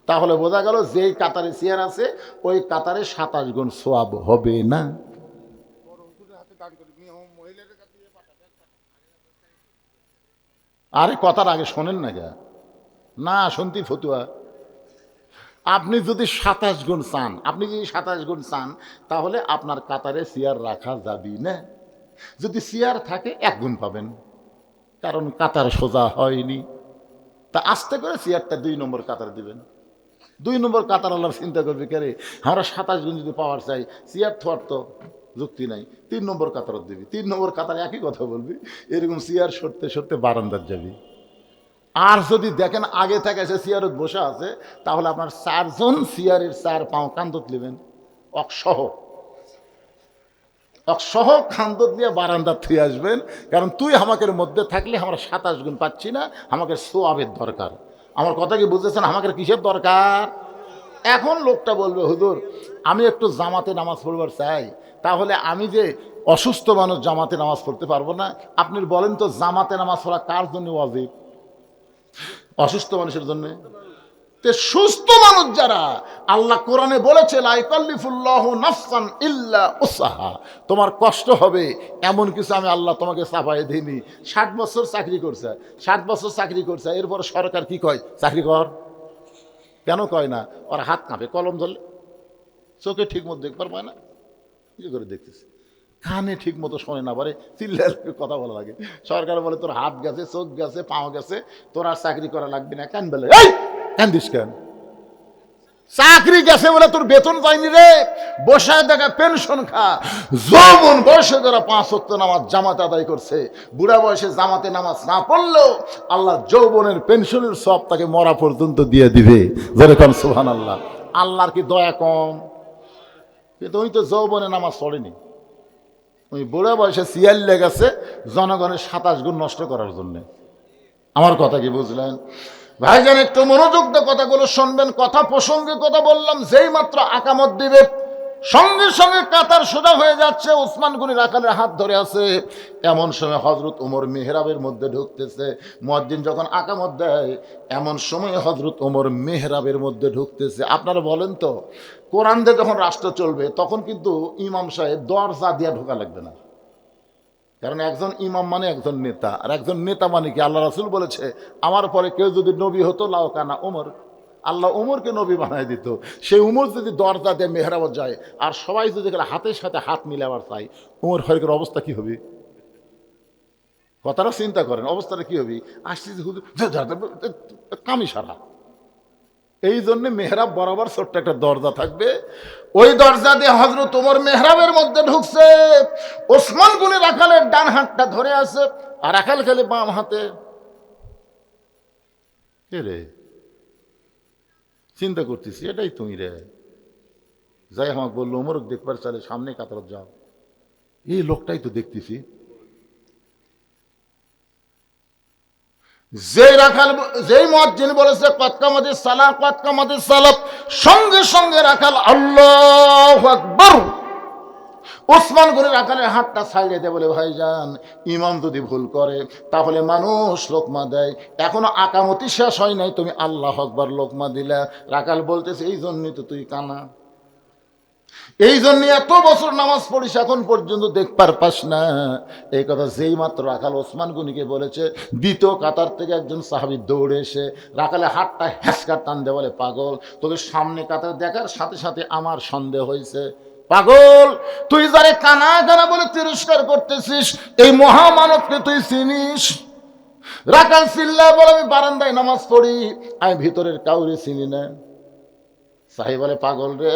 তাহলে বোঝা গেল যেই কাতারে চেয়ার আছে ওই কাতারে 27 গুণ সওয়াব হবে না। আরে কথার আগে শোনেন না কে? না শুনতি ফতুয়া। আপনি যদি 27 গুণ চান, তাহলে আপনার কাতারে চেয়ার রাখা যাবে না। যদি চেয়ার থাকে 1 গুণ পাবেন, কারণ কাতার সোজা হয়নি। তা আস্তে করে চেয়ারটা 2 নম্বর কাতার দিবেন। 2 নম্বর কাতার আল্লাহর চিন্তা করবে, কে রে আমরা 27 গুণ যদি পাওয়ার চাই, চেয়ার থার তো যুক্তি নাই, 3 নম্বর কাতার দিবি। 3 নম্বর কাতার একই কথা বলবি, এরকম চেয়ার সরতে সরতে বারান্দার যাবি। আর যদি দেখেন আগে থেকে এসে চেয়ারত বসে আছে, তাহলে আপনার 4 জন চেয়ারের 4 পাও কান্দত নেবেন, অসহ খান্দত দিয়ে বারান্দার থুয়ে আসবেন। কারণ তুই আমাকে মধ্যে থাকলে আমরা 27 গুণ পাচ্ছি না, আমাকে সোয়াবের দরকার। আমার কথা কি বুঝতেছেন? আমাকে কিসের দরকার? এখন লোকটা বলবে, হুজুর আমি একটু জামাতে নামাজ পড়বার চাই, তাহলে আমি যে অসুস্থ মানুষ জামাতে নামাজ পড়তে পারবো না। আপনি বলেন তো, জামাতে নামাজ পড়া কার জন্য ওয়াজিব? অসুস্থ মানুষের জন্য। সুস্থ মানুষ যারা, আল্লাহ কোরআনে বলেছে লা ইকাল্লিফুল্লাহু নাফসান ইল্লা উসআহা, তোমার কষ্ট হবে এমন কিছু আমি আল্লাহ তোমাকে চাপাই দিইনি। 60 বছর চাকরি করছে, এরপর সরকার কি কয়? চাকরি কর। কেন কয় না? ওর হাত কাঁপে, কলম ধরলে চোখে ঠিক মতো দেখবার পায় না, কি করে দেখতেছে, কানে ঠিক মতো শোনে না, পারে চিল্লালে কথা বলা লাগে। সরকার বলে তোর হাত গেছে, চোখ গেছে, পাও গেছে, তোর আর চাকরি করা লাগবে না। কান বলে এই কান্দিস কেন? চাকরি গেছে বলে তোর বেতন পাইনি রে, বসে দেখা পেনশন খা। যৌবন বয়সে যারা 5 ওয়াক্ত নামাজ জামাতে আদায় করছে, বুড়া বয়সে জামাতে নামাজ না পড়লেও আল্লাহ যৌবনের পেনশনের সব তাকে মরা পর্যন্ত দিয়ে দিবে। যেরকম সুবহানাল্লাহ। আল্লাহর কি দয়া কম? কিন্তু ওই তো যৌবনে নামাজ পড়েনি, ওই বুড়া বয়সে সিয়াল লেগেছে জনগণের 27 গুণ নষ্ট করার জন্য। আমার কথা কি বুঝলেন ভাইজান? একটু মনোযোগ দিয়ে কথাগুলো শুনবেন। কথা প্রসঙ্গে কথা বললাম, যেই মাত্র আকামত দিবে সঙ্গে সঙ্গে কাতার সোজা হয়ে যাচ্ছে। ওসমান গনি রাখালের হাত ধরে আছে। এমন সময় হজরত ওমর মেহরাবের মধ্যে ঢুকতেছে। মুয়াজ্জিন যখন আকামত দেয়, এমন সময় হজরত ওমর মেহরাবের মধ্যে ঢুকতেছে। আপনারা বলেন তো, কোরআন দিয়ে যখন রাষ্ট্র চলবে তখন কিন্তু ইমাম সাহেব দরজা দিয়ে ঢোকা লাগবে না। কারণ একজন ইমাম মানে একজন নেতা, আর একজন নেতা মানে কি? আল্লাহ রাসূল বলেছে, আমার পরে কেউ যদি নবী হতো লাও কানা ওমর, আল্লাহ ওমরকে নবী বানায় দিত। সেই ওমর যদি দরজা দিয়ে মেহরাবত যায় আর সবাই যদি হাতের সাথে হাত মিলাবার চাই, ওমর ফারুকের অবস্থা কি হবে? কথাটা চিন্তা করেন, অবস্থাটা কি হবে? আসছি হুজুর কামি সারা। এই জন্য মেহরাব বরাবর ছোট্ট একটা দরজা থাকবে। ওই দরজা দিয়ে হযরত ওমর মেহরাবের মধ্যে ঢুকছে। ওসমান গনি রাখালের ডান হাতটা ধরে আছে আর রাখাল খেলে বাম হাতে। কে রে? চিন্তা করতেছি, এটাই তুমি রে। যাই আমাকে বললো, ওমর দেখবার চালে সামনে কাতারত যাও। এই লোকটাই তো দেখতেছি। যেই মুয়াজ্জিন বলেছে কদ কামাতিস সালাহ, কদ কামাতিস সালাত, সঙ্গে সঙ্গে রাখাল আল্লাহু আকবার। ওসমান গনি রাখালের হাতটা ছাড়িয়ে দেয়, বলে ভাইজান ইমাম যদি ভুল করে তাহলে মানুষ লোকমা দেয়, এখনো আকামতি শেষ হয় নাই, তুমি আল্লাহু আকবার লোকমা দিলা। রাখাল বলতেছে, এই জন্যই তো তুই কানা, এই জন্য এত বছর নামাজ পড়িস এখন পর্যন্ত দেখবার পাস না। এই কথা যেই মাত্র রাখাল ওসমান গনিকে বলেছে, দ্বিতীয় কাতার থেকে একজন সাহাবী দৌড়ে এসে রাখালে হাতটা হ্যাঁচকা টান দিয়ে বলে, পাগল, তোকে সামনে কাতার দেখার সাথে সাথে আমার সন্দেহ হয়েছে। পাগল, তুই যারে কানা কানা বলে তিরস্কার করতেছিস, এই মহামানবকে তুই চিনিস? রাখাল চিল্লায় বলে, আমি বারান্দায় নামাজ পড়ি, আমি ভিতরের কাউরে চিনি না। সাহেব বলে, পাগল রে,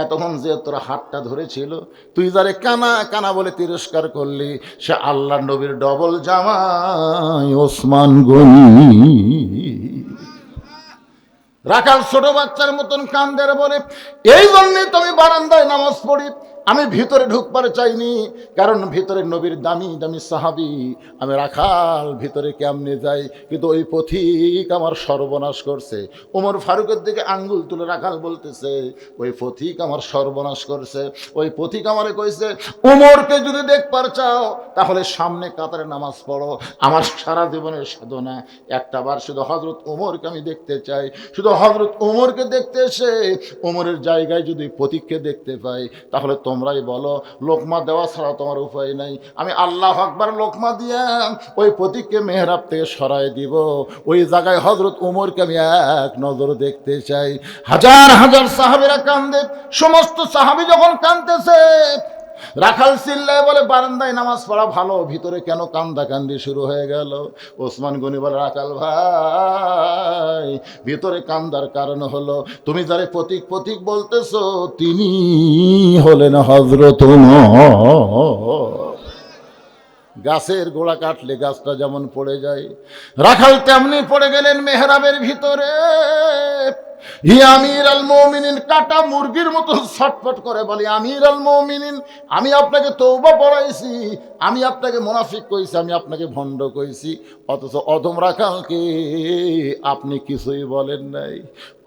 এতক্ষণ যে তোর হাতটা ধরেছিল, তুই যারে কানা কানা বলে তিরস্কার করলি, সে আল্লাহ নবীর ডবল জামাই ওসমান গনি। রাখাল ছোট বাচ্চার মতন কান্দের বলে, এই জন্যে তুমি বারান্দায় নামাজ পড়ি, আমি ভিতরে ঢুকবার চাইনি, কারণ ভিতরে নবীর দামি দামি সাহাবী। আমি রাখাল ভিতরে কেমনে যাই, কিন্তু ওই পথিক আমার সর্বনাশ করছে। ওমর ফারুকের দিকে আঙ্গুল তুলে রাখাল বলতেছে, ওই পথিক আমার সর্বনাশ করছে। ওই পথিক আমারে কইছে, ওমরকে যদি দেখবার চাও তাহলে সামনে কাতারে নামাজ পড়ো। আমার সারা জীবনের সাধনা একটাবার শুধু হযরত ওমরকে আমি দেখতে চাই। শুধু হযরত ওমরকে দেখতে এসে ওমরের জায়গায় যদি পথিককে দেখতে পাই, তাহলে তোমরাই বলো, লোকমা দেওয়া ছাড়া তোমার উপায় নাই। আমি আল্লাহু আকবার লোকমা দিয়া ওই পথিককে মেহরাব থেকে সরাই দিব। ওই জায়গায় হযরত ওমরকে আমি এক নজর দেখতে চাই। হাজার হাজার সাহাবীরা কান্দে। সমস্ত সাহাবী যখন কাঁদতেছে, রাখাল চিল্লায় বলে, বারান্দায় নামাজ পড়া ভালো, ভিতরে কেন কান্দা কান্দি শুরু হয়ে গেল? ওসমান গনি বলে, রাখাল ভাই, ভিতরে কান্দার কারণ হলো, তুমি যারে পথিক পথিক বলতেছো তিনি হলেন হযরত ওমর। গাছের গোড়া কাটলে গাছটা যেমন পড়ে যায়, রাখাল তেমনি পড়ে গেলেন মেহরাবের ভিতরে। হি আমির আল মুমিনিন, কাটা মুরগির মতো ছটফট করে বলে, আমির আল মুমিনিন, আমি আপনাকে তওবা পড়াইছি, আমি আপনাকে মুনাফিক কইছি, আমি আপনাকে ভণ্ড কইছি, অথচ অধম রাখালকে আপনি কিছুই বলেন নাই।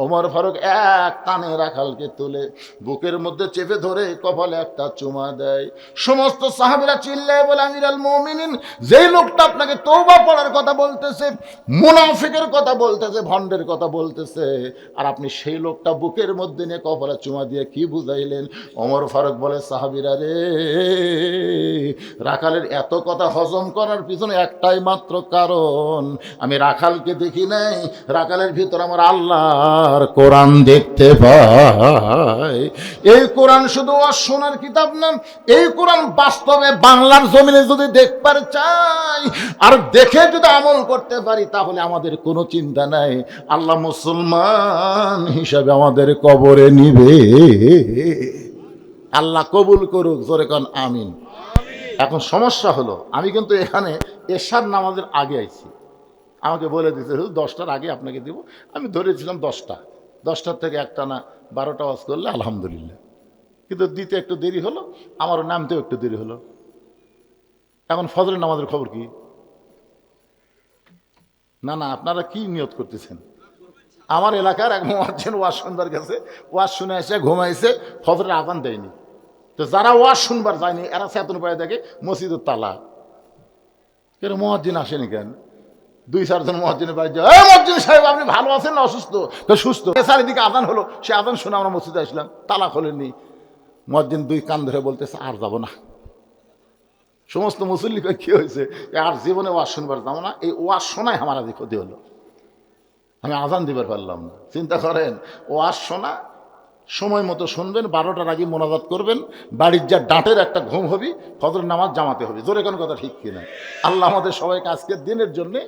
ওমর ফারুক এক টানে রাখালকে তুলে বুকের মধ্যে চেপে ধরে কপালে একটা চুমা দেয়। সমস্ত সাহাবীরা চিল্লায় বলে, আমির আল মুমিনিন, যেই লোকটা আপনাকে তওবা পড়ার কথা বলতেছে, মুনাফিকের কথা বলতেছে, ভণ্ডের কথা বলতেছে, আর আপনি সেই লোকটা বুকের মধ্যে নিয়ে কপালে চুমা দিয়ে কি বুঝাইলেন? ওমর ফারুক বলে, সাহাবীরা রে, রাখালের এত কথা হজম করার পিছনে একটাই মাত্র কারণ, আমি রাখালকে দেখি নাই, রাখালের ভিতর আমার আল্লাহর কোরআন দেখতে পাই। এই কোরআন শুধু শোনার কিতাব না, এই কোরআন বাস্তবে বাংলার জমিনে যদি দেখবার চাই আর দেখে যদি আমল করতে পারি, তাহলে আমাদের কোনো চিন্তা নাই, আল্লাহ মুসলমান হিসাবে আমাদের কবরে নিবে। আল্লাহ কবুল করুক, জোরে কোন আমিন। এখন সমস্যা হলো, আমি কিন্তু এখানে এশার নামাজের আগে আইছি, আমাকে বলে দিতে 10টার আগে আপনাকে দিব, আমি ধরেছিলাম 10টার থেকে একটা না 12টা ওয়াজ করলে আলহামদুলিল্লাহ, কিন্তু দিতে একটু দেরি হলো, আমারও নামতেও একটু দেরি হলো। এখন ফজরের নামাজের খবর কি? না না, আপনারা কি নিয়ত করতেছেন? আমার এলাকার এক মুয়াজ্জিন ওয়াজ শুনবার গেছে, ওয়াজ শুনে এসে ঘুমাইছে, ফজরের আযান দেয়নি। তো যারা ওয়াজ শুনবার যায়নি এরা চেতন পায়ে দেখে মসজিদের তালা, কেন মুয়াজ্জিন আসেনি কেন? 2-4 জন মুয়াজ্জিনের বাড়ি যায়, মুয়াজ্জিন সাহেব আপনি ভালো আছেন না অসুস্থ? সুস্থ। চারিদিকে আযান হলো, সে আযান শুনে আমরা মসজিদে আসলাম, তালা খোলেননি। মুয়াজ্জিন 2 কান ধরে বলতেছে, আর যাব না। সমস্ত মুসল্লি কি হয়েছে, আর জীবনে ওয়াজ শুনবার যাবো না, এই ওয়াজ শোনায় আমার আজ ক্ষতি হলো, আমি আজান দিবার পারলাম না। চিন্তা করেন, ওয়াজ শোনা সময় মতো শুনবেন, 12টার আগে মোনাজাত করবেন, বাড়ির যা ডাঁটের একটা ঘুম হবে, ফজর নামাজ জামাতে হবে। জোরে কোনো কথা ঠিক কিনা? আল্লাহ আমাদের সবাইকে আজকের দিনের জন্যে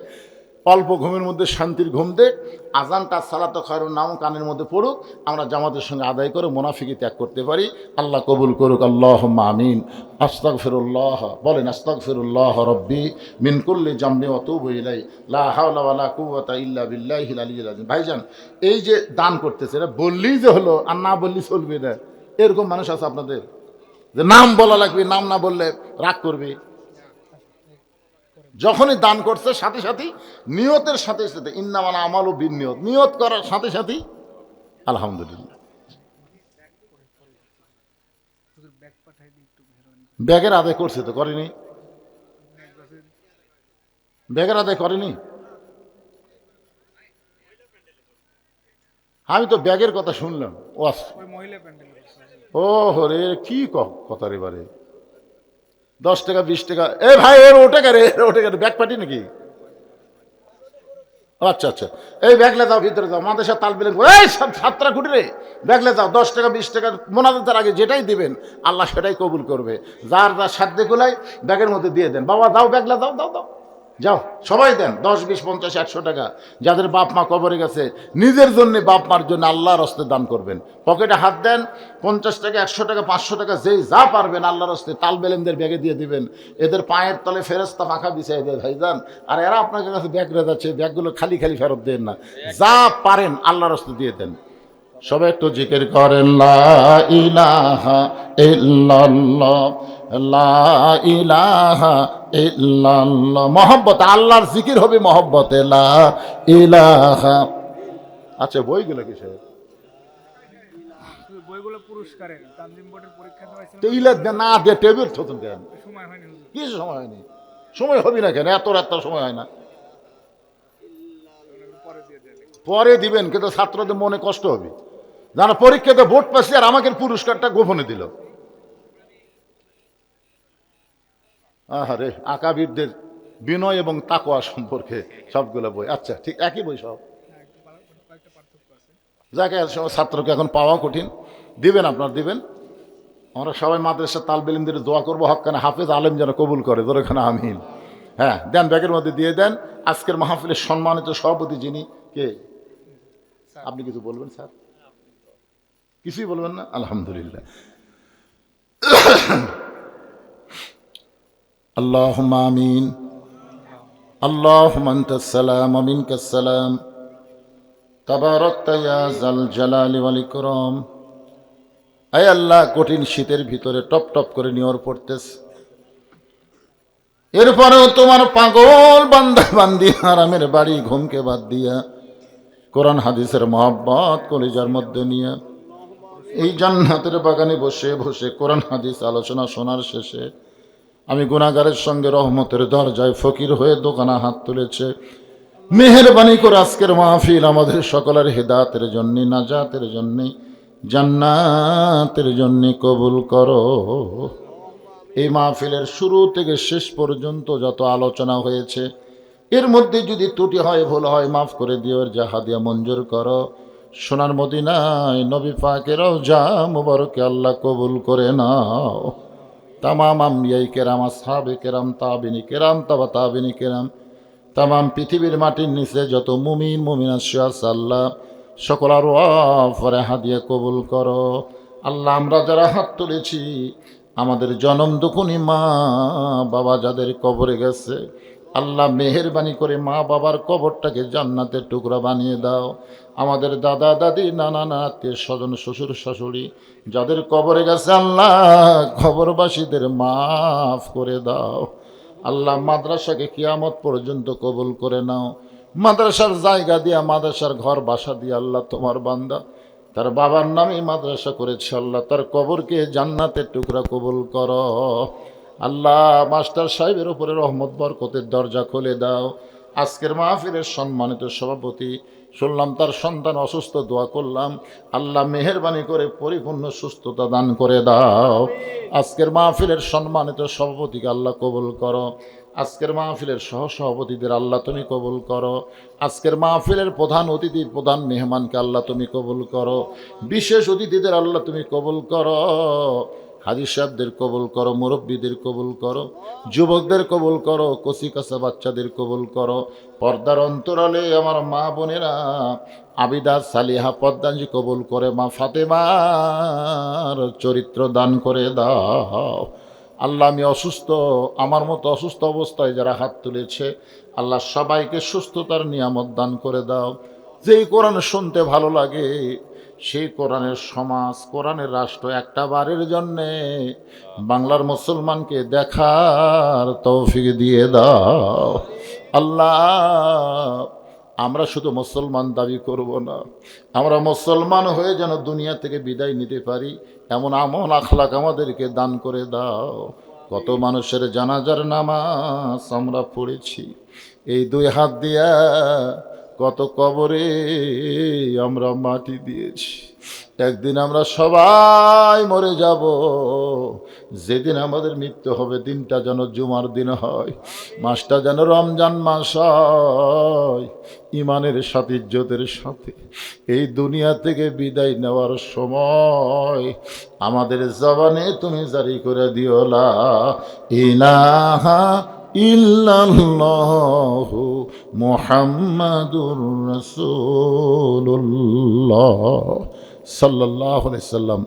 অল্প ঘুমের মধ্যে শান্তির ঘুম দে, আজানটা সালাতো খায়রুন নাম কানের মধ্যে পড়ুক, আমরা জামাতের সঙ্গে আদায় করে মুনাফিকি ত্যাগ করতে পারি। আল্লাহ কবুল করুক, আল্লাহুম্মা আমিন। আস্তাগফিরুল্লাহ, বলেন আস্তাগফিরুল্লাহ রব্বি মিন কুল্লি জামবি ওয়া তুবু ইলাইহি, লা হাওলা ওয়ালা কুওয়াতা ইল্লা বিল্লাহিল আলিয়্যিল আযীম। ভাইজান, এই যে দান করতেছে, এটা বললেই যে হলো আর না বললেই চলবে না, এরকম মানুষ আছে আপনাদের যে নাম বলা লাগবে, নাম না বললে রাগ করবে। যখনই দান করছে সাথে সাথেই নিয়তের সাথে সাথে ইন্নামাল আমালু বিন্নিয়ত, নিয়ত করার সাথে সাথেই আলহামদুলিল্লাহ। ব্যাগের আদায় করছে তো করেনি? ব্যাগের আদায় করেনি? আমি তো ব্যাগের কথা শুনলাম। ও হরে, কি কথা রে বারে, 10 টাকা 20 টাকা, এ ভাই এর ওটা কে রে, ওটা কে, ব্যাগ পাটি নাকি? আচ্ছা আচ্ছা, এই ব্যাগলে যাও, ভিতরে যাও, মাদ্রাসা তালবিলেন, এই সব ছাত্রা খুঁটি রে, ব্যাগলে যাও, 10 টাকা 20 টাকা মোনাজাতের আগে যেটাই দিবেন আল্লাহ সেটাই কবুল করবে। যার যার সাধ্যে গুলাই ব্যাগের মধ্যে দিয়ে দেন। বাবা দাও, ব্যাগলে দাও, দাও দাও, যাও, সবাই দেন, 10 20 50 100 টাকা। যাদের বাপ মা কবরে গেছে, নিজের জন্য বাপ মার জন্য আল্লাহর হস্তে দান করবেন। পকেটে হাত দেন, 50 টাকা 100 টাকা 500 টাকা যেই যা পারবেন আল্লাহর হস্তে তালবেলেমদের ব্যাগে দিয়ে দিবেন। এদের পায়ের তলে ফেরেশতা পাখা বিছাই দেয় ভাইজান, আর এরা আপনার কাছে ব্যাগ রেজাচ্ছে, ব্যাগগুলো খালি খালি ফেরত দেন না, যা পারেন আল্লাহর হস্তে দিয়ে দেন। সবাই একটু জিকির করেন, লা ইলাহা ইল্লাল্লাহ, লা ইলাহা ইল্লাল্লাহ। মহব্বত, আল্লাহর জিকির হবে মহব্বতে, লা ইলাহা। আচ্ছা, বইগুলো কি স্যার? বইগুলো পুরস্কারের তানজিম বোর্ডের পরীক্ষা দেওয়া তেইলা না দে টেবিল থতন কেন? সময় হয়নি, কি সময় হয়নি? সময় হবে না কেন? এত রাত সময় হয় না, পরে দিবেন, কিন্তু ছাত্রদের মনে কষ্ট হবে, জানো পরীক্ষাতে ভোট পাচ্ছি আর আমাকে পুরস্কারটা গোপনে দিল। আরে আকাবিরদের বিনয় এবং তাকওয়া সম্পর্কে সবগুলো বই। আচ্ছা ঠিক, একই বই সব, যাকে ছাত্রকে এখন পাওয়া কঠিন। দিবেন, আপনার দিবেন। আমরা সবাই মাদ্রাসা তালবেলিমদের দোয়া করবো, হক্কানে হাফেজ আলেম যেন কবুল করে, দরখানে আমিন। হ্যাঁ দেন, ব্যাগের মধ্যে দিয়ে দেন। আজকের মাহফিলের সম্মানিত সভাপতি যিনি, কে? আপনি কিছু বলবেন স্যার? কিছুই বলবেন না? আলহামদুলিল্লাহ। আল্লাহুম্মা আমিন। আল্লাহুম্মা আনতাস সালাম ওয়া মিনকাস সালাম, তাবারাকতা ইয়া যাল জালালি ওয়াল ইকরাম। আয় আল্লাহ, কঠিন শীতের ভিতরে টপ টপ করে নিয়র পড়তেছে, এরপরেও তোমার পাগল বান্দা বান্দি হারামের বাড়ি ঘুমকে বাদ দিয়া কোরআন হাদিসের মহব্বত কলিজার মধ্যে নিয়ে এই জান্নাতের বাগানে বসে বসে কোরআন হাদিস আলোচনা শোনার শেষে আমি গুনাহগারের সঙ্গে রহমতের দরজায় ফকির হয়ে দোকানে হাত তুলেছে। মেহেরবানি করে আজকের মাহফিল আমাদের সকলের হেদায়েতের জন্য, নাজাতের জন্য, জান্নাতের জন্য কবুল করো। এই মাহফিলের শুরু থেকে শেষ পর্যন্ত যত আলোচনা হয়েছে এর মধ্যে যদি ত্রুটি হয়, ভুল হয়, মাফ করে দিও, যা হাদিয়া মঞ্জুর করো। সোনার মদিনায় নবী পাকের রওজা মুবারকে আল্লাহ কবুল করে নাও। তামাম আম্বিয়াই কেরাম, আসহাবে কেরাম, তাবিনী কেরাম, তাবা তাবিনী কেরাম, তামাম পৃথিবীর মাটির নিচে যত মুমিন মুমিনাত আছে আল্লাহ সকল আর ফরে হাদিয়া কবুল করো। আল্লাহ আমরা যারা হাত তুলেছি আমাদের জনম দুকুনি মা বাবা যাদের কবরে গেছে আল্লাহ মেহেরবানি করে মা বাবার কবরটাকে জান্নাতের টুকরা বানিয়ে দাও। আমাদের দাদা দাদি নানা নাতি স্বজন শ্বশুর শাশুড়ি যাদের কবরে গেছে আল্লাহ কবরবাসীদের মাফ করে দাও। আল্লাহ মাদ্রাসাকে কিয়ামত পর্যন্ত কবুল করে নাও। মাদ্রাসার জায়গা দিয়া, মাদ্রাসার ঘর বাসা দিয়া আল্লাহ তোমার বান্দা তার বাবার নামে মাদ্রাসা করেছে আল্লাহ তার কবরকে জান্নাতের টুকরা কবুল করো। আল্লাহ মাস্টার সাহেবের উপরে রহমত বরকতের দরজা খুলে দাও। আজকের মাহফিলের সম্মানিত সভাপতি শুনলাম তার সন্তান অসুস্থ, দোয়া করলাম আল্লাহ মেহেরবানি করে পরিপূর্ণ সুস্থতা দান করে দাও। আজকের মাহফিলের সম্মানিত সভাপতিকে আল্লাহ কবুল করো। আজকের মাহফিলের সহসভাপতিদের আল্লাহ তুমি কবুল করো। আজকের মাহফিলের প্রধান অতিথি, প্রধান মেহমানকে আল্লাহ তুমি কবুল করো। বিশেষ অতিথিদের আল্লাহ তুমি কবুল করো। হাজী সাহেবদের কবুল করো, মুরব্বীদের কবুল করো, যুবকদের কবুল করো, কচি কাঁচা বাচ্চাদের কবুল করো। পর্দার অন্তরালে আমার মা বোনেরা আবিদা সালিহা পদ্মাঞ্জি কবুল করে। মা ফাতেমার চরিত্র দান করে দাও। আল্লাহ আমি অসুস্থ, আমার মতো অসুস্থ অবস্থায় যারা হাত তুলেছে আল্লাহ সবাইকে সুস্থতার নিয়ামত দান করে দাও। যেই কোরআন শুনতে ভালো লাগে সেই কোরআনের সমাজ, কোরআনের রাষ্ট্র একটা বারের জন্যে বাংলার মুসলমানকে দেখার তৌফিক দিয়ে দাও। আল্লাহ আমরা শুধু মুসলমান দাবি করব না, আমরা মুসলমান হয়ে যেন দুনিয়া থেকে বিদায় নিতে পারি এমন আমল আখলাক আমাদেরকে দান করে দাও। কত মানুষের জানাজার নামাজ আমরা পড়েছি, এই দুই হাত দিয়া কত কবরে আমরা মাটি দিয়েছি। একদিন আমরা সবাই মরে যাব, যেদিন আমাদের মৃত্যু হবে দিনটা যেন জুমার দিন হয়, মাসটা যেন রমজান মাস হয়। ইমানের সাথে, ইজ্জতের সাথে এই দুনিয়া থেকে বিদায় নেওয়ার সময় আমাদের জবানে তুমি জারি করে দিও লা ইলাহা ইল্লাল্লাহু মুহাম্মাদুর রাসূলুল্লাহ সাল্লাল্লাহু আলাইহি সাল্লাম।